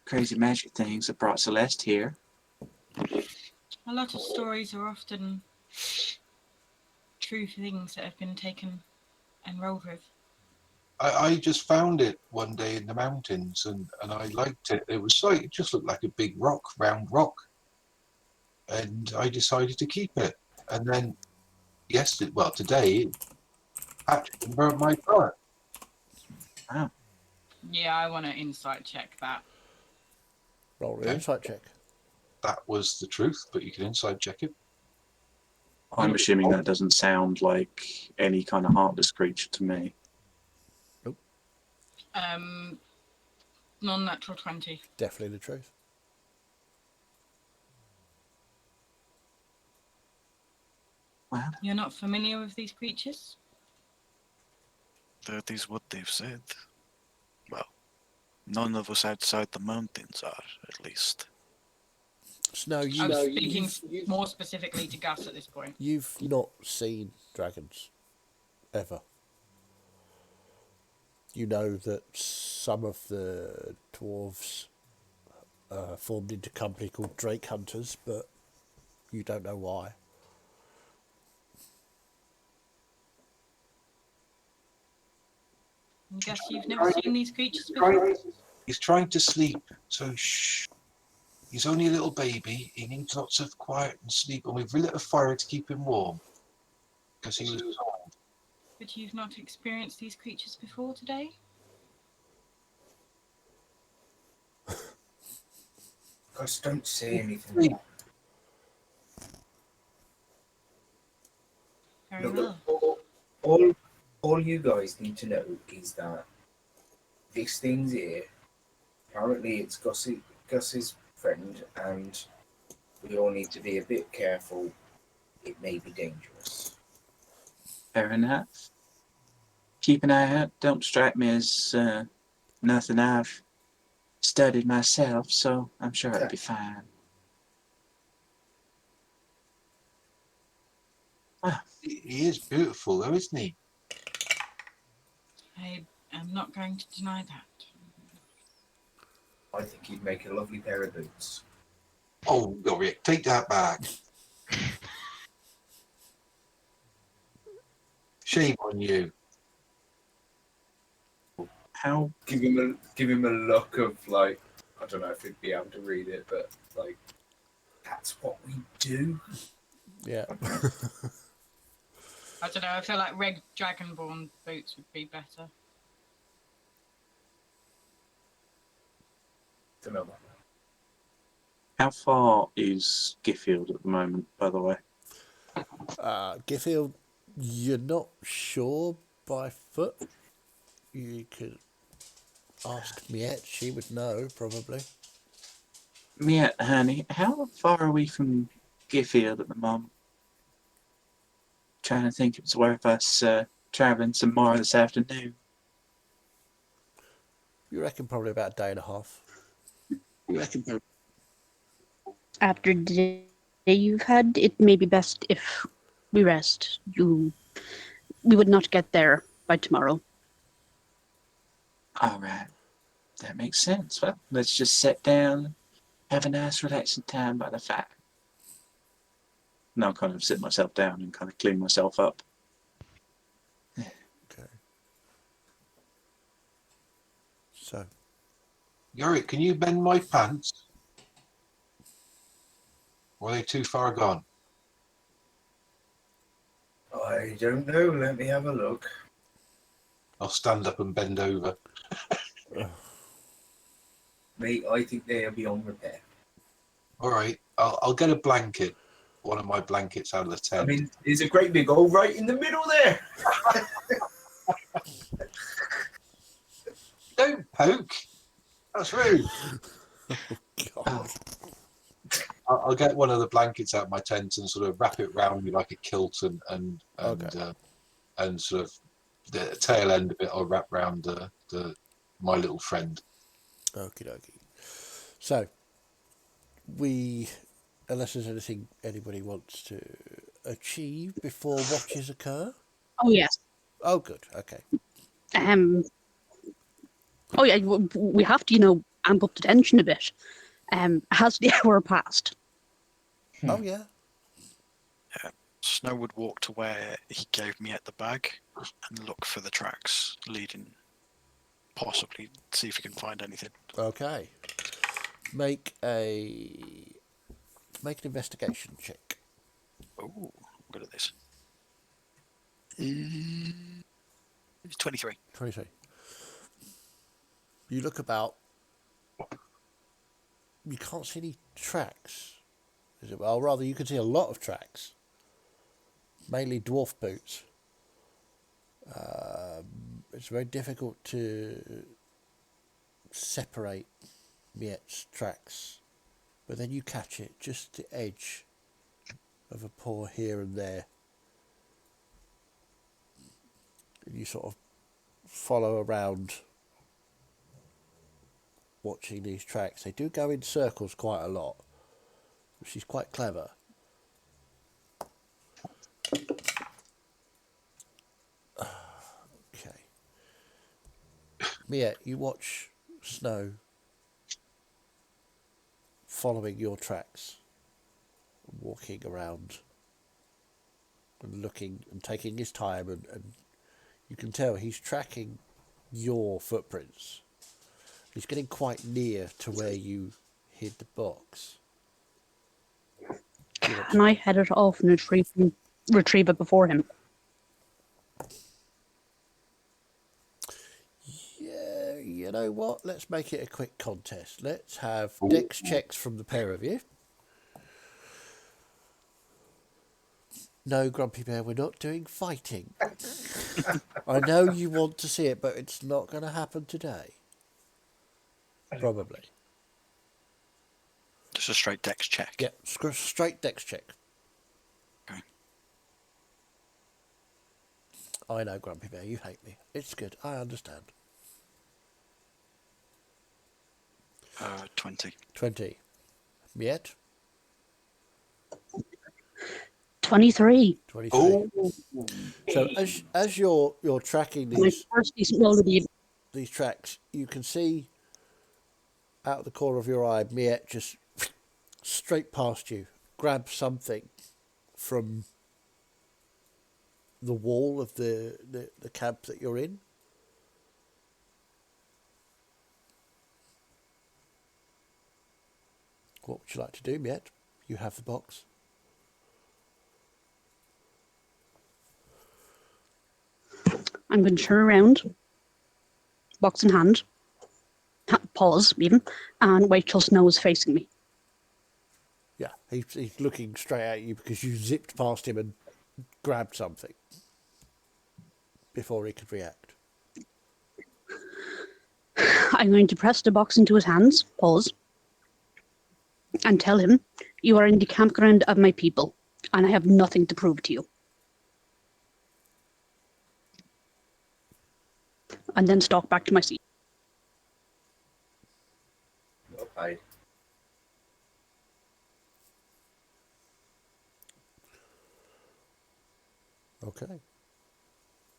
crazy magic things that brought Celeste here. A lot of stories are often true things that have been taken and rolled with. I just found it one day in the mountains and I liked it. It was like, it just looked like a big rock, round rock. And I decided to keep it. And then today, Patrick burned my car. Yeah, I want to insight check that. Roll an Okay. insight check. That was the truth, but you can inside check it. I'm assuming that doesn't sound like any kind of heartless creature to me. Non-natural 20. Definitely the truth. Well, You're not familiar with these creatures? That is what they've said. Well, none of us outside the mountains are, at least. Snow, I was speaking more specifically to Gus at this point. you've not seen dragons ever. You know that some of the dwarves formed into a company called Drake Hunters, but you don't know why. I guess you've never seen these creatures before? He's trying to sleep, so shh. He's only a little baby. He needs lots of quiet and sleep, and we've lit a fire to keep him warm because he was cold. But you've not experienced these creatures before today? I just don't see anything. Very Look, well. all you guys need to know is that this thing's here. Apparently, it's Gus's friend, and we all need to be a bit careful. It may be dangerous. Fair enough. Keep an eye out. Don't strike me as nothing I've studied myself, so I'm sure it'll be fine. He is beautiful, though, isn't he? I am not going to deny that. I think he'd make a lovely pair of boots. Oh, Yorick, take that back. Shame on you. How? Give him a look of like, I don't know if he'd be able to read it, but like, that's what we do. Yeah. I don't know, I feel like red dragonborn boots would be better. Don't know about that. How far is Giffield at the moment, by the way? Giffield, you're not sure by foot. You could ask Miette, she would know, probably. Miette, honey, how far are we from Giffield at the moment? Trying to think if it's worth us travelling some more this afternoon. You reckon probably about a day and a half. After the day you've had, it may be best if we rest. We would not get there by tomorrow. All right, that makes sense. Well, let's just sit down, have a nice relaxing time by the fire. And I'll kind of sit myself down and kind of clean myself up. Okay. So, Yorick, can you bend my pants? Or are they too far gone? I don't know. Let me have a look. I'll stand up and bend over. Mate, I think they're beyond repair. All right, I'll get a blanket. One of my blankets out of the tent. I mean, there's a great big hole right in the middle there. Don't poke. That's rude. God. I'll get one of the blankets out of my tent and sort of wrap it round me like a kilt, and Okay. and sort of the tail end of it I'll wrap round my little friend. Okie dokie. So, unless there's anything anybody wants to achieve before watches occur. Oh yes. Oh, good. Okay. Oh yeah. We have to, amp up the tension a bit. Has the hour passed? Oh, yeah. Snow would walk to where he gave me at the bag and look for the tracks leading, possibly see if he can find anything. Okay. Make an investigation check. Oh, I'm good at this. 23. 23. You look about. You can't see any tracks. Is it? Well, rather, you can see a lot of tracks. Mainly dwarf boots. It's very difficult to separate Miette's tracks. But then you catch it, just the edge of a paw here and there. And you sort of follow around watching these tracks. They do go in circles quite a lot, which is quite clever. Okay. Miette, you watch Snow following your tracks, walking around and looking and taking his time, and you can tell he's tracking your footprints. He's getting quite near to where you hid the box. Can I head it off and retrieve it before him? Yeah, you know what? Let's make it a quick contest. Let's have dex checks from the pair of you. No, Grumpy Bear, we're not doing fighting. I know you want to see it, but it's not going to happen today. Probably. Just a straight dex check. Yeah, straight dex check. Okay. I know, Grumpy Bear, you hate me. It's good, I understand. 20. 20. Miet? 23. 23. Oh, So as you're tracking My first decent roll of the evening. these tracks, you can see out of the corner of your eye, Miet just straight past you, grab something from the wall of the camp that you're in. What would you like to do, Miet? You have the box. I'm going to turn around, box in hand, pause even, and wait till Snow is facing me. Yeah, he's looking straight at you because you zipped past him and grabbed something before he could react. I'm going to press the box into his hands, pause, and tell him, you are in the campground of my people, and I have nothing to prove to you. And then stalk back to my seat. Well played. Okay.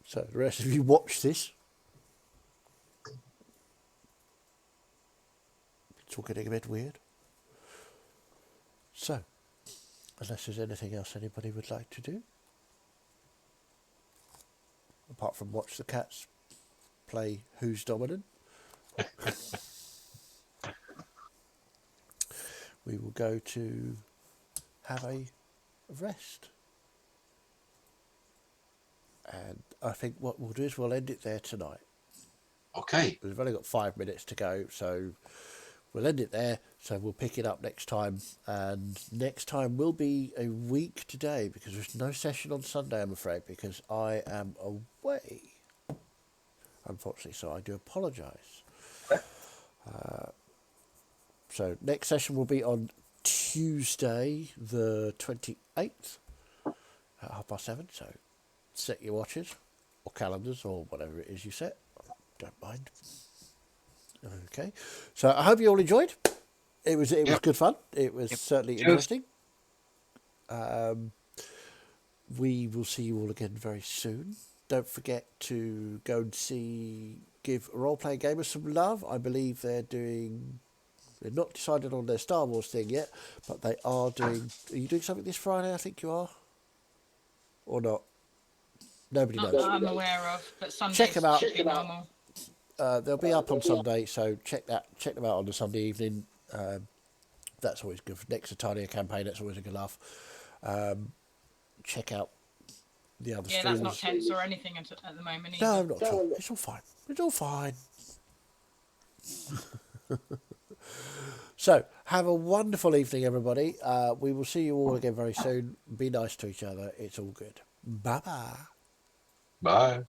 So the rest of you watch this. It's all getting a bit weird. So, unless there's anything else anybody would like to do, apart from watch the cats play Who's Dominant, we will go to have a rest. And I think what we'll do is we'll end it there tonight. okay. We've only got 5 minutes to go, so we'll end it there. So we'll pick it up next time. And next time will be a week today because there's no session on Sunday, I'm afraid, because I am away. Unfortunately, so I do apologise. So next session will be on Tuesday, the 28th at 7:30. So set your watches or calendars or whatever it is you set. Don't mind. Okay. So I hope you all enjoyed. It was good fun. It was certainly interesting. We will see you all again very soon. Don't forget to go and give Role Playing Gamers some love. I believe they're not decided on their Star Wars thing yet, but they are doing. Are you doing something this Friday? I think you are, or not? Nobody Not knows. that I'm aware of, but Sundays Check 'em out. should be normal. They'll be up on Sunday, so check them out on the Sunday evening. That's always good. Next to Tanya campaign, that's always a good laugh. Check out the other Yeah, streams. that's not tense or anything at the moment either. No, not at all. It's all fine. It's all fine. So, have a wonderful evening, everybody. We will see you all again very soon. Be nice to each other. It's all good. Bye-bye. Bye.